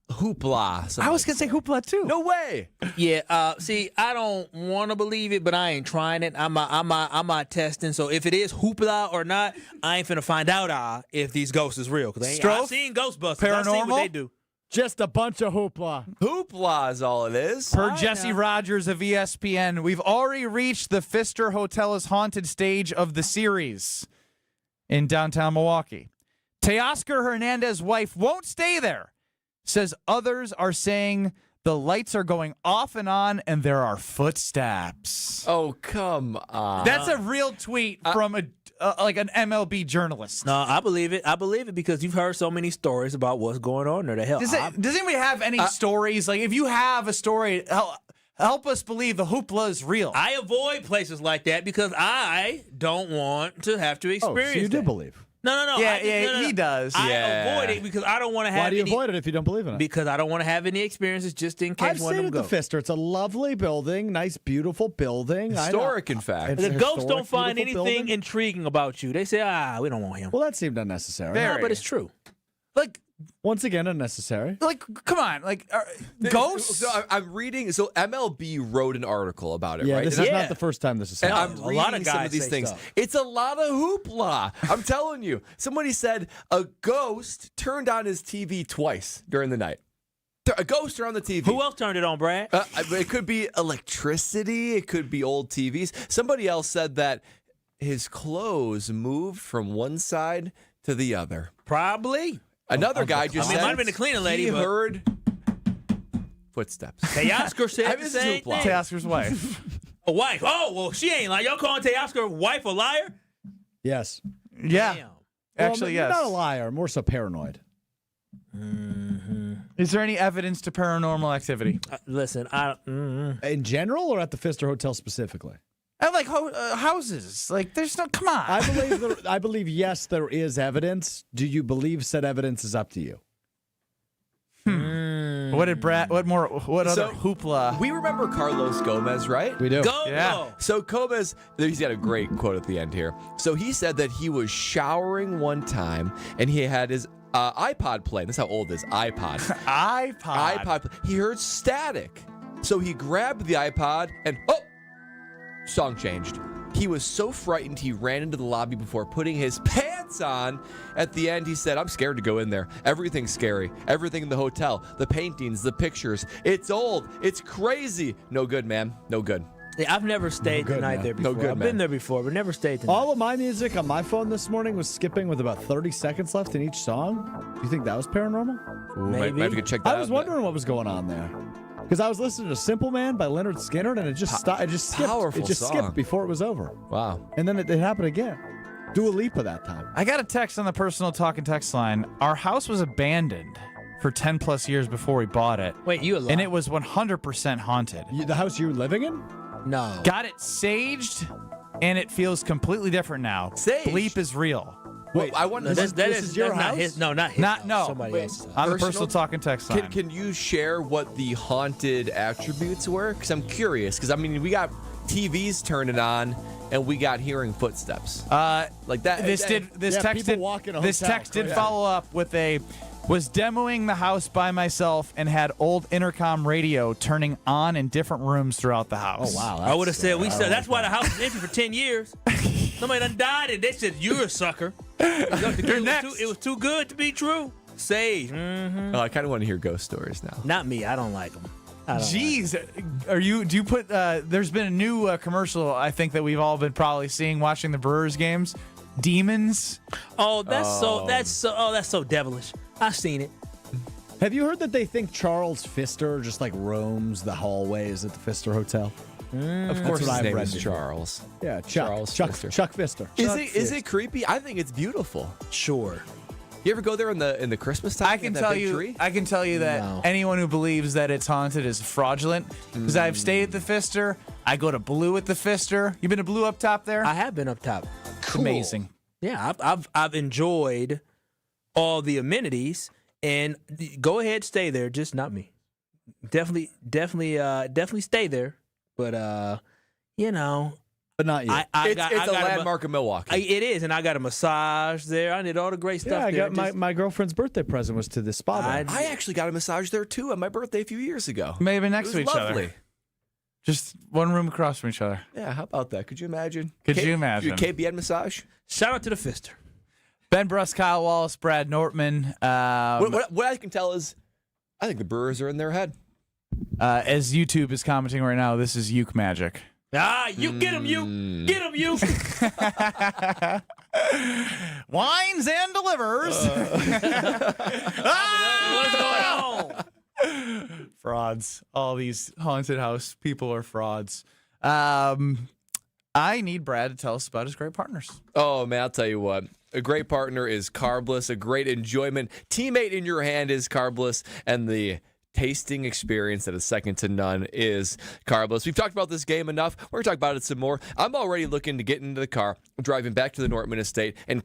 S4: hoopla.
S1: I was going to say hoopla too.
S4: No way.
S3: Yeah. See, I don't want to believe it, but I ain't trying it. I'm not testing. So if it is hoopla or not, I ain't finna find out if these ghosts is real. Because I've seen Ghostbusters.
S1: Paranormal.
S3: I've seen what they do.
S22: Just a bunch of hoopla.
S4: Hoopla is all it is.
S1: Per Jesse Rogers of ESPN, we've already reached the Pfister Hotel's haunted stage of the series in downtown Milwaukee. Teoscar Hernandez's wife won't stay there. Says others are saying the lights are going off and on and there are footsteps.
S4: Oh, come on.
S1: That's a real tweet from like an MLB journalist.
S3: No, I believe it. I believe it because you've heard so many stories about what's going on there. The hell.
S1: Does anybody have any stories? Like, if you have a story, help us believe the hoopla is real.
S3: I avoid places like that because I don't want to have to experience
S22: so you do
S3: that.
S22: believe.
S3: No.
S1: Yeah, he does.
S3: I avoid it because I don't want to have.
S22: Why do you avoid it if you don't believe in it?
S3: Because I don't want to have any experiences just in case
S22: I've
S3: one of
S22: stayed
S3: them
S22: at the
S3: go.
S22: Pfister. It's a lovely building, nice, beautiful building.
S4: Historic, in fact.
S3: The ghosts don't
S22: Historic,
S3: find
S22: beautiful
S3: anything
S22: building.
S3: intriguing about you. They say, we don't want him.
S22: Well, that seemed unnecessary.
S3: No, but it's true.
S1: Like,
S22: once again, unnecessary.
S1: Like, come on. Like, ghosts?
S4: So I'm reading. So MLB wrote an article about it,
S22: Yeah,
S4: right?
S22: this is not the first time this has
S4: And
S22: happened.
S4: I'm
S3: a
S4: reading
S3: lot of
S4: some
S3: guys
S4: of these
S3: say
S4: things.
S3: stuff.
S4: It's a lot of hoopla. I'm telling you. Somebody said a ghost turned on his TV twice during the night. A ghost turned on the TV.
S3: Who else turned it on, Brad?
S4: It could be electricity. It could be old TVs. Somebody else said that his clothes moved from one side to the other.
S3: Probably.
S4: Another guy just said
S3: it might have been the cleaning lady.
S4: he
S3: but
S4: heard footsteps.
S3: Teoscar said the same thing.
S1: Teoscar's wife.
S3: A wife. Oh, well, she ain't like y'all calling Teoscar wife a liar?
S22: Yes.
S1: Yeah.
S3: Damn.
S1: Actually,
S22: you're
S1: yes.
S22: not a liar. More so paranoid.
S1: Is there any evidence to paranormal activity?
S3: Listen,
S22: In general or at the Pfister Hotel specifically?
S1: I like houses. Like, there's no. Come on.
S22: I believe yes, there is evidence. Do you believe said evidence is up to you?
S1: What did Brad? What other hoopla?
S4: We remember Carlos Gomez, right?
S22: We do.
S1: Yeah.
S4: So Gomez, he's got a great quote at the end here. So he said that he was showering one time and he had his iPod playing. That's how old this iPod. iPod. He heard static. So he grabbed the iPod and song changed. He was so frightened he ran into the lobby before putting his pants on. At the end, he said, I'm scared to go in there. Everything's scary. Everything in the hotel. The paintings, the pictures. It's old. It's crazy. No good, man. No good.
S3: Yeah, I've never stayed the night there before.
S4: No good,
S3: I've
S4: man.
S3: been there before, but never stayed the night.
S22: All of my music on my phone this morning was skipping with about 30 seconds left in each song. Do you think that was paranormal?
S4: Ooh, might have to check that out.
S22: I was wondering what was going on there. Because I was listening to Simple Man by Leonard Skinner, and it just stopped. It just skipped.
S4: Powerful
S22: It just
S4: song.
S22: skipped before it was over.
S4: Wow.
S22: And then it happened again. Dua Lipa that time.
S1: I got a text on the personal talk and text line. Our house was abandoned for 10 plus years before we bought it.
S3: Wait, you alive?
S1: And it was 100% haunted.
S22: The house you were living in?
S3: No.
S1: Got it saged, and it feels completely different now.
S4: Saged?
S1: Bleep is real.
S22: Wait,
S4: I want
S22: this is your
S3: that's
S22: house?
S3: Not his, no, not his.
S1: Not
S3: house.
S1: no.
S3: Somebody else's house.
S1: On the
S4: Personal-
S1: personal talk and text line.
S4: Can you share what the haunted attributes were? Because I'm curious. Because, I mean, we got TVs turning on, and we got hearing footsteps. Like that.
S1: This
S22: Yeah,
S1: text
S22: people
S1: did
S22: walk in a
S1: this
S22: hotel,
S1: text did
S22: correct.
S1: follow up with was demoing the house by myself and had old intercom radio turning on in different rooms throughout the house.
S22: Oh, wow.
S3: I would have said that's why the house was empty for 10 years. Somebody done died and they said you're a sucker.
S1: You're next.
S3: It was too good to be true. Sage.
S4: Oh, I kind of want to hear ghost stories now.
S3: Not me. I don't like them.
S1: Jeez, do you put? There's been a new commercial I think that we've all been probably seeing watching the Brewers games. Demons.
S3: Oh, that's so devilish. I've seen it.
S22: Have you heard that they think Charles Pfister just like roams the hallways at the Pfister Hotel?
S4: Of course,
S22: what
S4: his
S22: I've
S4: name
S22: read
S4: is
S22: before.
S4: Charles.
S22: Yeah, Chuck Pfister.
S4: Is it creepy? I think it's beautiful.
S3: Sure.
S4: You ever go there in the Christmas time?
S1: I can tell you that
S3: No.
S1: anyone who believes that it's haunted is fraudulent. Because I've stayed at the Pfister. I go to Blue at the Pfister. You been to Blue up top there?
S3: I have been up top.
S1: It's amazing.
S3: Yeah, I've enjoyed all the amenities, and go ahead, stay there. Just not me. Definitely stay there. But you know,
S22: but not you.
S4: It's a landmark of Milwaukee.
S3: It is, and I got a massage there. I did all the great stuff
S22: Yeah, I
S3: there.
S22: got my girlfriend's birthday present was to this spa. there.
S4: I actually got a massage there too on my birthday a few years ago.
S1: Maybe next
S4: It
S1: to
S4: was
S1: each
S4: lovely.
S1: other. Just one room across from each other.
S4: Yeah, how about that? Could you imagine?
S1: Could you imagine?
S4: KBN massage?
S3: Shout out to the Pfister.
S1: Ben Brust, Kyle Wallace, Brad Nortman.
S4: What I can tell is, I think the Brewers are in their head.
S1: As YouTube is commenting right now, this is Uke magic.
S3: Ah, you get him, you get him, you.
S1: Wines and delivers.
S3: What's going on?
S1: Frauds. All these haunted house people are frauds. I need Brad to tell us about his great partners.
S4: Oh, man, I'll tell you what. A great partner is Carbless. A great enjoyment. Teammate in your hand is Carbless. And the tasting experience that is second to none is Carbless. We've talked about this game enough. We're going to talk about it some more. I'm already looking to get into the car, driving back to the Nortman estate, and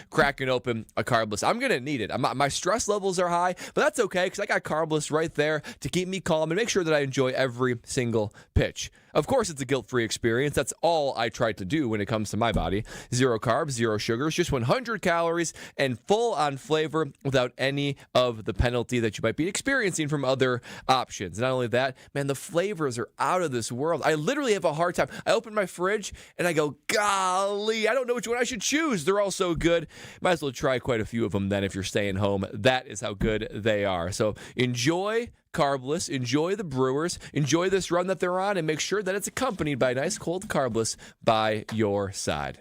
S4: cracking open a Carbless. I'm going to need it. My stress levels are high, but that's okay because I got Carbless right there to keep me calm and make sure that I enjoy every single pitch. Of course, it's a guilt-free experience. That's all I try to do when it comes to my body. 0 carbs, 0 sugars, just 100 calories, and full on flavor without any of the penalty that you might be experiencing from other options. Not only that, man, the flavors are out of this world. I literally have a hard time. I open my fridge, and I go, golly, I don't know which one I should choose. They're all so good. Might as well try quite a few of them then if you're staying home. That is how good they are. So enjoy Carbless, enjoy the Brewers, enjoy this run that they're on, and make sure that it's accompanied by a nice cold Carbless by your side.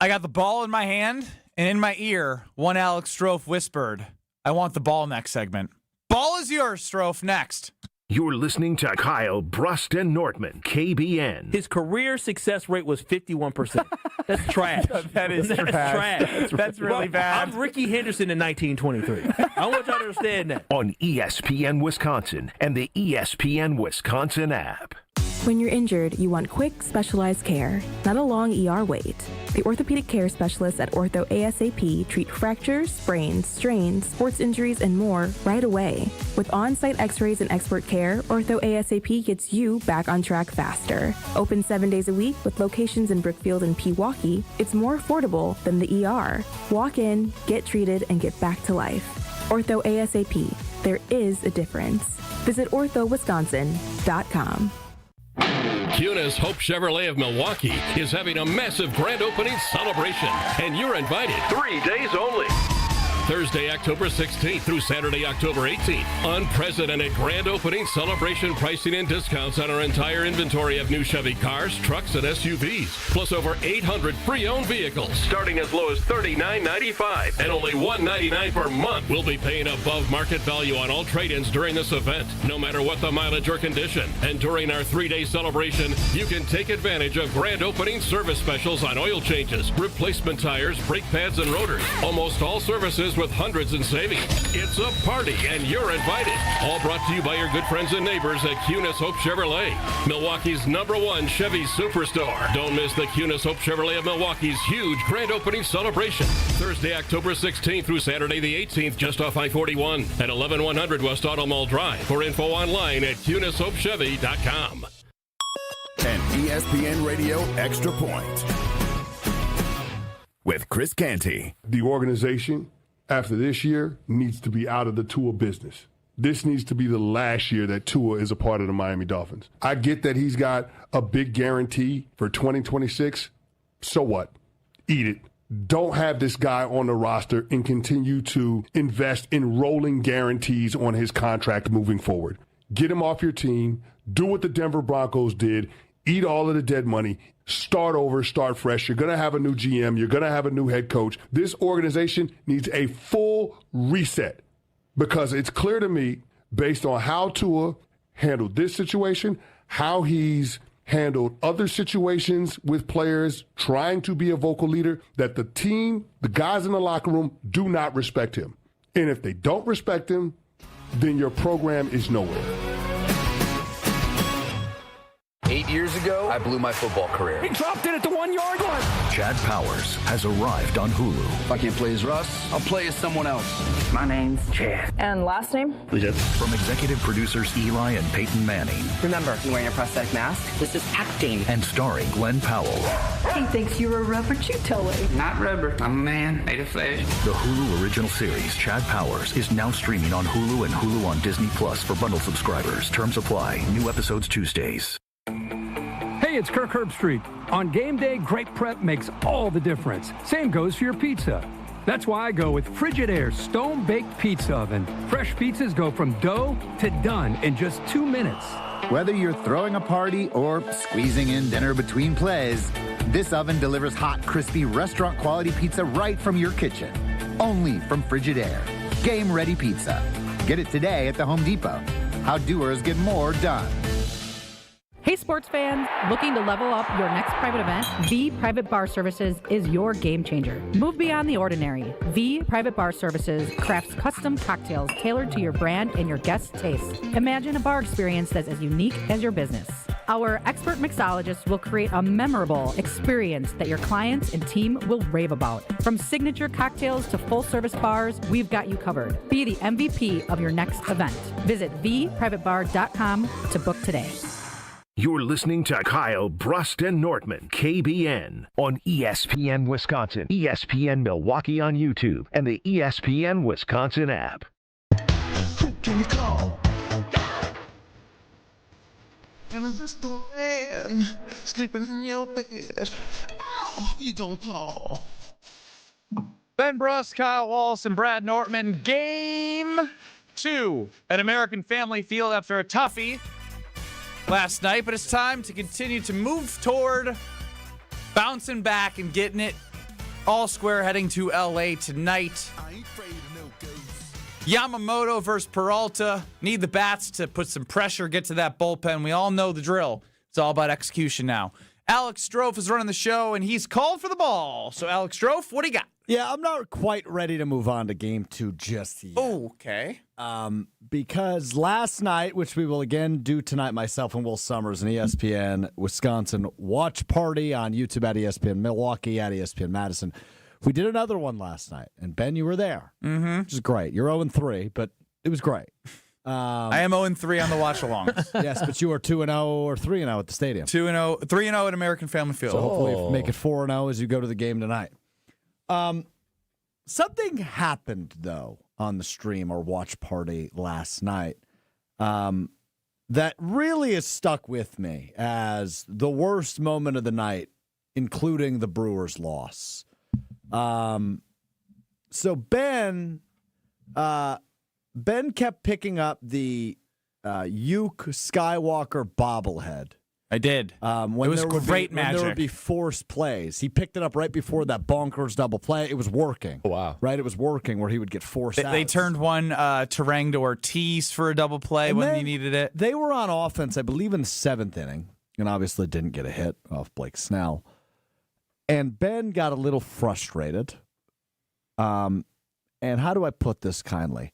S1: I got the ball in my hand, and in my ear, one Alex Strofe whispered, I want the ball next segment. Ball is yours, Strofe, next.
S6: You're listening to Kyle, Brust, and Nortman, KBN.
S9: His career success rate was 51%. That's trash.
S1: That is trash. That's really bad.
S9: I'm Ricky Henderson in 1923. I want y'all to understand that.
S6: On ESPN Wisconsin and the ESPN Wisconsin app.
S2: When you're injured, you want quick, specialized care, not a long ER wait. The orthopedic care specialists at Ortho ASAP treat fractures, sprains, strains, sports injuries, and more right away. With on-site x-rays and expert care, Ortho ASAP gets you back on track faster. Open 7 days a week with locations in Brookfield and Pewaukee, it's more affordable than the ER. Walk in, get treated, and get back to life. Ortho ASAP. There is a difference. Visit orthowisconsin.com.
S5: Kunis Hope Chevrolet of Milwaukee is having a massive grand opening celebration, and you're invited. 3 days only. Thursday, October 16th through Saturday, October 18th. Unprecedented grand opening celebration pricing and discounts on our entire inventory of new Chevy cars, trucks, and SUVs, plus over 800 pre-owned vehicles, starting as low as $39.95 and only $199 per month. We'll be paying above market value on all trade-ins during this event, no matter what the mileage or condition. And during our 3-day celebration, you can take advantage of grand opening service specials on oil changes, replacement tires, brake pads, and rotors. Almost all services with hundreds in savings. It's a party, and you're invited. All brought to you by your good friends and neighbors at Kunis Hope Chevrolet, Milwaukee's #1 Chevy superstore. Don't miss the Kunis Hope Chevrolet of Milwaukee's huge grand opening celebration. Thursday, October 16th through Saturday the 18th, just off I-41 at 11100 West Auto Mall Drive. For info online at KunisHopeChevy.com.
S7: An ESPN Radio Extra Point with Chris Canty.
S8: The organization, after this year, needs to be out of the Tua business. This needs to be the last year that Tua is a part of the Miami Dolphins. I get that he's got a big guarantee for 2026. So what? Eat it. Don't have this guy on the roster and continue to invest in rolling guarantees on his contract moving forward. Get him off your team. Do what the Denver Broncos did. Eat all of the dead money. Start over, start fresh. You're going to have a new GM. You're going to have a new head coach. This organization needs a full reset because it's clear to me, based on how Tua handled this situation, how he's handled other situations with players trying to be a vocal leader, that the team, the guys in the locker room, do not respect him. And if they don't respect him, then your program is nowhere.
S17: 8 years ago, I blew my football career.
S26: He dropped it at the 1 yard line.
S6: Chad Powers has arrived on Hulu.
S17: If I can't play as Russ, I'll play as someone else.
S26: My name's Chad.
S27: And last name?
S6: From executive producers Eli and Peyton Manning.
S27: Remember, you're wearing a prosthetic mask? This is acting.
S6: And starring Glenn Powell.
S27: He thinks you're a rubber, you tell him.
S26: Not rubber. I'm a man made of flesh.
S6: The Hulu original series, Chad Powers, is now streaming on Hulu and Hulu on Disney Plus for bundle subscribers. Terms apply. New episodes Tuesdays.
S28: Hey, it's Kirk Herbstreit. On game day, great prep makes all the difference. Same goes for your pizza. That's why I go with Frigidaire Stone-Baked Pizza Oven. Fresh pizzas go from dough to done in just 2 minutes.
S29: Whether you're throwing a party or squeezing in dinner between plays, this oven delivers hot, crispy, restaurant-quality pizza right from your kitchen. Only from Frigidaire. Game-ready pizza. Get it today at the Home Depot. How doers get more done.
S10: Hey sports fans, looking to level up your next private event? V Private Bar Services is your game changer. Move beyond the ordinary. V Private Bar Services crafts custom cocktails tailored to your brand and your guests' taste. Imagine a bar experience that's as unique as your business. Our expert mixologists will create a memorable experience that your clients and team will rave about. From signature cocktails to full-service bars, we've got you covered. Be the MVP of your next event. Visit vprivatebar.com to book today.
S6: You're listening to Kyle, Brust, and Nortman, KBN, on ESPN Wisconsin, ESPN Milwaukee on YouTube, and the ESPN Wisconsin app.
S25: Who can you call? And is this the man sleeping in your bed? Oh, you gonna call?
S1: Ben Brust, Kyle Wallace, and Brad Nortman. Game 2 at American Family Field after a toughie last night, but it's time to continue to move toward bouncing back and getting it all square, heading to LA tonight. Yamamoto versus Peralta. Need the bats to put some pressure, get to that bullpen. We all know the drill. It's all about execution now. Alex Strofe is running the show, and he's called for the ball. So, Alex Strofe, what do you got?
S22: Yeah, I'm not quite ready to move on to game 2 just yet.
S1: Oh, okay.
S22: Because last night, which we will again do tonight, myself and Will Summers, an ESPN Wisconsin watch party on YouTube at ESPN Milwaukee, at ESPN Madison. We did another one last night, and Ben, you were there, which is great. You're 0-3, but it was great.
S1: I am 0-3 on the watch-alongs.
S22: Yes, but you are 2-0 or 3-0 at the stadium.
S1: 2-0, 3-0 at American Family Field.
S22: So hopefully make it 4-0 as you go to the game tonight. Something happened, though, on the stream or watch party last night that really has stuck with me as the worst moment of the night, including the Brewers' loss. So Ben kept picking up the Uke Skywalker bobblehead.
S1: I did.
S22: When
S1: it was great magic.
S22: When there would be forced plays. He picked it up right before that bonkers double play. It was working.
S4: Oh, wow.
S22: Right? It was working where he would get forced out.
S1: They turned one Terang to Ortiz for a double play when he needed it.
S22: They were on offense, I believe, in the 7th inning, and obviously didn't get a hit off Blake Snell. And Ben got a little frustrated. And how do I put this kindly?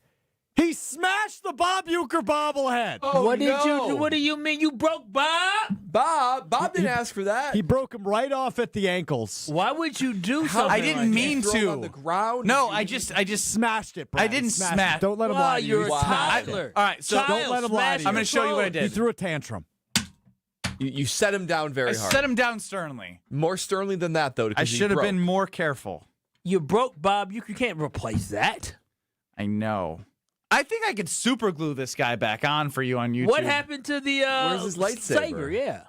S22: He smashed the Bob Uecker bobblehead.
S4: Oh,
S3: What did you do? What do you mean? You broke Bob?
S4: Bob didn't ask for that.
S22: He broke him right off at the ankles.
S3: Why would you do something?
S1: I didn't mean to.
S4: On the ground?
S1: No, I just
S22: smashed it, Brad.
S1: I didn't smash.
S22: Don't let him lie to you.
S3: You're a toddler.
S1: All right, so
S22: don't let him lie to you.
S1: I'm going to show you what I did.
S22: He threw a tantrum.
S4: You set him down very hard.
S1: I set him down sternly.
S4: More sternly than that, though.
S1: I should have been more careful.
S3: You broke Bob. You can't replace that.
S1: I know. I think I could super glue this guy back on for you on YouTube.
S3: What happened to the
S4: Where's his lightsaber?
S3: saber? Yeah.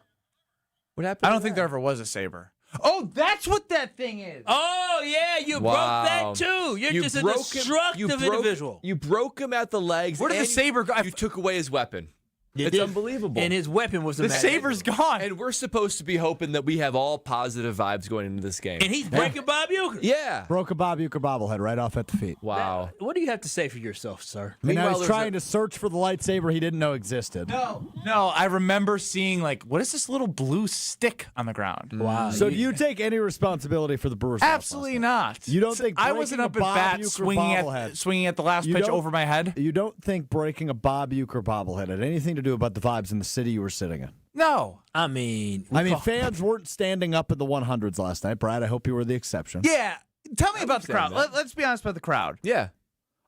S4: What happened?
S1: I don't think there ever was a saber. Oh, that's what that thing is.
S3: Oh, yeah, you broke that too. You're just a destructive individual.
S4: You broke him at the legs.
S1: Where did the saber go?
S4: You took away his weapon.
S3: It's
S4: unbelievable.
S3: And his weapon was
S1: the saber's gone.
S4: And we're supposed to be hoping that we have all positive vibes going into this game.
S3: And he's breaking Bob Uecker.
S4: Yeah.
S22: Broke a Bob Uecker bobblehead right off at the feet.
S4: Wow.
S3: What do you have to say for yourself, sir?
S22: And now he's trying to search for the lightsaber he didn't know existed.
S1: No, I remember seeing, what is this little blue stick on the ground?
S3: Wow.
S22: So do you take any responsibility for the Brewers?
S1: Absolutely not.
S22: You don't think
S1: I wasn't up at bat swinging at the last pitch over my head?
S22: You don't think breaking a Bob Uecker bobblehead had anything to do about the vibes in the city you were sitting in?
S1: No.
S3: I mean,
S22: fans weren't standing up in the 100s last night. Brad, I hope you were the exception.
S1: Yeah. Tell me about the crowd. Let's be honest about the crowd.
S4: Yeah.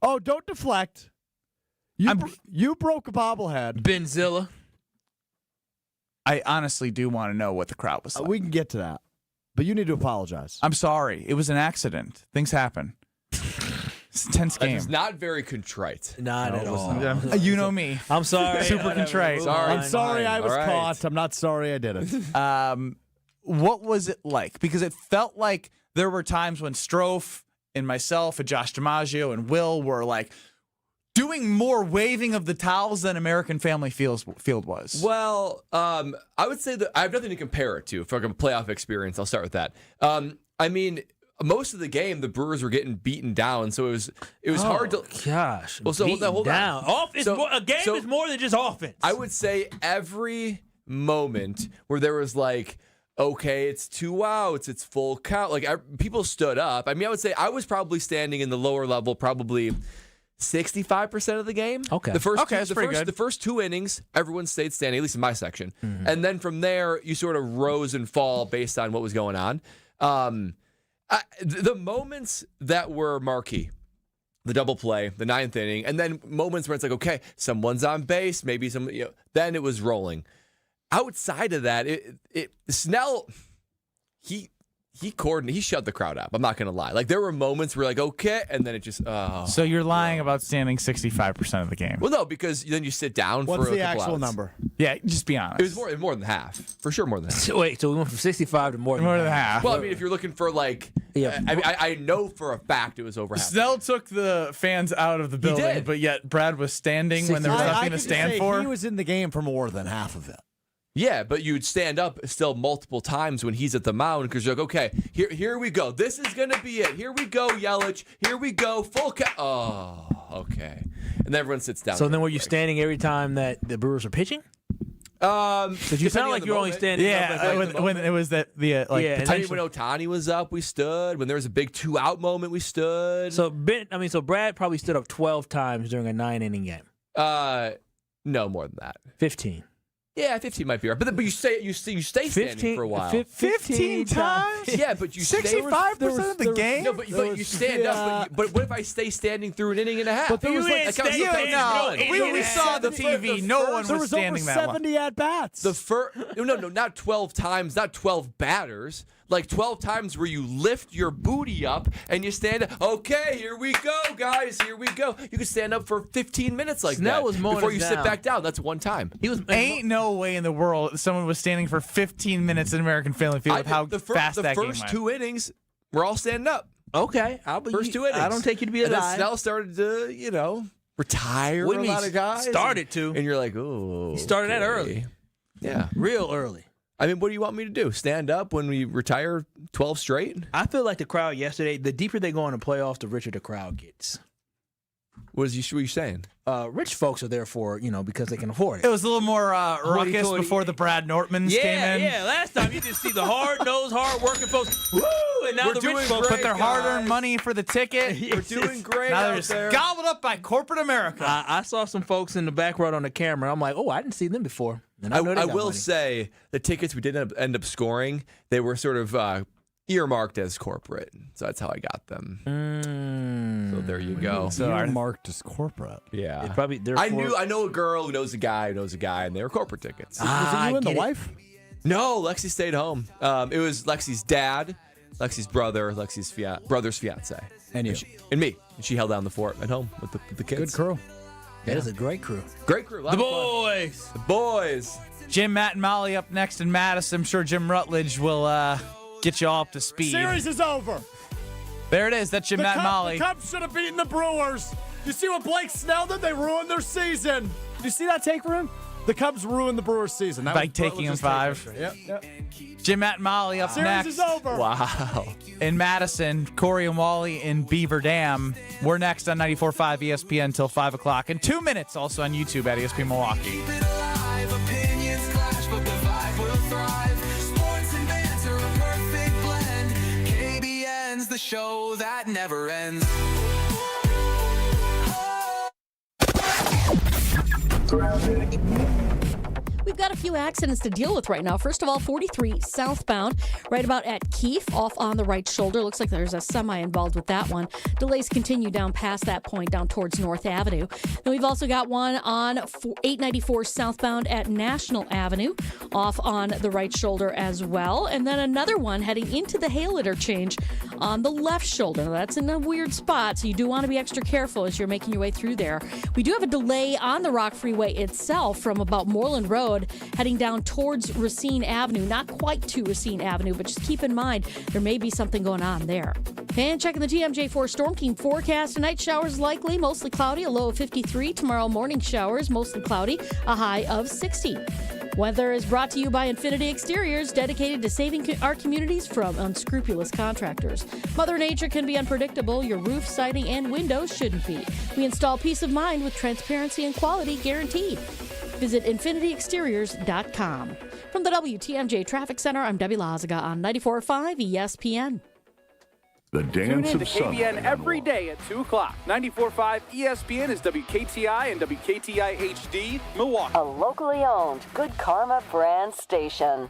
S22: Oh, don't deflect. You broke a bobblehead.
S3: Benzilla.
S1: I honestly do want to know what the crowd was like.
S22: We can get to that. But you need to apologize.
S1: I'm sorry. It was an accident. Things happen. It's an intense game.
S4: It's not very contrite.
S3: Not at all.
S1: You know me.
S3: I'm sorry.
S1: Super contrite.
S4: Sorry.
S22: I'm sorry I was caught. I'm not sorry I did it.
S1: What was it like? Because it felt like there were times when Strofe and myself and Josh DiMaggio and Will were doing more waving of the towels than American Family Field was.
S4: Well, I would say that I have nothing to compare it to from a playoff experience. I'll start with that. I mean, most of the game, the Brewers were getting beaten down, so it was hard to.
S3: Gosh,
S4: well, so hold
S3: down.
S4: on.
S3: A game is more than just offense.
S4: I would say every moment where there was like, okay, it's 2 outs, it's full count. Like people stood up. I mean, I would say I was probably standing in the lower level, probably 65% of the game.
S3: Okay.
S4: The first 2 innings, everyone stayed standing, at least in my section. Mm-hmm. And then from there, you sort of rose and fall based on what was going on. The moments that were marquee, the double play, the 9th inning, and then moments where it's like, okay, someone's on base, maybe then it was rolling. Outside of that, Snell, he shut the crowd up. I'm not going to lie. Like, there were moments where like, okay, and then it just,
S1: So you're lying about standing 65% of the game.
S4: Well, no, because then you sit down for a
S22: What's
S4: couple
S22: the actual
S4: outs.
S22: number?
S1: Yeah, just be honest.
S4: It was more than half. For sure more than half.
S3: So wait, so we went from 65 to more than
S1: half.
S4: Well, I mean, if you're looking for like, I know for a fact it was over half.
S1: Snell took the fans out of the building, but yet Brad was standing when there was nothing to stand for.
S22: He was in the game for more than half of it.
S4: Yeah, but you'd stand up still multiple times when he's at the mound because you're like, okay, here we go. This is going to be it. Here we go, Yelich. Here we go. Full count. Oh, okay. And then everyone sits down.
S3: So then were you standing every time that the Brewers were pitching? Because you sound like you're only standing up.
S1: When it was that
S4: and then when Ohtani was up, we stood. When there was a big 2-out moment, we stood.
S3: So Brad probably stood up 12 times during a 9-inning game.
S4: No, more than that.
S3: 15.
S4: Yeah, 15 might be right. But you stay standing for a while.
S1: 15 times?
S4: Yeah, but you
S1: 65% of the game?
S4: No, but you stand up. But what if I stay standing through an inning and a half?
S22: But there was
S1: we saw the TV. No one was standing that long.
S22: There was over 70 at-bats.
S4: No, not 12 times, not 12 batters. Like 12 times where you lift your booty up and you stand up. Okay, here we go, guys. Here we go. You can stand up for 15 minutes like
S3: Snell
S4: that
S3: was mowing
S4: before
S3: us
S4: you
S3: down.
S4: sit back down. That's one time.
S1: Ain't no way in the world someone was standing for 15 minutes in American Family Field with how fast that game went.
S4: The first 2 innings, we're all standing up.
S3: Okay.
S4: First 2 innings.
S3: I don't take you to be a
S4: And then
S3: lie.
S4: Snell started to, retire a lot of guys.
S3: Started to.
S4: And you're like, oh.
S3: He started that early.
S4: Yeah.
S3: Real early.
S4: I mean, what do you want me to do? Stand up when we retire 12 straight?
S3: I feel like the crowd yesterday, the deeper they go in the playoffs, the richer the crowd gets.
S4: What are you saying?
S3: Rich folks are there for, because they can afford
S1: It was a little more ruckus before the Brad Nortmans came in.
S3: Yeah, last time you just see the hard-nosed, hard-working folks. Woo! And now the rich folks
S1: put their hard-earned money for the ticket.
S4: We're doing great
S1: Now
S4: out
S1: they're just
S4: there.
S1: gobbled up by corporate America.
S3: I saw some folks in the back row on the camera. I'm like, oh, I didn't see them before. And
S4: I
S3: know they got
S4: will
S3: money.
S4: say the tickets we did end up scoring, they were sort of earmarked as corporate. So that's how I got them. So there you go.
S22: So earmarked as corporate.
S4: Yeah.
S3: I
S4: know a girl who knows a guy who knows a guy, and they were corporate tickets.
S22: Was it you and the wife?
S4: No, Lexi stayed home. It was Lexi's dad, Lexi's brother, Lexi's brother's fiance.
S22: And you.
S4: And me. And she held down the fort at home with the kids.
S22: Good crew.
S3: That is a great crew.
S4: Great crew.
S3: The boys.
S4: The boys.
S1: Jim, Matt, and Molly up next in Madison. I'm sure Jim Rutledge will get you all up to speed.
S22: Series is over.
S1: There it is. That's Jim, Matt, and Molly.
S22: The Cubs should have beaten the Brewers. You see what Blake Snell did? They ruined their season. Did you see that take for him? The Cubs ruined the Brewers' season. That
S1: By taking him 5.
S22: Yep.
S1: Jim, Matt, and Molly up next.
S22: Series is over.
S4: Wow.
S1: In Madison, Corey and Wally in Beaver Dam. We're next on 94.5 ESPN until 5 o'clock. In 2 minutes, also on YouTube at ESPN Milwaukee.
S25: Opinions clash, but the vibe will thrive. Sports and banter, a perfect blend. KBN's the show that never ends.
S11: We've got a few accidents to deal with right now. First of all, 43 southbound, right about at Keefe, off on the right shoulder. Looks like there's a semi involved with that one. Delays continue down past that point, down towards North Avenue. Then we've also got one on 894 southbound at National Avenue, off on the right shoulder as well. And then another one heading into the Hale interchange on the left shoulder. Now, that's in a weird spot, so you do want to be extra careful as you're making your way through there. We do have a delay on the Rock Freeway itself from about Moreland Road heading down towards Racine Avenue. Not quite to Racine Avenue, but just keep in mind there may be something going on there. And checking the TMJ4 Storm Team forecast. Tonight, showers likely, mostly cloudy, a low of 53. Tomorrow morning, showers, mostly cloudy, a high of 60. Weather is brought to you by Infinity Exteriors, dedicated to saving our communities from unscrupulous contractors. Mother Nature can be unpredictable. Your roof, siding, and windows shouldn't be. We install peace of mind with transparency and quality guaranteed. Visit infinityexteriors.com. From the WTMJ Traffic Center, I'm Debbie Lazaga on 94.5 ESPN.
S21: The dance
S12: Tune in
S21: of
S12: to KBN
S21: sunlight.
S12: every day at 2 o'clock. 94.5 ESPN is WKTI and WKTI HD, Milwaukee.
S13: A locally owned Good Karma brand station.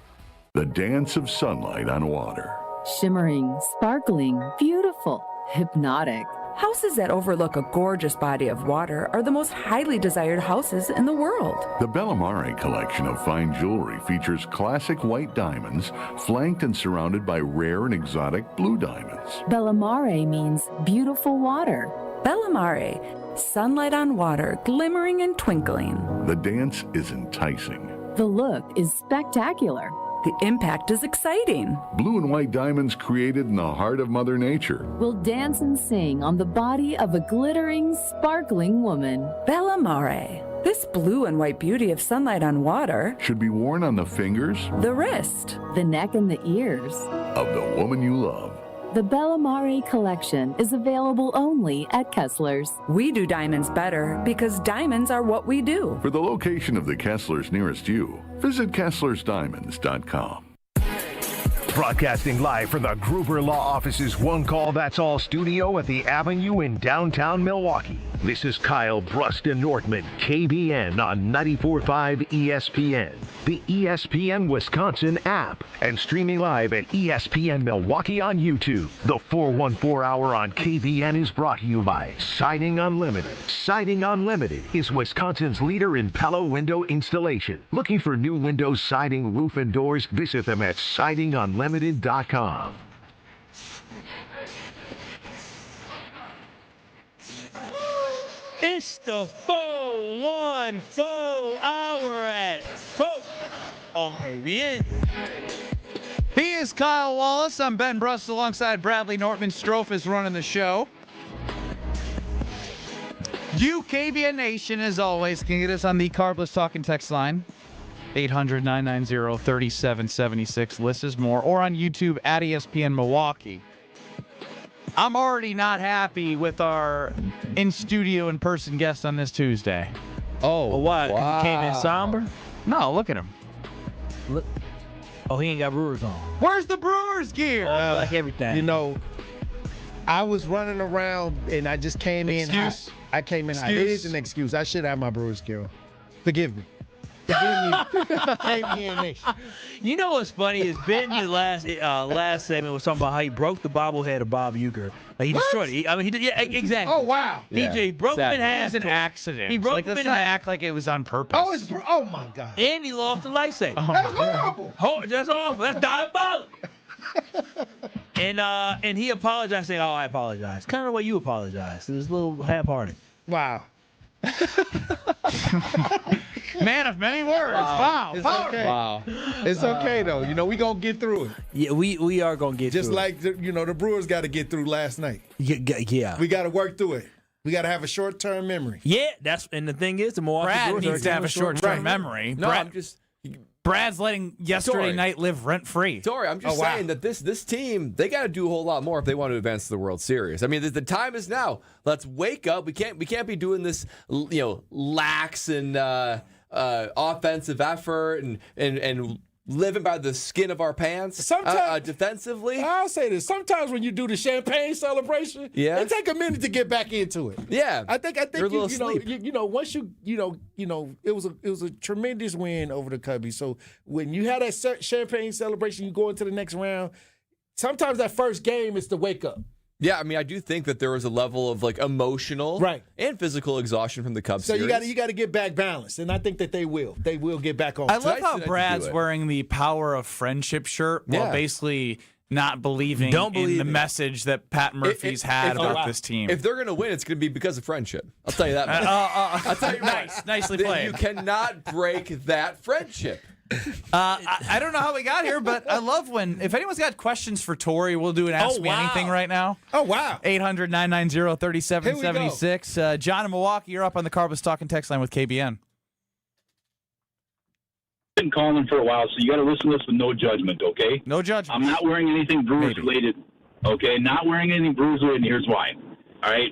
S21: The dance of sunlight on water.
S24: Shimmering, sparkling, beautiful, hypnotic. Houses that overlook a gorgeous body of water are the most highly desired houses in the world.
S21: The Bellamare collection of fine jewelry features classic white diamonds, flanked and surrounded by rare and exotic blue diamonds.
S24: Bellamare means beautiful water. Bellamare, sunlight on water, glimmering and twinkling.
S21: The dance is enticing.
S24: The look is spectacular. The impact is exciting.
S21: Blue and white diamonds created in the heart of Mother Nature.
S24: We'll dance and sing on the body of a glittering, sparkling woman. Bellamare. This blue and white beauty of sunlight on water
S21: Should be worn on the fingers
S24: the wrist, the neck, and the ears.
S21: of the woman you love.
S24: The Bellamare collection is available only at Kessler's. We do diamonds better because diamonds are what we do.
S21: For the location of the Kesslers nearest you, visit KesslersDiamonds.com.
S6: Broadcasting live from the Gruber Law Office's One Call That's All studio at the Avenue in downtown Milwaukee. This is Kyle Brust and Nortman, KBN on 94.5 ESPN, the ESPN Wisconsin app, and streaming live at ESPN Milwaukee on YouTube. The 414 Hour on KBN is brought to you by Siding Unlimited. Siding Unlimited is Wisconsin's leader in Pella window installation. Looking for new windows, siding, roof, and doors? Visit them at sidingunlimited.com.
S14: It's the 414 Hour at 4 on KBN.
S1: He is Kyle Wallace. I'm Ben Brust alongside Bradley Nortman. Strofe is running the show. You, KBN Nation, as always, can get us on the Carbless Talking text line. 800-990-3776. List is more. Or on YouTube at ESPN Milwaukee. I'm already not happy with our in-studio, in-person guest on this Tuesday.
S3: Oh, what? Wow. He came in somber?
S1: No, look at him.
S3: Look. Oh, he ain't got Brewers on.
S1: Where's the Brewers gear?
S3: Like everything.
S15: You know, I was running around and I just came in hot. I came in hot. It is an excuse. I should have my Brewers gear on. Forgive me.
S3: You know what's funny is Ben, the last segment was talking about how he broke the bobblehead of Bob Uecker. Like he destroyed it. I mean, he did. Yeah, exactly.
S15: Oh wow.
S3: He broke him in half.
S1: It was an accident.
S3: He broke him
S1: let's
S3: in
S1: not
S3: half.
S1: act like it was on purpose.
S15: Oh my God.
S3: And he lost the lightsaber.
S15: That's horrible.
S3: That's awful. That's diabolical. And he apologized, saying, "Oh, I apologize." Kind of the way you apologize. It was a little half-hearted.
S15: Wow.
S1: Man of many words. Wow.
S15: It's okay. Wow. It's okay though. You know, we gonna get through it.
S3: Yeah, we are gonna get
S15: just
S3: through
S15: like the Brewers got to get through last night.
S3: Yeah.
S15: We got to work through it. We got to have a short-term memory.
S3: Yeah, and the thing is, the Milwaukee
S1: Brad
S3: Brewers
S1: needs to have a short-term memory.
S4: No,
S1: Brad's letting yesterday night live rent-free.
S4: Sorry, I'm just saying that this team, they got to do a whole lot more if they want to advance to the World Series. I mean, the time is now. Let's wake up. We can't be doing this, lax and offensive effort and living by the skin of our pants.
S15: Sometimes
S4: defensively.
S15: I'll say this. Sometimes when you do the champagne celebration, it take a minute to get back into it.
S4: Yeah.
S15: I think
S4: You're a little asleep.
S15: once it was a tremendous win over the Cubbies. So when you had that champagne celebration, you go into the next round. Sometimes that first game is the wake up.
S4: Yeah, I mean, I do think that there was a level of emotional and physical exhaustion from the Cubs.
S15: So
S4: series.
S15: you got to get back balanced, and I think that they will. They will get back on.
S1: I love how Brad's wearing the power of friendship shirt while basically not believing in the message that Pat Murphy's had about this team.
S4: If they're going to win, it's going to be because of friendship. I'll tell you that much. I'll tell you
S1: nicely played.
S4: You cannot break that friendship.
S1: I don't know how we got here, but I love if anyone's got questions for Tori, we'll do an Ask Me Anything right now.
S15: Oh, wow.
S1: 800-990-3776. John in Milwaukee, you're up on the Carbless Talking text line with KBN.
S16: Been calling for a while, so you got to listen to this with no judgment, okay?
S1: No judgment.
S16: I'm not wearing anything Brewers related, okay? Not wearing anything Brewers related, and here's why. All right?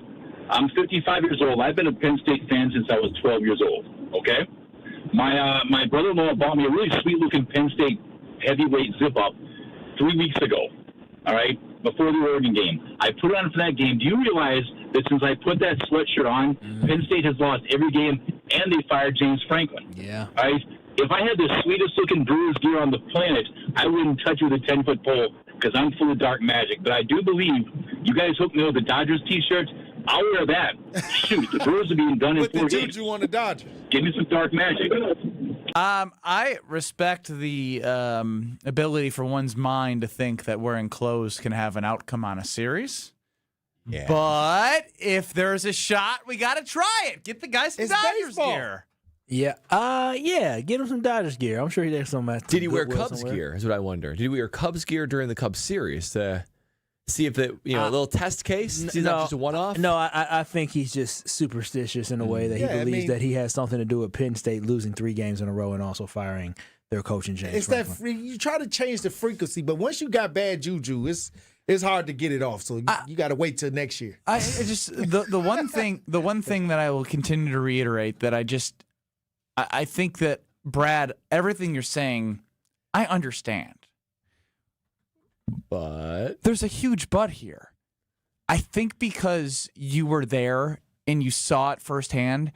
S16: I'm 55 years old. I've been a Penn State fan since I was 12 years old, okay? My brother-in-law bought me a really sweet-looking Penn State heavyweight zip-up 3 weeks ago, all right, before the Oregon game. I put it on for that game. Do you realize that since I put that sweatshirt on, Penn State has lost every game, and they fired James Franklin?
S3: Yeah.
S16: All right? If I had the sweetest-looking Brewers gear on the planet, I wouldn't touch it with a 10-foot pole because I'm full of dark magic. But I do believe you guys hooked me with the Dodgers T-shirts. I'll wear that. Shoot, the Brewers are being done in 4 games.
S15: Put the juju on the Dodgers.
S16: Give me some dark magic.
S1: I respect the ability for one's mind to think that wearing clothes can have an outcome on a series.
S4: Yeah.
S1: But if there's a shot, we got to try it. Get the guys some Dodgers
S15: baseball.
S1: gear.
S3: Yeah. Get him some Dodgers gear. I'm sure there's some.
S4: Did he wear Cubs gear? Is what I wonder. Did he wear Cubs gear during the Cubs series to see if a little test case? Is that just a one-off?
S3: No, I think he's just superstitious in a way that he believes that he has something to do with Penn State losing 3 games in a row and also firing their coach and James.
S15: It's
S3: Franklin.
S15: that you try to change the frequency, but once you got bad juju, it's hard to get it off. So you got to wait till next year.
S1: The one thing that I will continue to reiterate that I think that, Brad, everything you're saying, I understand.
S4: But
S1: there's a huge but here. I think because you were there and you saw it firsthand,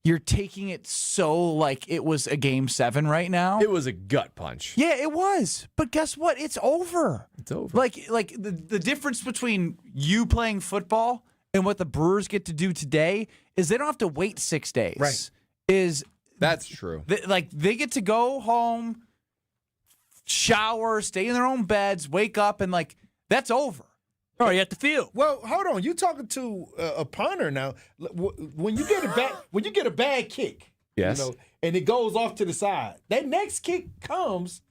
S1: you're taking it so like it was a Game 7 right now.
S4: It was a gut punch.
S1: Yeah, it was. But guess what? It's over.
S4: It's over.
S1: Like the difference between you playing football and what the Brewers get to do today is they don't have to wait 6 days.
S15: Right.
S4: That's true.
S1: They get to go home, shower, stay in their own beds, wake up, and that's over.
S3: Oh, you at the field.
S15: Well, hold on. You talking to a punter now? When you get a bad kick,
S4: yes,
S15: and it goes off to the side, that next kick comes,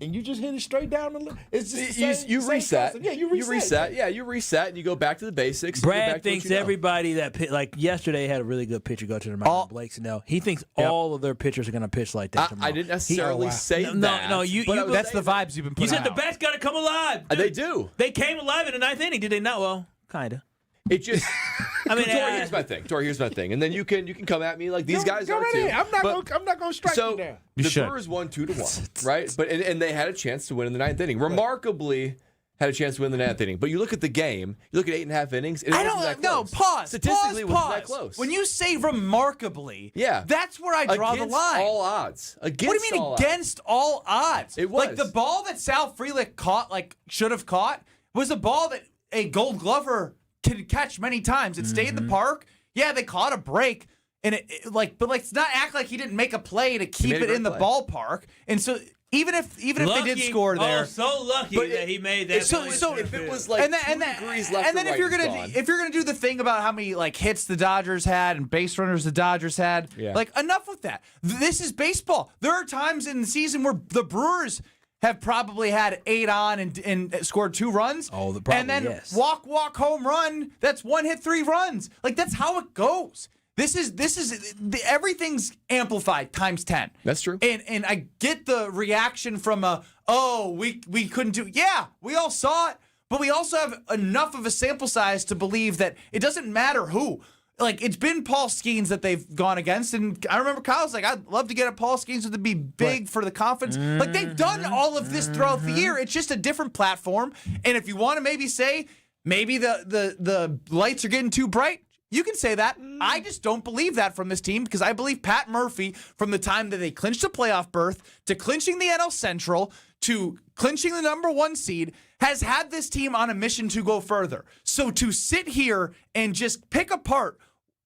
S15: and you just hit it straight down the line. It's just the same,
S4: you
S15: same
S4: reset.
S15: concept. Yeah, you reset.
S4: Yeah, you reset, and you go back to the basics.
S3: Brad thinks everybody that yesterday had a really good pitcher go to the mound, Blake Snell. He thinks all of their pitchers are going to pitch like that tomorrow.
S4: I didn't necessarily say that.
S3: No,
S1: that's the vibes you've been putting
S3: You said
S1: out.
S3: the bats got to come alive.
S4: They do.
S3: They came alive in the 9th inning, did they not? Well, kind of.
S4: It just.
S3: I mean,
S4: Tori, here's my thing, and then you can come at me like these guys are too.
S15: I'm not going to strike you down.
S4: The Brewers won 2-1, right? But and they had a chance to win in the 9th inning. Remarkably, had a chance to win in the 9th inning. But you look at the game, you look at 8.5 innings. And it wasn't that close.
S1: Pause.
S4: Statistically, it wasn't that
S1: pause.
S4: close.
S1: When you say remarkably, that's where I draw the line.
S4: Against all odds.
S1: What do you mean against all odds?
S4: It was.
S1: Like the ball that Sal Frelick caught, should have caught, was a ball that a Gold Glover could catch many times. It stayed in the park. Yeah, they caught a break, and but let's not act like he didn't make a play to keep it in the ballpark. And so even if they did score there,
S3: so lucky that he made that.
S1: So
S4: if it was like 2 degrees left,
S1: and then if you're gonna do the thing about how many hits the Dodgers had and base runners the Dodgers had, enough with that. This is baseball. There are times in the season where the Brewers have probably had 8 on and scored 2 runs. And then walk home run. That's 1 hit, 3 runs. That's how it goes. This is everything's amplified times 10.
S4: That's true.
S1: And I get the reaction from we couldn't do. Yeah, we all saw it, but we also have enough of a sample size to believe that it doesn't matter who. It's been Paul Skeens that they've gone against, and I remember Kyle's I'd love to get a Paul Skeens to be big for the confidence. They've done all of this throughout the year. It's just a different platform. And if you want to maybe say the lights are getting too bright, you can say that. I just don't believe that from this team because I believe Pat Murphy, from the time that they clinched a playoff berth to clinching the NL Central to clinching the #1 seed, has had this team on a mission to go further. So to sit here and just pick apart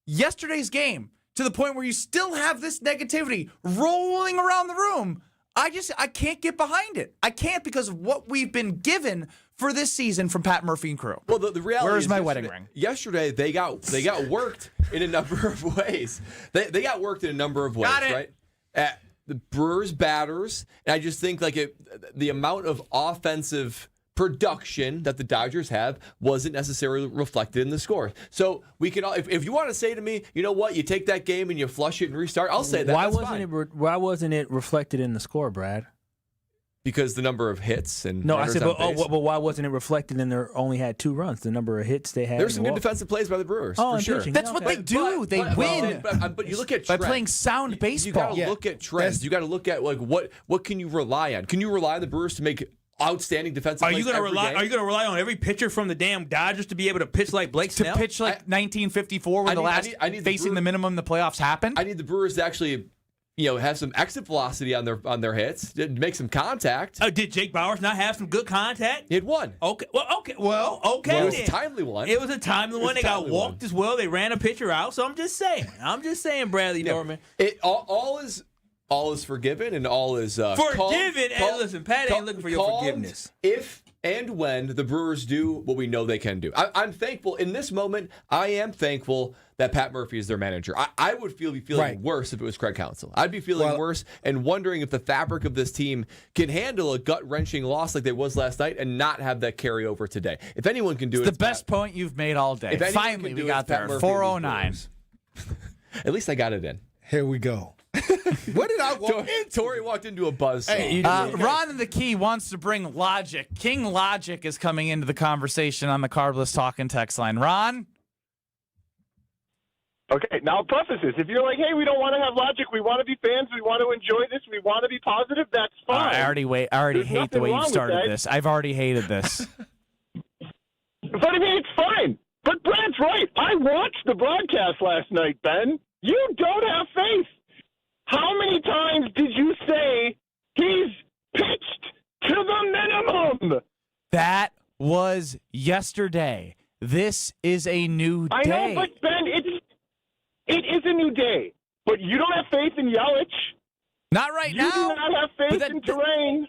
S1: yesterday's game to the point where you still have this negativity rolling around the room, I can't get behind it. I can't because of what we've been given for this season from Pat Murphy and crew.
S4: Well, the reality
S1: Where's
S4: is
S1: my wedding ring?
S4: Yesterday, they got worked in a number of ways. They got worked in a number of ways, right? The Brewers batters, and I just think the amount of offensive production that the Dodgers have wasn't necessarily reflected in the score. So we can, if you want to say to me, you know what, you take that game and you flush it and restart, I'll say that.
S3: Why wasn't it reflected in the score, Brad?
S4: Because the number of hits and
S3: No, I
S4: runners
S3: said,
S4: on
S3: but
S4: base.
S3: why wasn't it reflected in their only had 2 runs? The number of hits they had.
S4: There's some good defensive plays by the Brewers, for sure.
S1: That's what they do. They win.
S4: But you look at
S1: by
S4: trends.
S1: playing sound baseball.
S4: You got to look at trends. You got to look at like what can you rely on? Can you rely on the Brewers to make outstanding defensive plays?
S3: Are you going to rely on every pitcher from the damn Dodgers to be able to pitch like Blake Snell?
S1: To pitch like 1954 when facing the minimum the playoffs happened?
S4: I need the Brewers to actually have some exit velocity on their hits, make some contact.
S3: Did Jake Bauers not have some good contact?
S4: He had one.
S3: Okay. It was
S4: a timely one.
S3: It was a timely one. They got walked as well. They ran a pitcher out. So I'm just saying, Bradley Nortman.
S4: All is forgiven and all is
S3: forgiven. And listen, Pat ain't looking for your forgiveness.
S4: If and when the Brewers do what we know they can do. I'm thankful in this moment. I am thankful that Pat Murphy is their manager. I would be feeling worse if it was Craig Counsell. I'd be feeling worse and wondering if the fabric of this team can handle a gut-wrenching loss like they was last night and not have that carry over today. If anyone can do it,
S1: it's the best point you've made all day. Finally, we got there. 4:09.
S4: At least I got it in.
S15: Here we go. What did I walk into?
S4: Tori walked into a buzz.
S1: Hey, Ron in the Key wants to bring logic. King Logic is coming into the conversation on the Carbless Talk and Text line. Ron?
S2: Okay, now preface this. If you're like, hey, we don't want to have logic, we want to be fans, we want to enjoy this, we want to be positive, that's fine.
S1: I already hate the way you started this. I've already hated this.
S2: But I mean, it's fine. But Brad's right. I watched the broadcast last night, Ben. You don't have faith. How many times did you say he's pitched to the minimum?
S1: That was yesterday. This is a new day.
S2: I know, but Ben, it is a new day. But you don't have faith in Yelich.
S1: Not right now.
S2: You do not have faith in Terrain.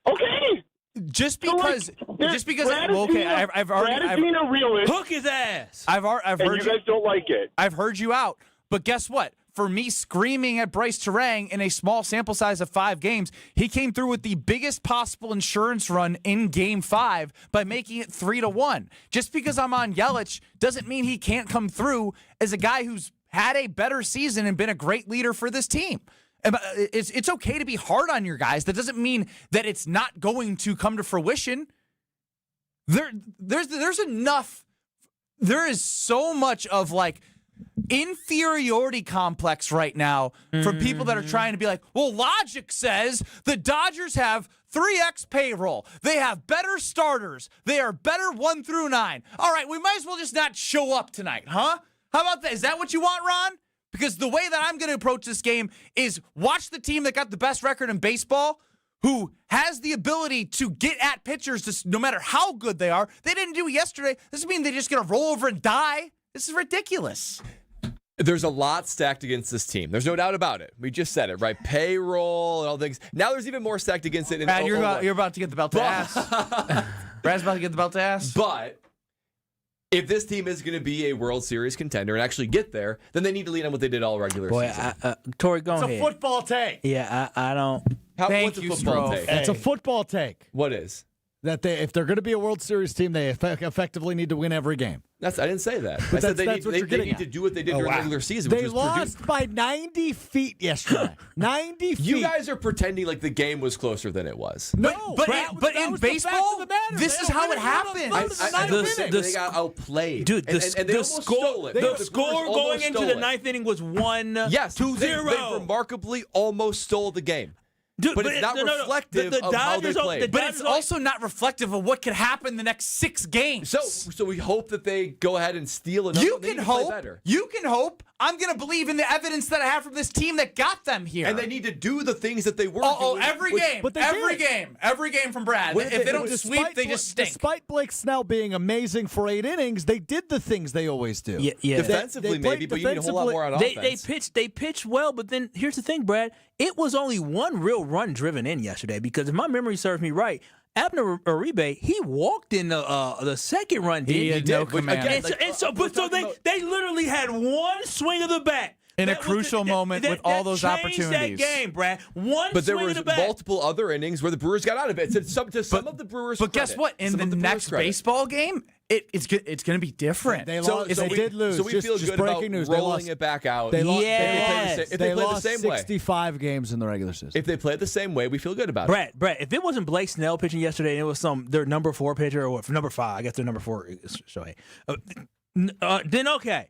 S2: Okay.
S1: Just because, I've
S2: already being a realist.
S3: Hook his ass.
S1: I've heard
S2: you guys don't like it.
S1: I've heard you out. But guess what? For me screaming at Bryce Terang in a small sample size of 5 games, he came through with the biggest possible insurance run in Game 5 by making it 3-1. Just because I'm on Yelich doesn't mean he can't come through as a guy who's had a better season and been a great leader for this team. It's okay to be hard on your guys. That doesn't mean that it's not going to come to fruition. There's enough. There is so much of like inferiority complex right now from people that are trying to be like, well, logic says the Dodgers have 3x payroll. They have better starters. They are better 1 through 9. All right, we might as well just not show up tonight, huh? How about that? Is that what you want, Ron? Because the way that I'm going to approach this game is watch the team that got the best record in baseball, who has the ability to get at pitchers no matter how good they are. They didn't do it yesterday. This doesn't mean they're just going to roll over and die. This is ridiculous.
S4: There's a lot stacked against this team. There's no doubt about it. We just said it, right? Payroll and all things. Now there's even more stacked against it.
S1: Brad, you're about to get the belt to ass. Brad's about to get the belt to ass.
S4: But if this team is going to be a World Series contender and actually get there, then they need to lean on what they did all regular season.
S3: Tori, go ahead.
S15: It's a football take.
S3: Yeah, I don't.
S4: What's a football take?
S15: It's a football take.
S4: What is?
S22: That if they're going to be a World Series team, they effectively need to win every game.
S4: I didn't say that. I said they need to do what they did during regular season.
S22: They lost by 90 feet yesterday. 90 feet.
S4: You guys are pretending like the game was closer than it was.
S22: No,
S1: but in baseball, this is how it happens.
S4: They got outplayed.
S3: Dude,
S4: and they
S3: the
S4: stole it.
S3: The score going into the 9th inning was 1-2-0.
S4: They remarkably almost stole the game.
S1: Dude,
S4: but it's not reflective of how they played.
S1: But it's also not reflective of what could happen the next 6 games.
S4: So we hope that they go ahead and steal another.
S1: You can hope. I'm going to believe in the evidence that I have from this team that got them here.
S4: And they need to do the things that they were doing.
S1: Every game from Brad. If they don't sweep, they just stink.
S22: Despite Blake Snell being amazing for 8 innings, they did the things they always do.
S3: Yeah.
S4: Defensively, maybe, but you need a whole lot more on offense.
S3: They pitched well, but then here's the thing, Brad. It was only one real run driven in yesterday because if my memory serves me right, Abner Uribe, he walked in the second run.
S1: He had no command.
S3: They literally had one swing of the bat.
S1: in a crucial moment with all those opportunities.
S3: That game, Brad. One
S4: but there
S3: swing
S4: was
S3: of the bat.
S4: multiple other innings where the Brewers got out of it. To some of the Brewers,
S1: but guess what? In the next baseball game, it's going to be different.
S15: They did lose.
S4: So we feel good about rolling it back out.
S22: They lost,
S4: if they play
S22: lost
S4: the same way.
S22: 65 games in the regular season.
S4: If they play it the same way, we feel good about it.
S3: Brad, if it wasn't Blake Snell pitching yesterday and it was their number 4 pitcher or number 5, I guess their number 4 is Shohei, then okay.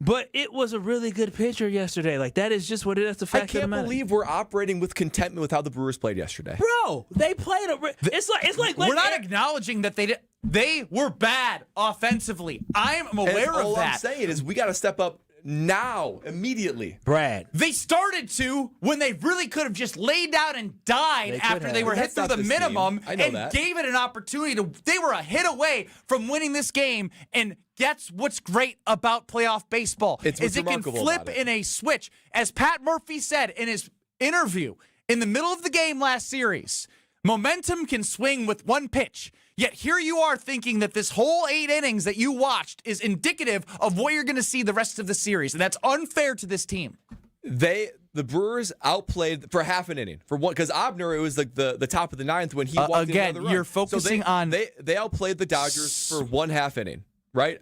S3: But it was a really good pitcher yesterday. Like, that is just what it is. The fact
S4: I can't believe we're operating with contentment with how the Brewers played yesterday.
S3: Bro, they played it's like
S1: we're not acknowledging that they were bad offensively. I'm aware of that.
S4: All I'm saying is we got to step up now, immediately.
S3: Brad.
S1: They started to when they really could have just laid down and died after they were hit through the minimum and gave it an opportunity to. They were a hit away from winning this game. And that's what's great about playoff baseball is it can flip in a switch. As Pat Murphy said in his interview in the middle of the game last series, momentum can swing with one pitch. Yet here you are thinking that this whole 8 innings that you watched is indicative of what you're going to see the rest of the series. And that's unfair to this team.
S4: The Brewers outplayed for half an inning. For one, because Abner, it was like the top of the 9th when he walked
S1: again,
S4: in. Again,
S1: you're focusing on...
S4: They outplayed the Dodgers for 1 half inning, right?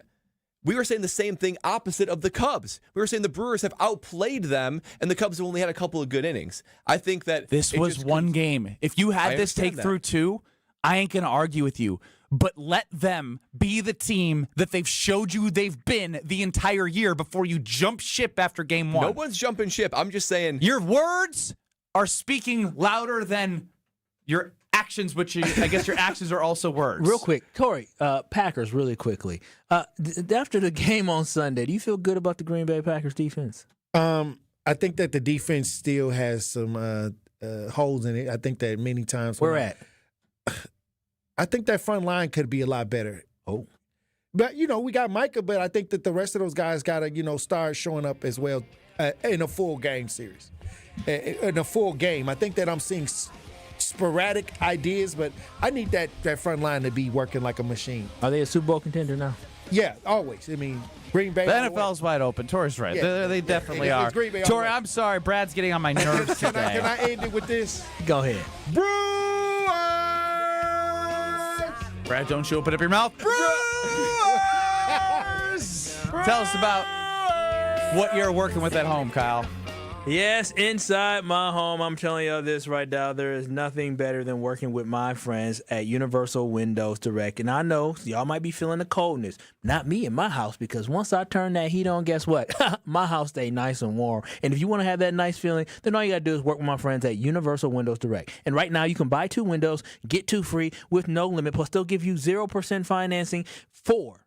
S4: We were saying the same thing opposite of the Cubs. We were saying the Brewers have outplayed them, and the Cubs have only had a couple of good innings. I think that...
S1: This was one game. If you had this take through 2... I ain't going to argue with you, but let them be the team that they've showed you they've been the entire year before you jump ship after game 1.
S4: No one's jumping ship. I'm just saying.
S1: Your words are speaking louder than your actions, which I guess your actions are also words.
S3: Real quick, Tori, Packers, really quickly. After the game on Sunday, do you feel good about the Green Bay Packers defense?
S15: I think that the defense still has some holes in it. I think that many times.
S3: Where at?
S15: I think that front line could be a lot better.
S3: Oh.
S15: But, we got Micah, but I think that the rest of those guys got to, start showing up as well in a full game series. In a full game. I think that I'm seeing sporadic ideas, but I need that front line to be working like a machine.
S3: Are they a Super Bowl contender now?
S15: Yeah, always. I mean, Green Bay.
S1: The NFL's wide open. Tori's right.
S15: Yeah,
S1: they definitely are.
S15: Tori,
S1: I'm sorry. Brad's getting on my nerves today.
S15: Can I end it with this?
S3: Go ahead.
S1: Brad, don't you open up your mouth. Brewers! Tell us about what you're working with at home, Kyle.
S3: Yes, inside my home, I'm telling you this right now, there is nothing better than working with my friends at Universal Windows Direct. And I know y'all might be feeling the coldness. Not me in my house, because once I turn that heat on, guess what? My house stays nice and warm. And if you want to have that nice feeling, then all you got to do is work with my friends at Universal Windows Direct. And right now, you can buy 2 windows, get 2 free with no limit, plus they'll give you 0% financing for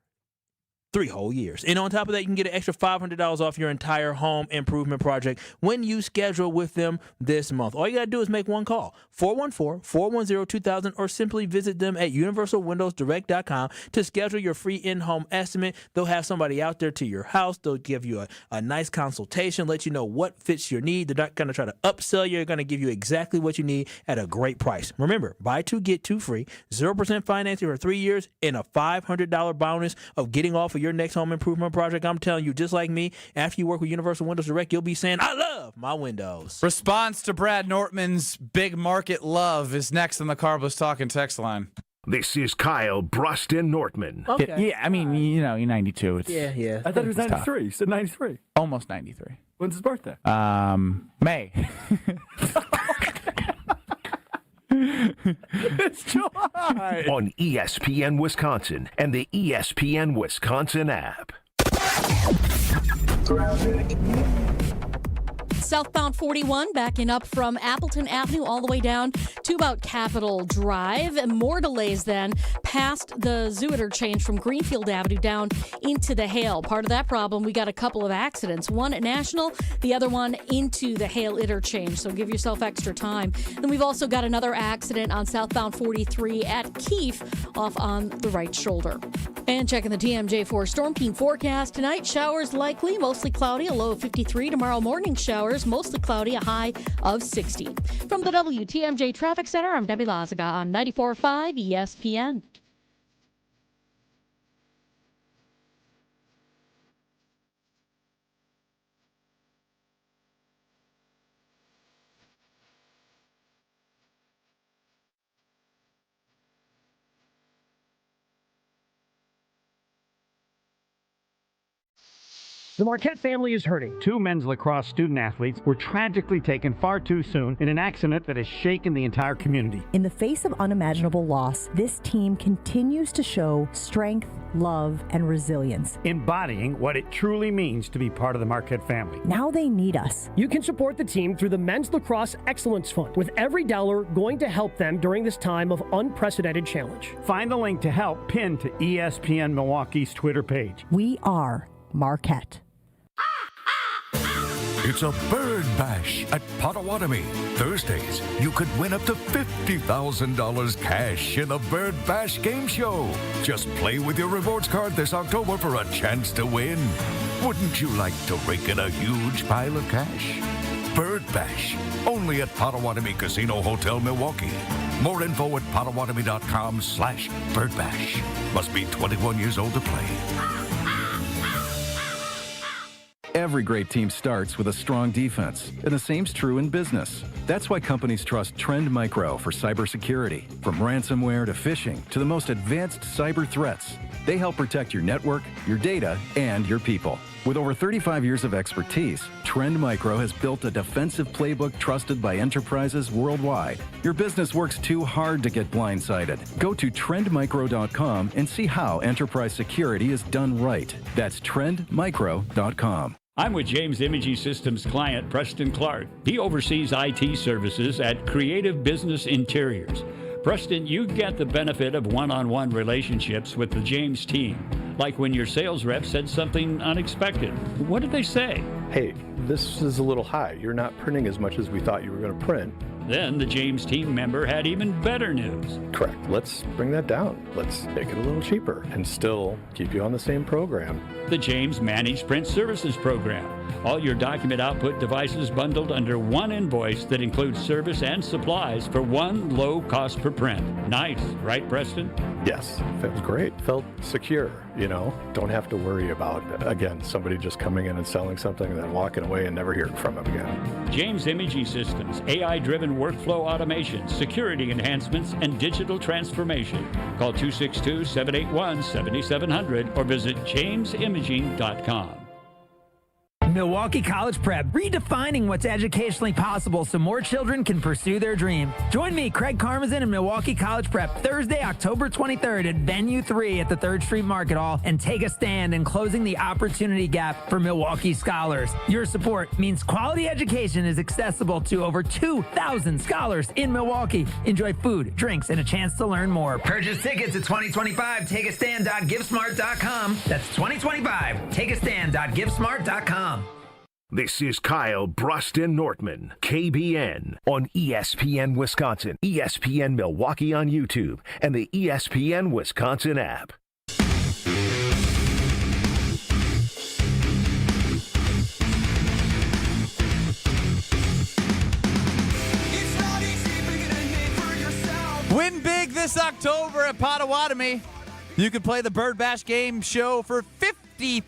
S3: 3 whole years. And on top of that, you can get an extra $500 off your entire home improvement project when you schedule with them this month. All you got to do is make one call, 414-410-2000, or simply visit them at universalwindowsdirect.com to schedule your free in-home estimate. They'll have somebody out there to your house. They'll give you a nice consultation, let you know what fits your need. They're not going to try to upsell you. They're going to give you exactly what you need at a great price. Remember, buy 2, get 2 free, 0% financing for 3 years, and a $500 bonus of getting off of your next home improvement project. I'm telling you, just like me, after you work with Universal Windows Direct, you'll be saying, I love my windows.
S1: Response to Brad Nortman's big market love is next on the Carlos Talking text line.
S6: This is Kyle, Brust, and Nortman.
S1: Okay. Yeah, I mean, you're 92. It's,
S3: yeah.
S22: I thought it was 93. You said 93.
S1: Almost 93.
S22: When's his birthday?
S1: May.
S22: It's July.
S6: On ESPN Wisconsin and the ESPN Wisconsin app.
S11: Southbound 41 backing up from Appleton Avenue all the way down to about Capitol Drive. And more delays then past the Zoo interchange from Greenfield Avenue down into the Hale. Part of that problem, we got a couple of accidents. One at National, the other one into the Hale interchange. So give yourself extra time. Then we've also got another accident on southbound 43 at Keefe off on the right shoulder. And checking the TMJ4 Storm Team forecast tonight, showers likely, mostly cloudy, a low of 53. Tomorrow morning showers, mostly cloudy, a high of 60. From the WTMJ Traffic Center, I'm Debbie Lazaga on 94.5 ESPN.
S14: The Marquette family is hurting. 2 men's lacrosse student athletes were tragically taken far too soon in an accident that has shaken the entire community.
S5: In the face of unimaginable loss, this team continues to show strength, love, and resilience.
S14: Embodying what it truly means to be part of the Marquette family.
S5: Now they need us.
S7: You can support the team through the Men's Lacrosse Excellence Fund, with every dollar going to help them during this time of unprecedented challenge.
S14: Find the link to help pinned to ESPN Milwaukee's Twitter page.
S5: We are Marquette.
S8: It's a bird bash at Potawatomi. Thursdays, you could win up to $50,000 cash in a bird bash game show. Just play with your rewards card this October for a chance to win. Wouldn't you like to rake in a huge pile of cash? Bird Bash, only at Potawatomi Casino Hotel, Milwaukee. More info at potawatomi.com/birdbash. Must be 21 years old to play.
S9: Every great team starts with a strong defense, and the same's true in business. That's why companies trust Trend Micro for cybersecurity. From ransomware to phishing to the most advanced cyber threats, they help protect your network, your data, and your people. With over 35 years of expertise, Trend Micro has built a defensive playbook trusted by enterprises worldwide. Your business works too hard to get blindsided. Go to trendmicro.com and see how enterprise security is done right. That's trendmicro.com.
S17: I'm with James Imaging Systems client Preston Clark. He oversees IT services at Creative Business Interiors. Preston, you get the benefit of one-on-one relationships with the James team, like when your sales rep said something unexpected. What did they say?
S18: Hey, this is a little high. You're not printing as much as we thought you were going to print.
S17: Then the James team member had even better news.
S18: Correct. Let's bring that down. Let's make it a little cheaper and still keep you on the same program.
S17: The James Managed Print Services Program. All your document output devices bundled under one invoice that includes service and supplies for one low cost per print. Nice, right, Preston?
S18: Yes, felt great. Felt secure, Don't have to worry about, again, somebody just coming in and selling something and then walking away and never hearing from them again.
S17: James Imaging Systems, AI-driven workflow automation, security enhancements, and digital transformation. Call 262-781-7700 or visit jamesimaging.com.
S19: Milwaukee College Prep, redefining what's educationally possible so more children can pursue their dream. Join me, Craig Karmazin, and Milwaukee College Prep Thursday, October 23rd at Venue 3 at the 3rd Street Market Hall and take a stand in closing the opportunity gap for Milwaukee scholars. Your support means quality education is accessible to over 2,000 scholars in Milwaukee. Enjoy food, drinks, and a chance to learn more. Purchase tickets at 2025 takeastand.givesmart.com. That's 2025 takeastand.givesmart.com.
S6: This is Kyle, Brust, and Nortman, KBN, on ESPN Wisconsin, ESPN Milwaukee on YouTube, and the ESPN Wisconsin app.
S1: Win big this October at Potawatomi. You can play the Bird Bash game show for $50,000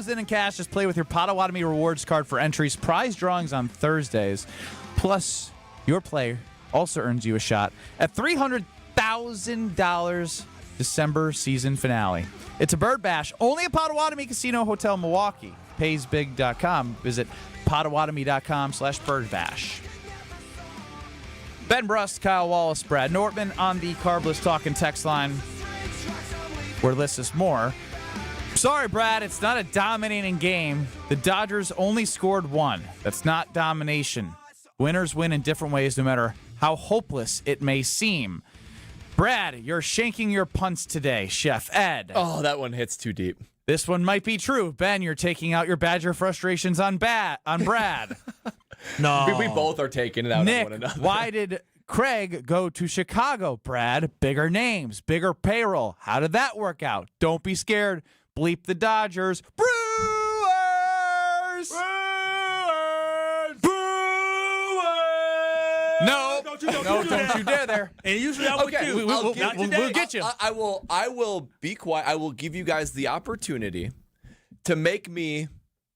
S1: in cash. Just play with your Potawatomi rewards card for entries. Prize drawings on Thursdays. Plus, your play also earns you a shot at $300,000 December season finale. It's a Bird Bash only at Potawatomi Casino Hotel Milwaukee. PaysBig.com. Visit Potawatomi.com/birdbash. Ben Brust, Kyle Wallace, Brad Nortman on the Carbless Talking text line, where lists us more. Sorry, Brad, it's not a dominating game. The Dodgers only scored one. That's not domination. Winners win in different ways, no matter how hopeless it may seem. Brad, you're shanking your punts today, Chef Ed.
S4: Oh, that one hits too deep.
S1: This one might be true. Ben, you're taking out your Badger frustrations on Brad.
S4: No. We both are taking it out
S1: Nick,
S4: on one another.
S1: Why did Craig go to Chicago, Brad? Bigger names, bigger payroll. How did that work out? Don't be scared. Bleep the Dodgers. Brewers! No, don't you dare there.
S3: And usually I would do.
S1: We'll get you.
S4: I will be quiet. I will give you guys the opportunity to make me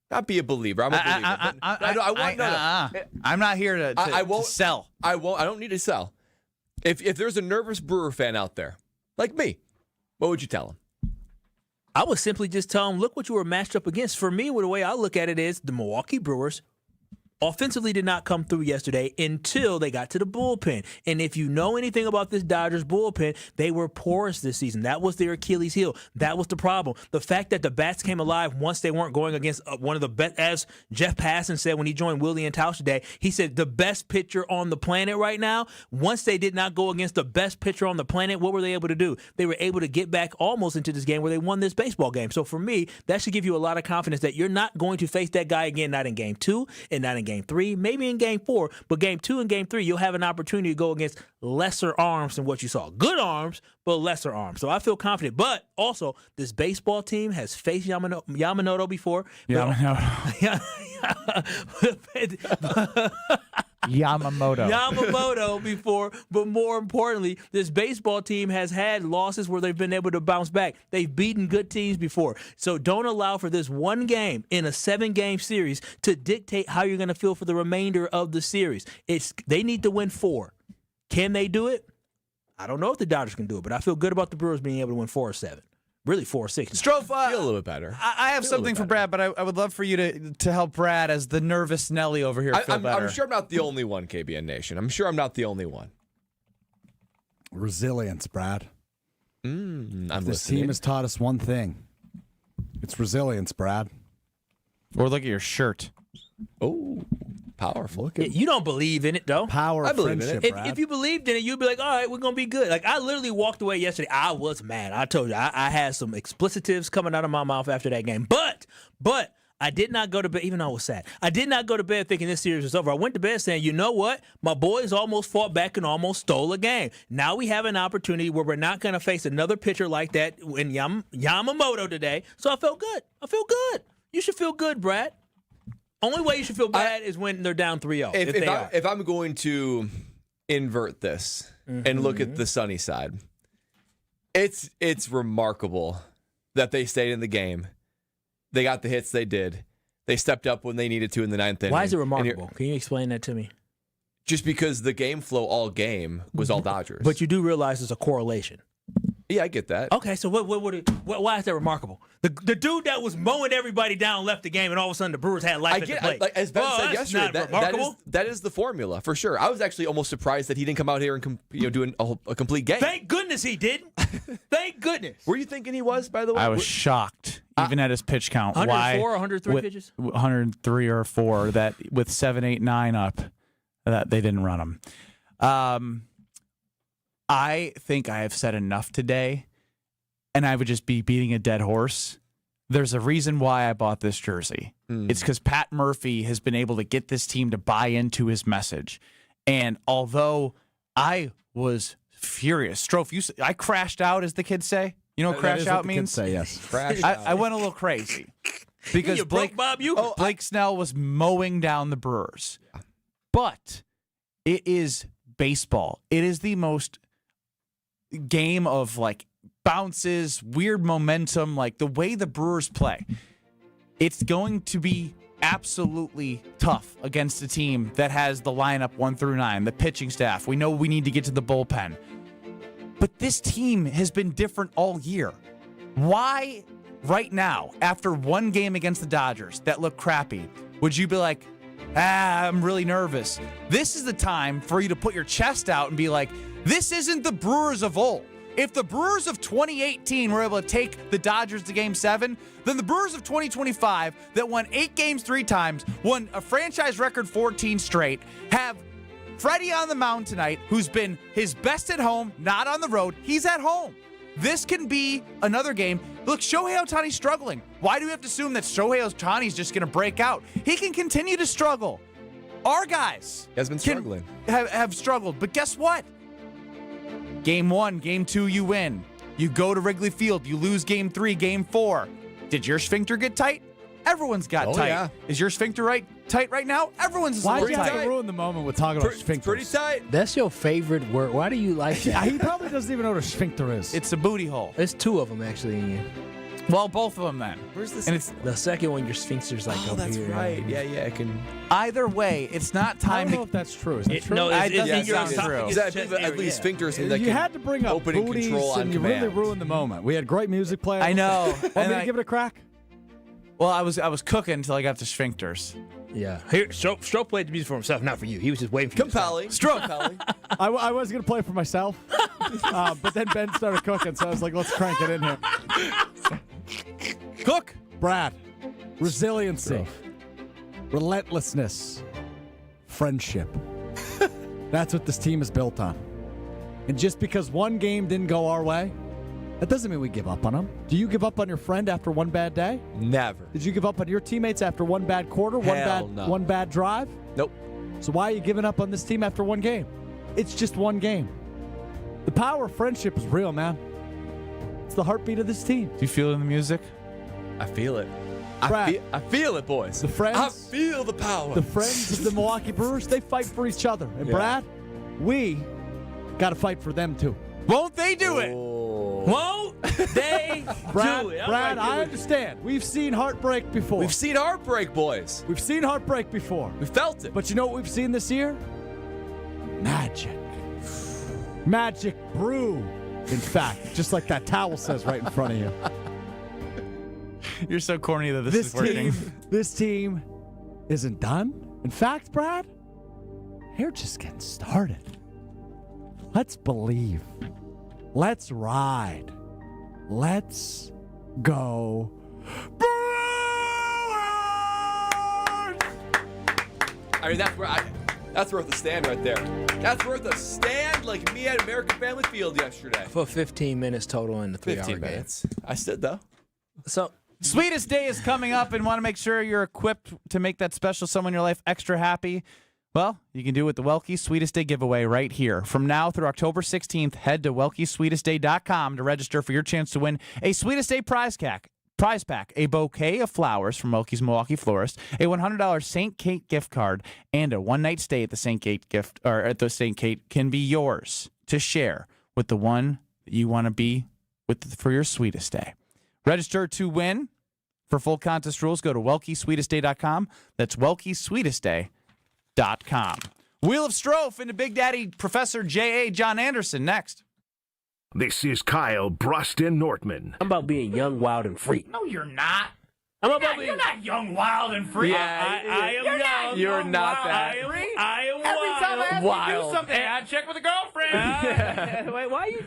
S4: not be a believer. I'm a believer. I want no.
S1: I'm not here to sell.
S4: I won't. I don't need to sell. If there's a nervous Brewer fan out there, like me, what would you tell him?
S3: I would simply just tell them, look what you were matched up against. For me, the way I look at it is the Milwaukee Brewers offensively did not come through yesterday until they got to the bullpen. And if you know anything about this Dodgers bullpen, they were porous this season. That was their Achilles heel. That was the problem. The fact that the bats came alive once they weren't going against one of the best, as Jeff Passan said when he joined Willie and Tausch today, he said the best pitcher on the planet right now. Once they did not go against the best pitcher on the planet, what were they able to do? They were able to get back almost into this game where they won this baseball game. So for me, that should give you a lot of confidence that you're not going to face that guy again, not in game 2 and not in game 3, maybe in game 4, but game 2 and game 3, you'll have an opportunity to go against lesser arms than what you saw. Good arms, but lesser arms. So I feel confident. But also, this baseball team has faced Yamamoto before. Yamamoto before, but more importantly, this baseball team has had losses where they've been able to bounce back. They've beaten good teams before. So don't allow for this one game in a 7-game series to dictate how you're going to feel for the remainder of the series. They need to win 4. Can they do it? I don't know if the Dodgers can do it, but I feel good about the Brewers being able to win 4 or 7. Really 4 or 6.
S1: Strofe,
S4: feel a little bit better.
S1: I have something for Brad, but I would love for you to help Brad as the nervous Nelly over here feel better.
S4: I'm sure I'm not the only one, KBN Nation. I'm sure I'm not the only one.
S22: Resilience, Brad.
S4: This
S22: team has taught us one thing. It's resilience, Brad.
S1: Or look at your shirt.
S4: Oh, powerful.
S3: You don't believe in it, though.
S22: Power of friendship, Brad.
S3: If you believed in it, you'd be like, all right, we're going to be good. Like, I literally walked away yesterday. I was mad. I told you. I had some explicitives coming out of my mouth after that game. But I did not go to bed, even though I was sad. I did not go to bed thinking this series was over. I went to bed saying, you know what? My boys almost fought back and almost stole a game. Now we have an opportunity where we're not going to face another pitcher like that in Yamamoto today. So I felt good. I feel good. You should feel good, Brad. Only way you should feel bad is when they're down 3-0.
S4: If I'm going to invert this and look at the sunny side, it's remarkable that they stayed in the game. They got the hits they did. They stepped up when they needed to in the 9th inning.
S3: Why is it remarkable? Can you explain that to me?
S4: Just because the game flow all game was all Dodgers.
S3: But you do realize there's a correlation.
S4: Yeah, I get that.
S3: Okay, so why is that remarkable? The dude that was mowing everybody down left the game, and all of a sudden the Brewers had life at the plate.
S4: Like, as Ben said yesterday, that is the formula for sure. I was actually almost surprised that he didn't come out here and do a complete game.
S3: Thank goodness he didn't. Thank goodness.
S4: Were you thinking he was, by the way?
S1: I was shocked, even at his pitch count.
S3: 104 or 103 pitches?
S1: 103 or 4, that with 7, 8, 9 up, that they didn't run him. I think I have said enough today, and I would just be beating a dead horse. There's a reason why I bought this jersey. It's because Pat Murphy has been able to get this team to buy into his message. And although I was furious, Strofe, I crashed out, as the kids say. You know what crash out means?
S22: Kids say, yes.
S4: Crash
S1: I went a little crazy because Blake Snell was mowing down the Brewers. But it is baseball. It is the most game of like bounces, weird momentum, like the way the Brewers play. It's going to be absolutely tough against a team that has the lineup 1 through 9, the pitching staff. We know we need to get to the bullpen. But this team has been different all year. Why right now, after one game against the Dodgers that looked crappy, would you be like, I'm really nervous? This is the time for you to put your chest out and be like, this isn't the Brewers of old. If the Brewers of 2018 were able to take the Dodgers to Game 7, then the Brewers of 2025 that won 8 games 3 times, won a franchise record 14 straight, have Freddie on the mound tonight, who's been his best at home, not on the road. He's at home. This can be another game. Look, Shohei Ohtani's struggling. Why do we have to assume that Shohei Ohtani's just going to break out? He can continue to struggle. Our guys
S4: has been struggling.
S1: Have struggled. But guess what? Game 1, Game 2, you win. You go to Wrigley Field. You lose Game 3, Game 4. Did your sphincter get tight? Everyone's got tight.
S4: Yeah.
S1: Is your sphincter tight right now? Everyone's
S22: Why
S1: a
S22: do
S1: little
S22: you have
S1: tight.
S22: to ruin the moment with talking about sphincters?
S4: Pretty tight.
S3: That's your favorite word. Why do you like that?
S22: He probably doesn't even know what a sphincter is.
S1: It's a booty hole.
S3: There's 2 of them, actually, in you.
S1: Well, both of them then.
S4: Where's this?
S3: And it's the second one. Your sphincter's like over
S4: that's
S3: here.
S4: right. Yeah, it can.
S1: Either way, it's not
S22: I
S1: time
S22: don't
S1: to.
S22: know if that's true. Is that true?
S3: No,
S1: It doesn't
S3: it's
S1: sound true.
S4: At least sphincters and
S22: you had to bring up
S4: open and
S22: booties,
S4: control on
S22: and you
S4: command.
S22: really ruined the moment. We had great music playing.
S1: I know.
S22: Want me to give it a crack?
S1: Well, I was cooking until I got to sphincters.
S3: Yeah. Here, Stroke played the music for himself, not for you. He was just waiting for you.
S4: Compelling.
S1: Stroke.
S4: Compelling.
S22: I was going to play for myself, but then Ben started cooking, so I was like, let's crank it in here.
S1: Cook.
S22: Brad, resiliency, relentlessness, friendship. That's what this team is built on. And just because one game didn't go our way, that doesn't mean we give up on them. Do you give up on your friend after one bad day?
S4: Never.
S22: Did you give up on your teammates after one bad quarter, one bad drive?
S4: Nope.
S22: So why are you giving up on this team after one game? It's just one game. The power of friendship is real, man. It's the heartbeat of this team.
S1: Do you feel it in the music?
S4: I feel it.
S22: Brad,
S4: I feel it, boys.
S22: The friends.
S4: I feel the power.
S22: The friends of the Milwaukee Brewers, they fight for each other. And Brad, we got to fight for them too.
S1: Won't they do it?
S3: Won't they
S22: Brad,
S3: do it?
S22: Brad, I understand. We've seen heartbreak before.
S4: We've seen heartbreak, boys.
S22: We've seen heartbreak before.
S4: We felt it.
S22: But you know what we've seen this year? Magic. Magic brew. In fact, just like that towel says right in front of you.
S1: You're so corny that this is working.
S22: This team isn't done. In fact, Brad, they're just getting started. Let's believe. Let's ride. Let's go. Brewers!
S4: I mean, that's worth a stand right there. That's worth a stand like me at American Family Field yesterday.
S3: For 15 minutes total in the 3-hour
S4: 15
S3: game.
S4: minutes. I stood, though.
S3: So,
S1: Sweetest Day is coming up and want to make sure you're equipped to make that special someone in your life extra happy. Well, you can do it with the Welke Sweetest Day giveaway right here. From now through October 16th, head to WelkeSweetestDay.com to register for your chance to win a Sweetest Day prize pack, a bouquet of flowers from Welke's Milwaukee Florist, a $100 St. Kate gift card, and a one-night stay at the St. Kate St. Kate can be yours to share with the one that you want to be with for your Sweetest Day. Register to win. For full contest rules, go to WelkeSweetestDay.com. That's WelkeSweetestDay.com. Wheel of Strofe into Big Daddy Professor J.A. John Anderson next.
S6: This is Kyle, Brust, and Nortman.
S3: I'm about being young, wild, and free.
S10: No, you're not.
S3: You're
S10: not young, wild, and free.
S3: Yeah, I am young.
S4: You're not that.
S3: I am
S10: Every
S3: wild.
S10: time I ask you to do something, I check with a girlfriend.
S3: Wait, why are you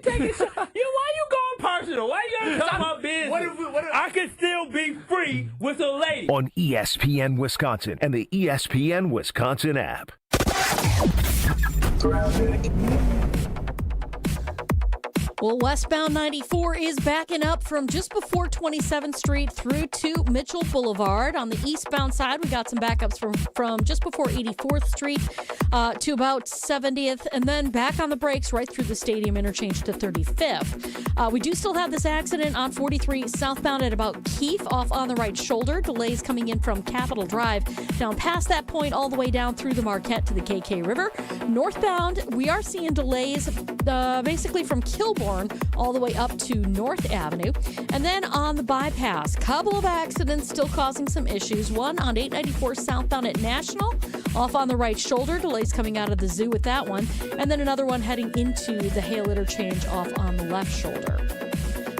S3: taking shit? Why you going personal? Why you gotta talk about business? I can still be free with a lady.
S6: On ESPN Wisconsin and the ESPN Wisconsin app.
S11: Well, westbound 94 is backing up from just before 27th Street through to Mitchell Boulevard. On the eastbound side, we got some backups from just before 84th Street to about 70th, and then back on the brakes right through the Stadium interchange to 35th. We do still have this accident on 43 southbound at about Keefe off on the right shoulder. Delays coming in from Capitol Drive down past that point all the way down through the Marquette to the KK River. Northbound, we are seeing delays basically from Kilbourne all the way up to North Avenue. And then on the bypass, couple of accidents still causing some issues. One on 894 southbound at National, off on the right shoulder, delays coming out of the zoo with that one. And then another one heading into the Hale interchange off on the left shoulder.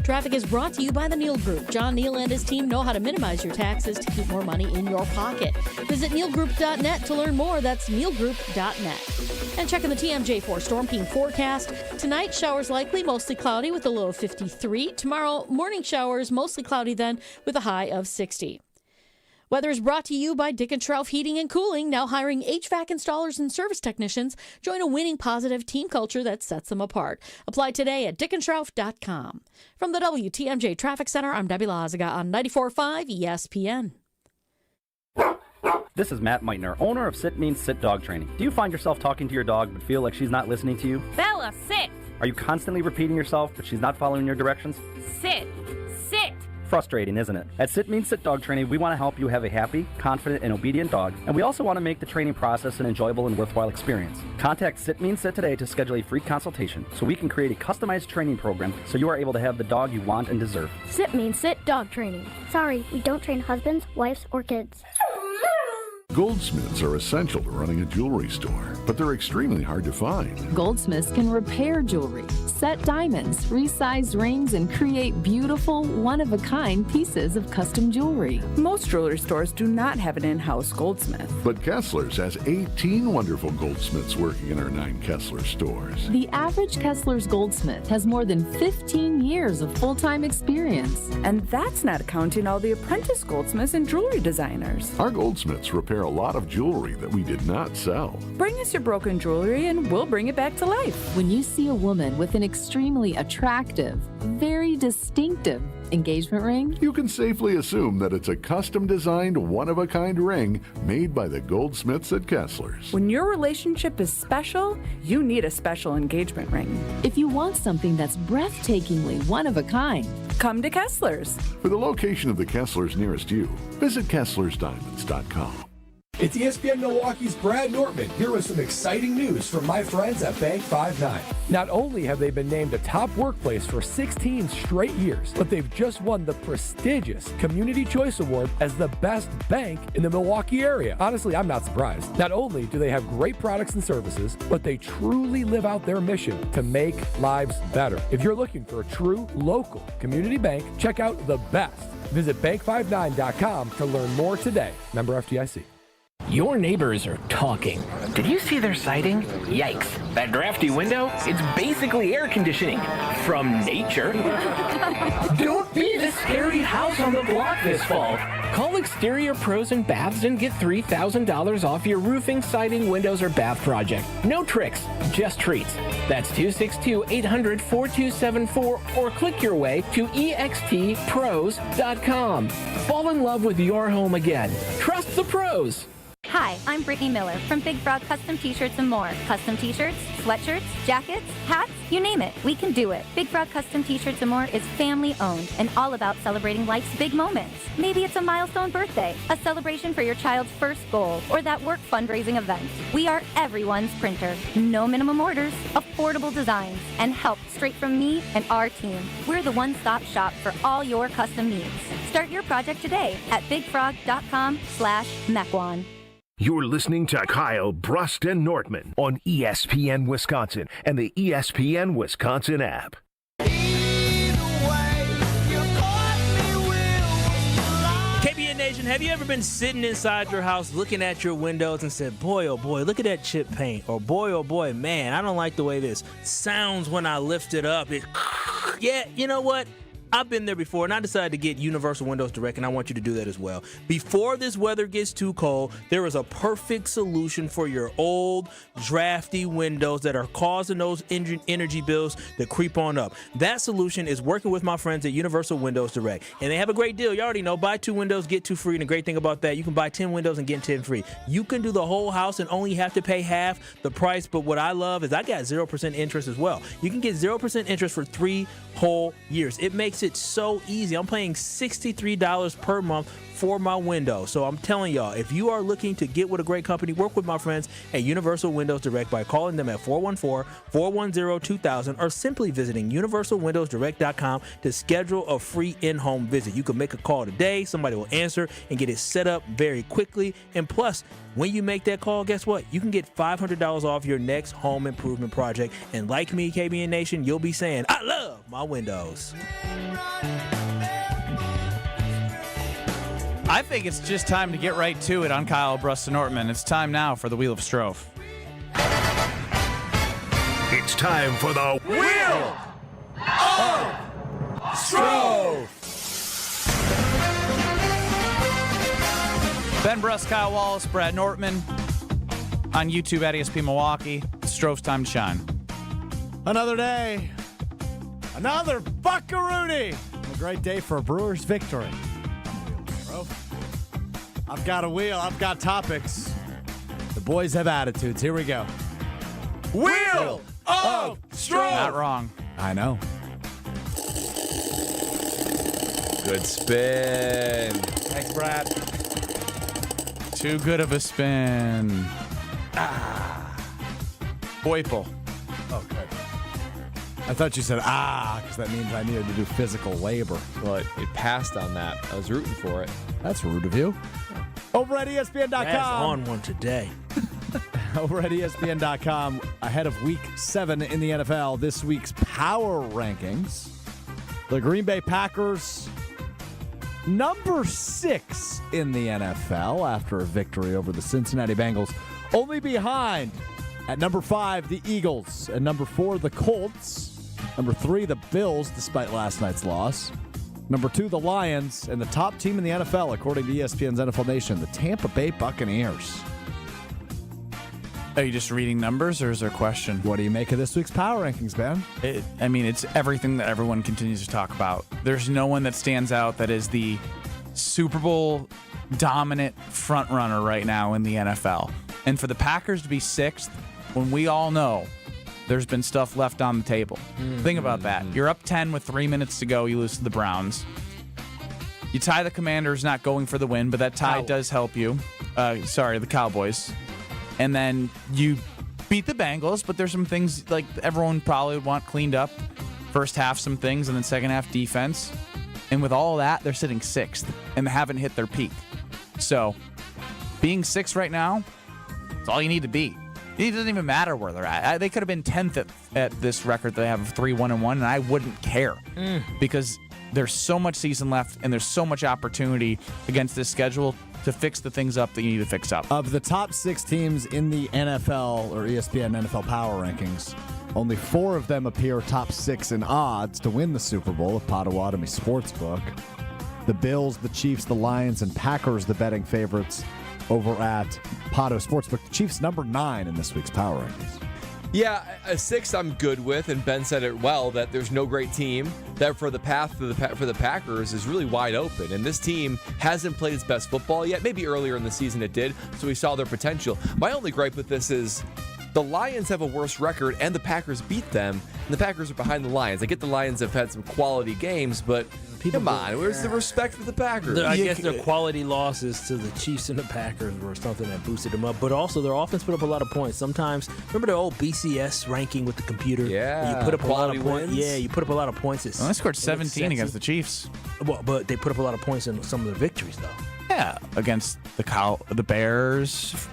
S11: Traffic is brought to you by the Neal Group. John Neal and his team know how to minimize your taxes to keep more money in your pocket. Visit nealgroup.net to learn more. That's nealgroup.net. And checking the TMJ4 Storm Team forecast. Tonight, showers likely, mostly cloudy with a low of 53. Tomorrow, morning showers, mostly cloudy then with a high of 60. Weather is brought to you by Dick & Trauff Heating and Cooling, now hiring HVAC installers and service technicians. Join a winning positive team culture that sets them apart. Apply today at dickandtrauff.com. From the WTMJ Traffic Center, I'm Debbie Lazaga on 94.5 ESPN.
S12: This is Matt Meitner, owner of Sit Means Sit Dog Training. Do you find yourself talking to your dog but feel like she's not listening to you?
S20: Bella, sit.
S12: Are you constantly repeating yourself but she's not following your directions?
S20: Sit. Sit.
S12: Frustrating, isn't it? At Sit Means Sit Dog Training, we want to help you have a happy, confident, and obedient dog, and we also want to make the training process an enjoyable and worthwhile experience. Contact Sit Means Sit today to schedule a free consultation so we can create a customized training program so you are able to have the dog you want and deserve.
S13: Sit Means Sit Dog Training. Sorry, we don't train husbands, wives, or kids.
S21: Goldsmiths are essential to running a jewelry store, but they're extremely hard to find.
S20: Goldsmiths can repair jewelry, set diamonds, resize rings, and create beautiful, one-of-a-kind pieces of custom jewelry.
S23: Most jewelry stores do not have an in-house goldsmith.
S21: But Kessler's has 18 wonderful goldsmiths working in our 9 Kessler stores.
S20: The average Kessler's goldsmith has more than 15 years of full-time experience.
S23: And that's not counting all the apprentice goldsmiths and jewelry designers.
S21: Our goldsmiths repair a lot of jewelry that we did not sell.
S23: Bring us your broken jewelry and we'll bring it back to life.
S20: When you see a woman with an extremely attractive, very distinctive engagement ring,
S21: you can safely assume that it's a custom-designed, one-of-a-kind ring made by the goldsmiths at Kessler's.
S23: When your relationship is special, you need a special engagement ring.
S20: if you want something that's breathtakingly one of a kind,
S23: come to Kessler's.
S21: For the location of the Kessler's nearest you, visit KesslersDiamonds.com.
S24: It's ESPN Milwaukee's Brad Nortman here with some exciting news from my friends at Bank 5-9. Not only have they been named a top workplace for 16 straight years, but they've just won the prestigious Community Choice Award as the best bank in the Milwaukee area. Honestly, I'm not surprised. Not only do they have great products and services, but they truly live out their mission to make lives better. If you're looking for a true local community bank, check out the best. Visit bank59.com to learn more today. Member FDIC.
S25: Your neighbors are talking. Did you see their siding? Yikes. That drafty window? It's basically air conditioning. From nature. Don't be the scary house on the block this fall. Call Exterior Pros and Baths and get $3,000 off your roofing, siding, windows, or bath project. No tricks, just treats. That's 262-800-4274 or click your way to extpros.com. Fall in love with your home again. Trust the pros.
S26: Hi, I'm Brittany Miller from Big Frog Custom T-Shirts and more. Custom T-shirts, sweatshirts, jackets, hats, you name it, we can do it. Big Frog Custom T-Shirts and more is family owned and all about celebrating life's big moments. Maybe it's a milestone birthday, a celebration for your child's first goal, or that work fundraising event. We are everyone's printer. No minimum orders, affordable designs, and help straight from me and our team. We're the one-stop shop for all your custom needs. Start your project today at bigfrog.com/Mequon.
S6: You're listening to Kyle, Brust, and Nortman on ESPN Wisconsin and the ESPN Wisconsin app.
S3: KBN Nation, have you ever been sitting inside your house looking at your windows and said, boy, oh boy, look at that chip paint, or boy, oh boy, man, I don't like the way this sounds when I lift it up. Yeah, you know what? I've been there before, and I decided to get Universal Windows Direct, and I want you to do that as well. Before this weather gets too cold, there is a perfect solution for your old, drafty windows that are causing those energy bills to creep on up. That solution is working with my friends at Universal Windows Direct, and they have a great deal. You already know, buy 2 windows, get 2 free, and the great thing about that, you can buy 10 windows and get 10 free. You can do the whole house and only have to pay half the price, but what I love is I got 0% interest as well. You can get 0% interest for 3 whole years. It makes it so easy. I'm paying $63 per month for my window. So I'm telling y'all, if you are looking to get with a great company, work with my friends at Universal Windows Direct by calling them at 414-410-2000 or simply visiting universalwindowsdirect.com to schedule a free in-home visit. You can make a call today. Somebody will answer and get it set up very quickly. And plus, when you make that call, guess what? You can get $500 off your next home improvement project. And like me, KBN Nation, you'll be saying, I love my windows.
S1: I think it's just time to get right to it on Kyle, Brust, and Nortman. It's time now for the Wheel of Strofe.
S6: It's time for the
S10: Wheel of Strofe.
S1: Ben Brust, Kyle Wallace, Brad Nortman on YouTube at ESPN Milwaukee. Strofe's time to shine.
S22: Another day. Another buckaroonie. A great day for a Brewers victory. I've got a wheel. I've got topics. The boys have attitudes. Here we go.
S10: Wheel of Strofe.
S1: Not wrong.
S22: I know.
S4: Good spin.
S22: Thanks, Brad.
S1: Too good of a spin. Boiple.
S22: Okay. I thought you said, because that means I needed to do physical labor.
S4: Well, it passed on that. I was rooting for it.
S22: That's rude of you. Over at ESPN.com.
S3: That's on one today.
S22: Over at ESPN.com, ahead of Week 7 in the NFL, this week's power rankings. The Green Bay Packers, number 6 in the NFL after a victory over the Cincinnati Bengals. Only behind at number 5, the Eagles. And number 4, the Colts. Number 3, the Bills, despite last night's loss. Number 2, the Lions. And the top team in the NFL, according to ESPN's NFL Nation, the Tampa Bay Buccaneers.
S1: Are you just reading numbers, or is there a question?
S22: What do you make of this week's power rankings, Ben?
S1: It's everything that everyone continues to talk about. There's no one that stands out that is the Super Bowl dominant front runner right now in the NFL. And for the Packers to be 6th, when we all know there's been stuff left on the table. Think about that. You're up 10 with 3 minutes to go. You lose to the Browns. You tie the Commanders, not going for the win, but that tie does help you. The Cowboys. And then you beat the Bengals, but there's some things like everyone probably would want cleaned up. First half, some things, and then second half, defense. And with all of that, they're sitting 6th and they haven't hit their peak. So being 6th right now, it's all you need to be. It doesn't even matter where they're at. They could have been 10th at this record that they have of 3-1-1, and I wouldn't care because there's so much season left and there's so much opportunity against this schedule to fix the things up that you need to fix up.
S22: Of the top 6 teams in the NFL or ESPN NFL Power Rankings, only 4 of them appear top 6 in odds to win the Super Bowl at Potawatomi Sportsbook. The Bills, the Chiefs, the Lions, and Packers, the betting favorites over at Pato Sportsbook. The Chiefs number 9 in this week's Power Rankings.
S4: Yeah, a 6 I'm good with, and Ben said it well, that there's no great team, that for the path for the Packers is really wide open, and this team hasn't played its best football yet. Maybe earlier in the season it did, so we saw their potential. My only gripe with this is the Lions have a worse record, and the Packers beat them, and the Packers are behind the Lions. I get the Lions have had some quality games, but come on, where's the respect for the Packers?
S3: I guess their quality losses to the Chiefs and the Packers were something that boosted them up, but also their offense put up a lot of points. Sometimes, remember the old BCS ranking with the computer?
S4: Yeah,
S3: you put up a lot of points.
S4: wins.
S3: Yeah, you put up a lot of points.
S1: They scored 17 against the Chiefs.
S3: Well, but they put up a lot of points in some of the victories, though.
S1: Yeah, against the Bears.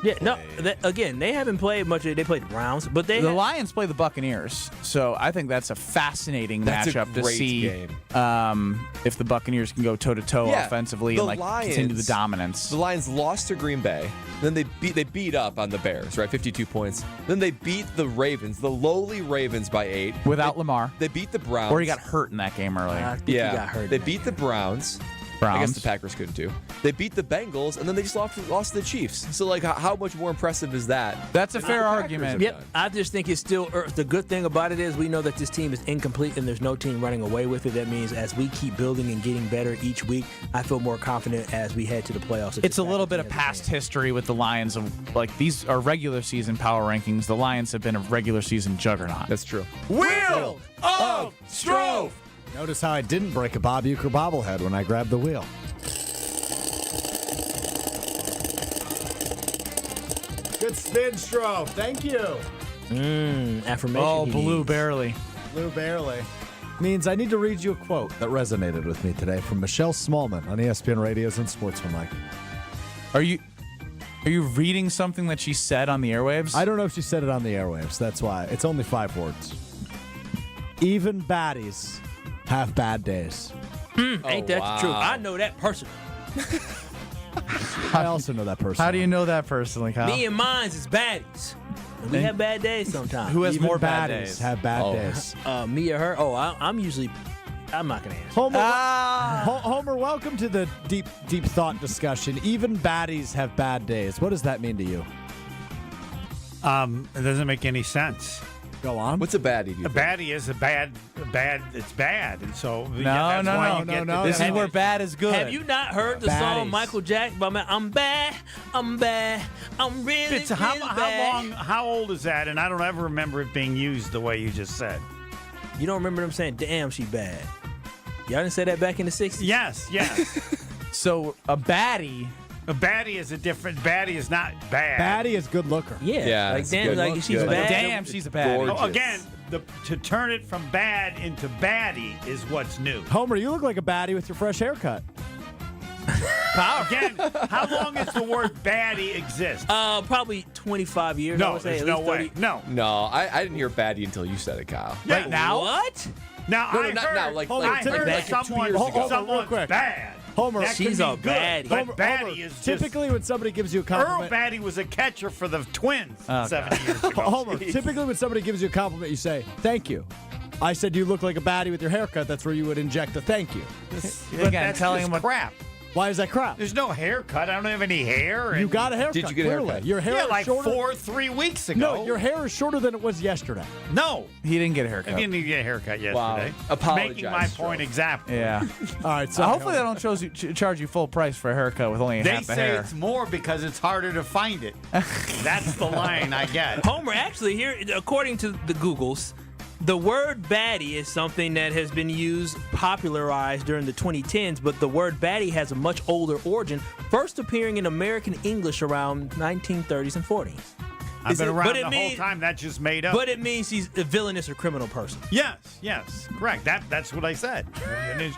S3: They haven't played much. They played the Browns, but the
S1: Lions play the Buccaneers, so I think that's a fascinating matchup to see if the Buccaneers can go toe to toe offensively and continue the dominance.
S4: The Lions lost to Green Bay, then they beat up on the Bears, right? 52 points. Then they beat the Ravens, the lowly Ravens, by 8
S1: without Lamar.
S4: They beat the Browns,
S1: or he got hurt in that game earlier.
S3: He got hurt.
S4: They beat the Browns. I guess the Packers couldn't too. They beat the Bengals, and then they just lost to the Chiefs. So, how much more impressive is that?
S1: That's a fair argument.
S3: Yep. I just think it's still the good thing about it is we know that this team is incomplete, and there's no team running away with it. That means as we keep building and getting better each week, I feel more confident as we head to the playoffs.
S1: It's a little bit of past history with the Lions. These are regular season power rankings. The Lions have been a regular season juggernaut.
S4: That's true.
S22: Wheel of Strove. Notice how I didn't break a Bob Uecker bobblehead when I grabbed the wheel. Good spin, Strove. Thank you.
S3: Affirmation.
S1: Oh, blue barely.
S22: Blue barely. Means I need to read you a quote that resonated with me today from Michelle Smallman on ESPN Radios and Sportsmanlike.
S1: Are you reading something that she said on the airwaves?
S22: I don't know if she said it on the airwaves. That's why. It's only 5 words. Even baddies have bad days.
S3: Ain't that the truth? I know that personally.
S22: I also know that personally.
S1: How do you know that personally, Kyle?
S3: Me and mines is baddies. And we have bad days sometimes.
S1: Who has
S22: Even
S1: more bad
S22: baddies
S1: days?
S22: have bad days.
S3: Me or her? Oh, I'm not going to answer.
S22: Homer, welcome to the deep thought discussion. Even baddies have bad days. What does that mean to you?
S2: It doesn't make any sense.
S22: Go on.
S4: What's a baddie?
S2: A baddie is a bad. It's bad, and so
S22: No.
S1: This is where bad is good.
S3: Have you not heard the song Michael Jackson? I'm bad, I'm really,
S2: It's how old is that? And I don't ever remember it being used the way you just said.
S3: You don't remember them saying, "Damn, she bad." Y'all didn't say that back in the 60s?
S2: Yes.
S1: So a baddie.
S2: A baddie is a different. Baddie is not bad.
S22: Baddie is good looker.
S3: Yeah. Like, damn, like she's bad.
S1: Damn, she's a baddie.
S2: Oh, again, to turn it from bad into baddie is what's new.
S22: Homer, you look like a baddie with your fresh haircut.
S2: Again, how long has the word baddie exist?
S3: Probably 25 years. I
S2: No,
S3: would say.
S2: there's
S3: At
S2: no
S3: least 30.
S2: way. No.
S4: No, I didn't hear baddie until you said it, Kyle.
S2: Yeah,
S1: Right now?
S3: What?
S2: Now
S4: No,
S2: I
S4: not
S2: heard,
S4: now, like
S2: I heard
S4: like 2
S2: someone,
S4: years ago.
S2: someone's
S22: real quick.
S2: bad.
S22: Homer,
S2: That
S3: she's
S2: could
S3: a
S2: be good,
S3: baddie.
S2: But baddie is just...
S22: Typically, when somebody gives you a
S2: Earl
S22: compliment,
S2: Baddie was a catcher for the Twins
S1: Oh,
S2: 7 years ago.
S22: Homer, typically when somebody gives you a compliment, you say, thank you. I said you look like a baddie with your haircut. That's where you would inject a thank you.
S2: But that's
S1: telling
S2: just
S1: him what-
S2: crap.
S22: Why is that crap?
S2: There's no haircut. I don't have any hair.
S22: You got a haircut.
S4: Did you get a
S22: clearly.
S4: haircut?
S22: Your hair
S2: Yeah,
S22: is
S2: like
S22: shorter.
S2: 3 weeks ago.
S22: No, your hair is shorter than it was yesterday.
S2: No.
S1: He didn't get a
S2: I
S1: haircut.
S2: didn't even get a haircut yesterday.
S4: Wow. Apologize,
S2: Making my point
S4: Stroh.
S2: exactly.
S1: Yeah.
S22: All right, so
S1: Hopefully they don't charge you full price for a haircut with only
S2: They
S1: half a
S2: say
S1: hair.
S2: it's more because it's harder to find it. That's the line I get.
S3: Homer, actually, here, according to the Googles, the word baddie is something that has been used, popularized during the 2010s, but the word baddie has a much older origin, first appearing in American English around 1930s and 40s.
S2: I've been around
S3: but it
S2: the
S3: means-
S2: whole time. That's just made up.
S3: But it means she's a villainous or criminal person.
S2: Yes, correct. That's what I said.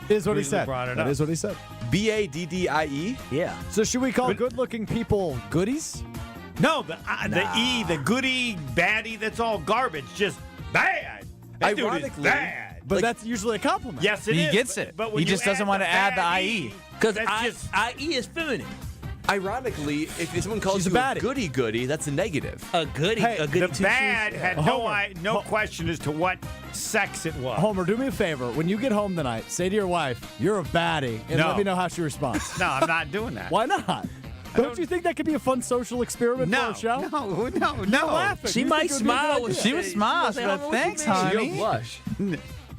S22: is what he
S2: Reason
S22: said.
S2: brought it
S22: That
S2: up.
S22: is what he said.
S4: BADDIE?
S3: Yeah.
S22: So should we call good-looking people goodies?
S2: No, the E, the goody, baddie, that's all garbage. Just bad. That dude is
S4: Ironically,
S2: bad.
S22: But that's usually a compliment.
S2: Yes, it is.
S1: He gets it.
S2: But when
S1: He
S2: you
S1: just doesn't
S2: add
S1: want to add the
S2: bad
S1: IE.
S3: Because
S2: that's just
S3: IE is feminine.
S4: Ironically, if someone calls
S22: She's a
S4: you a
S22: baddie.
S4: goody, that's a negative.
S3: A goody,
S22: Hey,
S3: a goody
S2: the
S3: two-shoes.
S2: bad had no question as to what sex it was.
S22: Homer, do me a favor. When you get home tonight, say to your wife, you're a baddie, and
S2: No.
S22: let me know how she responds.
S2: No, I'm not doing that.
S22: Why not? Don't you think that could be a fun social experiment for a show?
S2: No.
S22: You're laughing.
S3: She
S22: You
S3: might
S22: think it would be a good
S3: smile.
S22: idea?
S1: She was smart,
S3: say,
S1: but
S3: "Homer, what you
S1: thanks,
S3: mean?"
S4: You
S1: honey.
S4: go blush.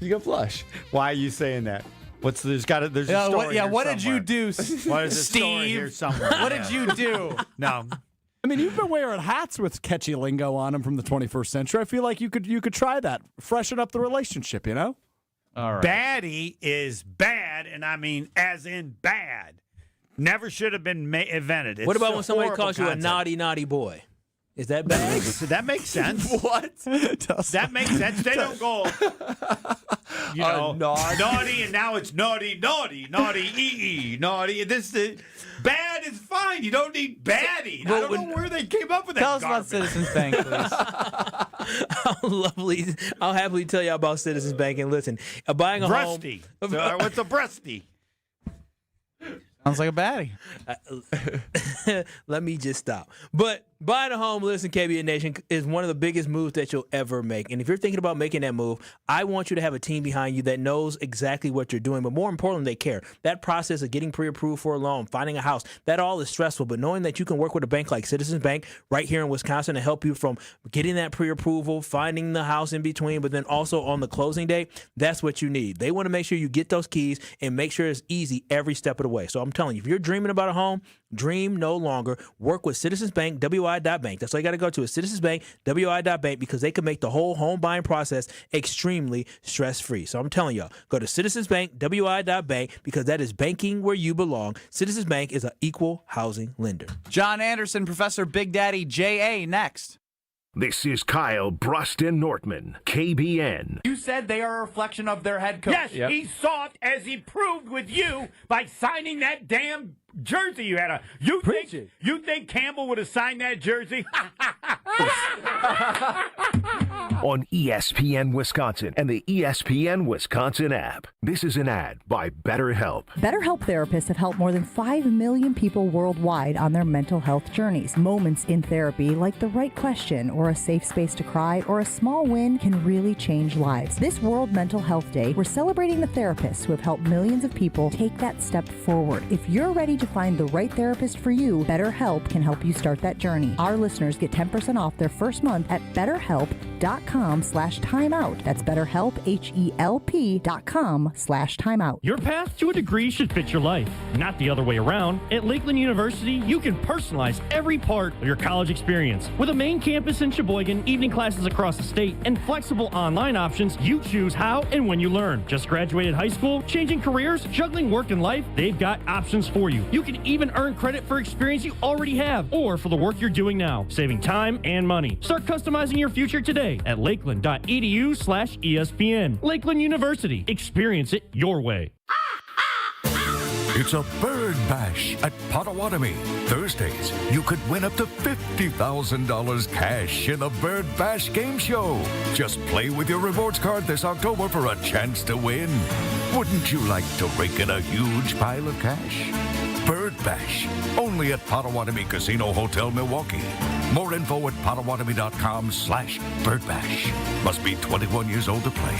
S4: You go blush.
S2: Why are you saying that? There's a story
S1: what
S2: here
S1: did you do,
S2: What is a story here
S1: Steve?
S2: somewhere?
S1: What did you do?
S2: No.
S22: I mean, you've been wearing hats with catchy lingo on them from the 21st century. I feel like you could try that, freshen up the relationship. You know?
S1: All right.
S2: Baddie is bad, and I mean as in bad. Never should have been invented. It's
S3: What about
S2: a
S3: when somebody
S2: horrible
S3: calls you a
S2: concept.
S3: naughty, naughty boy? Is that bad?
S2: That makes sense.
S4: What?
S2: That makes sense. They don't go, naughty, and now it's naughty, naughty. Bad is fine. You don't need baddie. I don't know where they came up with that.
S1: Tell us
S2: garbage.
S1: about Citizens Bank, please.
S3: Lovely. I'll happily tell you about Citizens Bank. And listen, buying a
S2: Brusty.
S3: home.
S2: So, what's a brusty?
S1: Sounds like a baddie.
S3: Let me just stop. But buying a home, listen, KBN Nation, is one of the biggest moves that you'll ever make. And if you're thinking about making that move, I want you to have a team behind you that knows exactly what you're doing, but more importantly, they care. That process of getting pre-approved for a loan, finding a house, that all is stressful, but knowing that you can work with a bank like Citizens Bank right here in Wisconsin to help you from getting that pre-approval, finding the house in between, but then also on the closing day, that's what you need. They want to make sure you get those keys and make sure it's easy every step of the way. So I'm telling you, if you're dreaming about a home, dream no longer. Work with Citizens Bank, WI.bank. That's all you got to go to is Citizens Bank, WI.bank, because they can make the whole home buying process extremely stress-free. So I'm telling y'all, go to Citizens Bank, WI.bank, because that is banking where you belong. Citizens Bank is an equal housing lender.
S1: John Anderson, Professor Big Daddy J.A. next.
S6: This is Kyle, Brust, and Nortman, KBN.
S10: You said they are a reflection of their head coach.
S2: Yes, he saw it as he proved with you by signing that damn jersey you had on. You think Campbell would have signed that jersey?
S6: On ESPN Wisconsin and the ESPN Wisconsin app. This is an ad by BetterHelp.
S5: BetterHelp therapists have helped more than 5 million people worldwide on their mental health journeys. Moments in therapy, like the right question or a safe space to cry or a small win, can really change lives. This World Mental Health Day, we're celebrating the therapists who have helped millions of people take that step forward. If you're ready to find the right therapist for you, BetterHelp can help you start that journey. Our listeners get 10% off their first month at BetterHelp.com. BetterHelp.com/timeout. That's BetterHelp, HELP.com/timeout.
S7: Your path to a degree should fit your life, not the other way around. At Lakeland University, you can personalize every part of your college experience. With a main campus in Sheboygan, evening classes across the state, and flexible online options, you choose how and when you learn. Just graduated high school, changing careers, juggling work and life, they've got options for you. You can even earn credit for experience you already have or for the work you're doing now, saving time and money. Start customizing your future today at lakeland.edu/ESPN. Lakeland University. Experience it your way.
S6: It's a bird bash at Potawatomi. Thursdays, you could win up to $50,000 cash in a bird bash game show. Just play with your rewards card this October for a chance to win. Wouldn't you like to rake in a huge pile of cash? Bird Bash, only at Potawatomi Casino Hotel, Milwaukee. More info at potawatomi.com/birdbash. Must be 21 years old to play.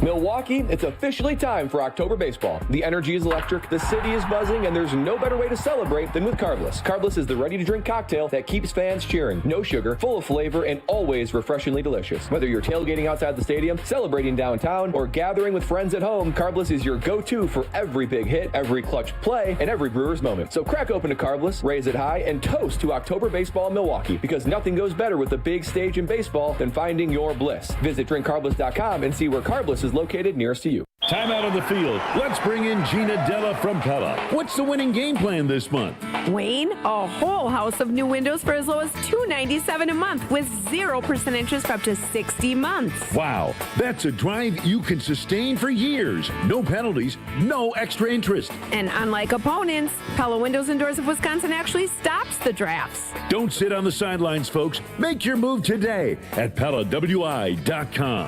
S4: Milwaukee, it's officially time for October baseball. The energy is electric, the city is buzzing, and there's no better way to celebrate than with Carbless. Carbless is the ready-to-drink cocktail that keeps fans cheering. No sugar, full of flavor, and always refreshingly delicious. Whether you're tailgating outside the stadium, celebrating downtown, or gathering with friends at home, Carbless is your go-to for every big hit, every clutch play, and every Brewers moment. So crack open a Carbless, raise it high, and toast to October baseball in Milwaukee, because nothing goes better with the big stage in baseball than finding your bliss. Visit drinkcarbless.com and see where Carbless is located nearest to you.
S8: Time out on the field. Let's bring in Gina Della from Pella. What's the winning game plan this month?
S9: Wayne, a whole house of new windows for as low as $297 a month with 0% interest for up to 60 months.
S8: Wow, that's a drive you can sustain for years. No penalties, no extra interest.
S9: And unlike opponents, Pella Windows and Doors of Wisconsin actually stops the drafts.
S8: Don't sit on the sidelines, folks. Make your move today at PellaWI.com.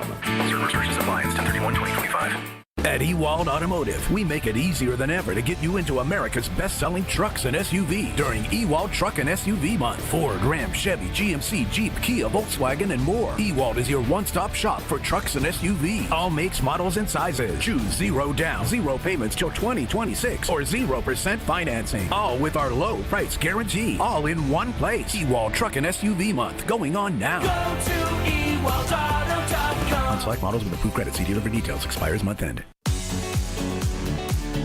S6: Restrictions apply. It's 10/31/2025. At Ewald Automotive, we make it easier than ever to get you into America's best-selling trucks and SUV during Ewald Truck and SUV Month. Ford, Ram, Chevy, GMC, Jeep, Kia, Volkswagen, and more. Ewald is your one-stop shop for trucks and SUV. All makes, models, and sizes. Choose 0 down, 0 payments till 2026, or 0% financing. All with our low price guarantee. All in one place. Ewald Truck and SUV Month going on now.
S10: Go to EWaldAuto.com.
S6: On select models with approved credit. See dealer for details. Expires month end.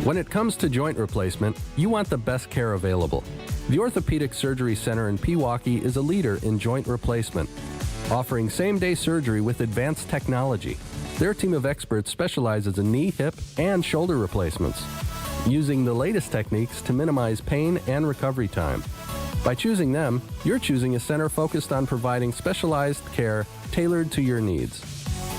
S14: When it comes to joint replacement, you want the best care available. The Orthopedic Surgery Center in Pewaukee is a leader in joint replacement, offering same-day surgery with advanced technology. Their team of experts specializes in knee, hip, and shoulder replacements, using the latest techniques to minimize pain and recovery time. By choosing them, you're choosing a center focused on providing specialized care tailored to your needs.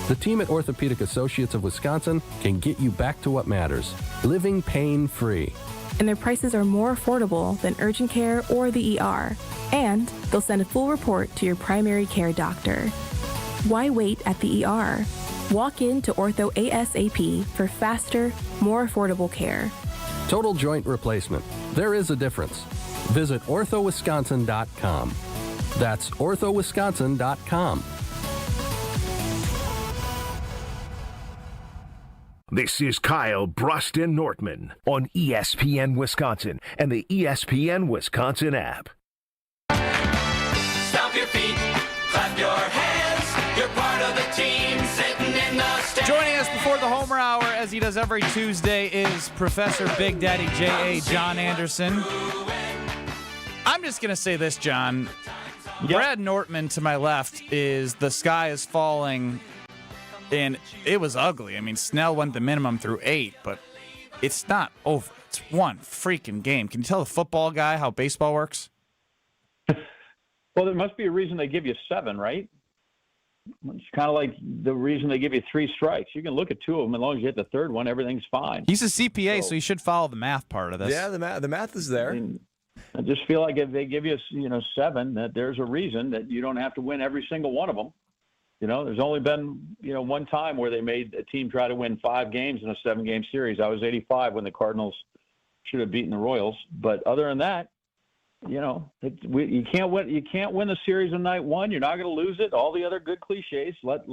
S14: The team at Orthopedic Associates of Wisconsin can get you back to what matters, living pain-free.
S15: And their prices are more affordable than urgent care or the ER. And they'll send a full report to your primary care doctor. Why wait at the ER? Walk in to Ortho ASAP for faster, more affordable care.
S14: Total joint replacement. There is a difference. Visit orthowisconsin.com. That's orthowisconsin.com.
S6: This is Kyle, Brust, and Nortman on ESPN Wisconsin and the ESPN Wisconsin app.
S10: Stomp your feet, clap your hands. You're part of the team sitting in the stands.
S1: Joining us before the Homer Hour, as he does every Tuesday, is Professor Big Daddy J.A. John Anderson. I'm just going to say this, John. Yep. Brad Nortman to my left is The Sky is Falling, and it was ugly. I mean, Snell went the minimum through 8, but it's not over. It's one freaking game. Can you tell the football guy how baseball works?
S16: Well, there must be a reason they give you 7, right? It's kind of like the reason they give you 3 strikes. You can look at 2 of them. As long as you hit the third one, everything's fine.
S1: He's a CPA, so he should follow the math part of this.
S4: Yeah, the math is there.
S16: I just feel like if they give you 7, that there's a reason that you don't have to win every single one of them. There's only been, one time where they made a team try to win 5 games in a 7-game series. I was 85 when the Cardinals should have beaten the Royals. But other than that, you can't win. You can't win the series on night 1. You're not going to lose it. All the other good cliches. Let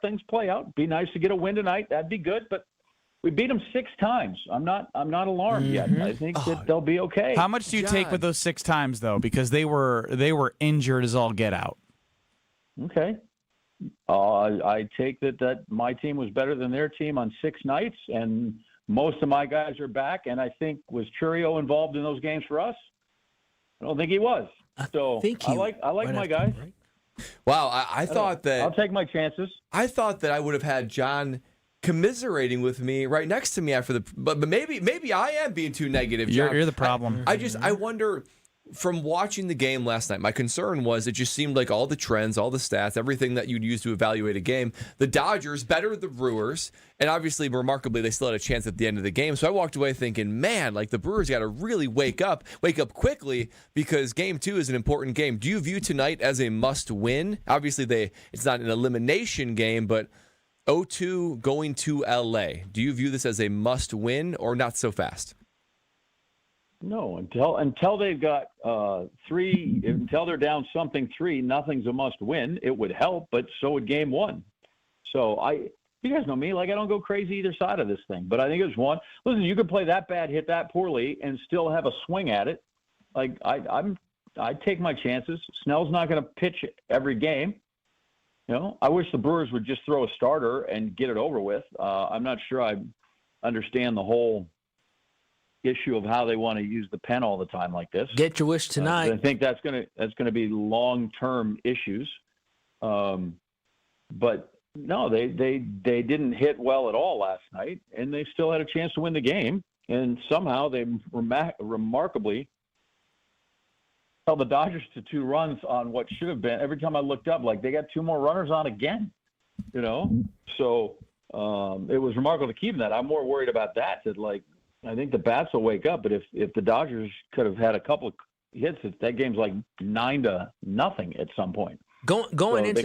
S16: things play out. Be nice to get a win tonight. That'd be good. But We beat them 6 times. I'm not alarmed yet. I think that they'll be okay.
S1: How much do you take with those 6 times though? Because they were injured as all get out.
S16: Okay. I take that my team was better than their team on 6 nights, and most of my guys are back. And I think, was Churio involved in those games for us? I don't think he was. So I like my guys.
S4: Wow, I thought that
S16: I'll take my chances.
S4: I thought that I would have had John commiserating with me right next to me after but maybe I am being too negative, John.
S1: You're the problem.
S4: I wonder, from watching the game last night, my concern was it just seemed like all the trends, all the stats, everything that you'd use to evaluate a game, the Dodgers better the Brewers, and obviously, remarkably, they still had a chance at the end of the game. So I walked away thinking, man, like the Brewers got to really wake up quickly, because Game 2 is an important game. Do you view tonight as a must-win? Obviously, it's not an elimination game, but 0-2 going to LA. Do you view this as a must-win or not so fast?
S16: No, until they've got 3, until they're down 3, nothing's a must-win. It would help, but so would Game 1. So you guys know me, like I don't go crazy either side of this thing. But I think it's one. Listen, you could play that bad, hit that poorly, and still have a swing at it. Like I take my chances. Snell's not going to pitch every game. You know, I wish the Brewers would just throw a starter and get it over with. I'm not sure I understand the whole issue of how they want to use the pen all the time like this.
S3: Get your wish tonight.
S16: I think that's gonna be long-term issues. But no, they didn't hit well at all last night, and they still had a chance to win the game. And somehow they remarkably held the Dodgers to 2 runs on what should have been. Every time I looked up, like they got 2 more runners on again. You know, so it was remarkable to keep that. I'm more worried about that. I think the bats will wake up, but if the Dodgers could have had a couple of hits, that game's like 9-0 at some point.
S3: Going into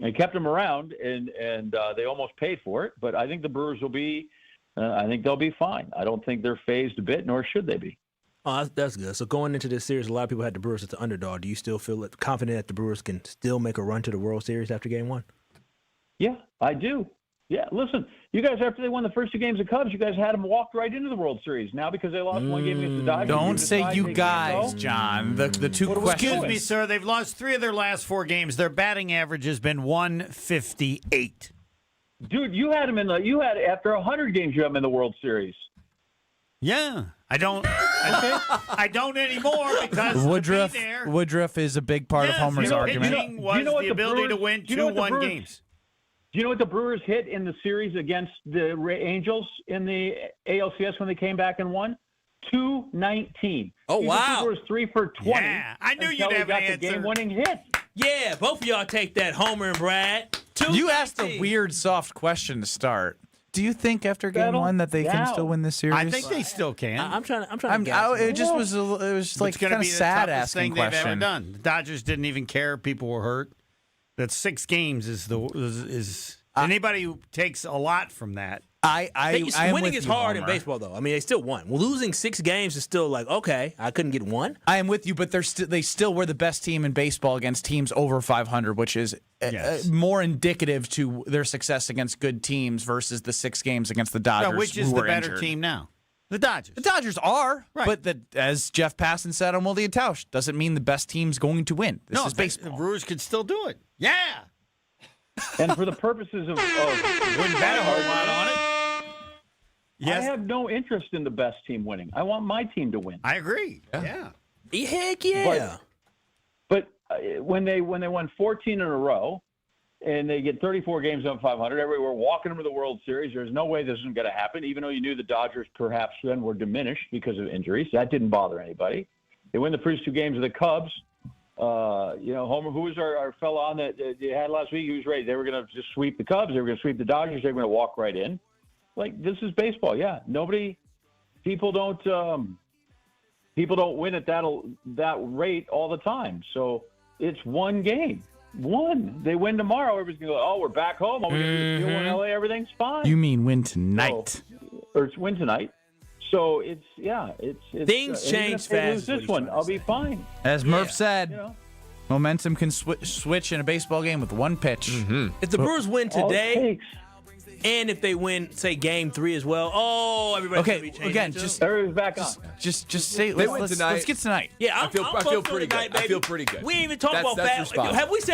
S16: they kept them around, and they almost paid for it. But I think the Brewers will be. I think they'll be fine. I don't think they're phased a bit, nor should they be.
S3: Oh, that's good. So going into this series, a lot of people had the Brewers as the underdog. Do you still feel confident that the Brewers can still make a run to the World Series after Game 1?
S16: Yeah, I do. Yeah, listen, you guys, after they won the first 2 games of Cubs, you guys had them walk right into the World Series. Now, because they lost 1 game against the Dodgers.
S1: Don't say you guys, John. The 2 questions.
S2: Excuse me, sir. They've lost 3 of their last 4 games. Their batting average has been 158.
S16: Dude, you had them after 100 games, you had them in the World Series.
S2: Yeah, I don't. I don't anymore because
S1: Woodruff is a big part of Homer's argument.
S2: The ability to win 2-1 games.
S16: Do you know what the Brewers hit in the series against the Angels in the ALCS when they came back and won? 219.
S3: Oh, wow.
S16: The Brewers 3 for 20.
S2: Yeah, I knew you'd have an answer.
S16: The game-winning hit.
S3: Yeah, both of y'all take that, Homer and Brad.
S1: You asked a weird, soft question to start. Do you think after Game 1 that they can still win this series?
S2: I think they still can.
S3: I'm trying to guess.
S1: It was like kind of sad asking
S2: they've ever
S1: question.
S2: done. The Dodgers didn't even care. People were hurt. That 6 games is anybody who takes a lot from that.
S3: Winning is hard in baseball, though. I mean, they still won. Well, losing 6 games is still like, okay, I couldn't get 1.
S1: I am with you, but they still were the best team in baseball against teams over 500, which is more indicative to their success against good teams versus the 6 games against the Dodgers.
S2: Which is the better team now? The Dodgers.
S1: The Dodgers are,
S2: right.
S1: But as Jeff Passan said on Wildy and Tausch, doesn't mean the best team's going to win. This is baseball.
S2: The Brewers could still do it. Yeah.
S16: And for the purposes of
S2: wouldn't bet a whole lot on it.
S16: Yes. I have no interest in the best team winning. I want my team to win.
S2: I agree. Yeah.
S3: Heck yeah.
S16: But when they won 14 in a row, and they get 34 games on 500, everybody were walking them to the World Series. There's no way this isn't going to happen, even though you knew the Dodgers perhaps then were diminished because of injuries. That didn't bother anybody. They win the first 2 games of the Cubs. Homer, who was our fellow on that you had last week, he was ready. They were going to just sweep the Cubs. They were going to sweep the Dodgers. They were going to walk right in. Like, this is baseball. Yeah. People don't win at that rate all the time. So it's 1 game. 1. They win tomorrow. Everybody's going to go, we're back home. We're going to do in LA. Everything's fine.
S1: You mean win tonight?
S16: Or it's win tonight. So it's
S3: things change fast.
S16: This one, I'll be fine.
S1: As Murph said, momentum can switch in a baseball game with 1 pitch.
S3: If the Brewers win today, And if they win, say, Game 3 as well, everybody's going to be changing.
S1: Again,
S16: everybody's back on.
S1: Just say,
S4: They win
S1: let's
S4: tonight.
S1: get tonight.
S3: Yeah,
S4: I feel pretty good.
S3: Baby.
S4: I feel pretty good.
S3: We ain't even talking about
S4: That's
S3: bad.
S4: responsible.
S3: Have we said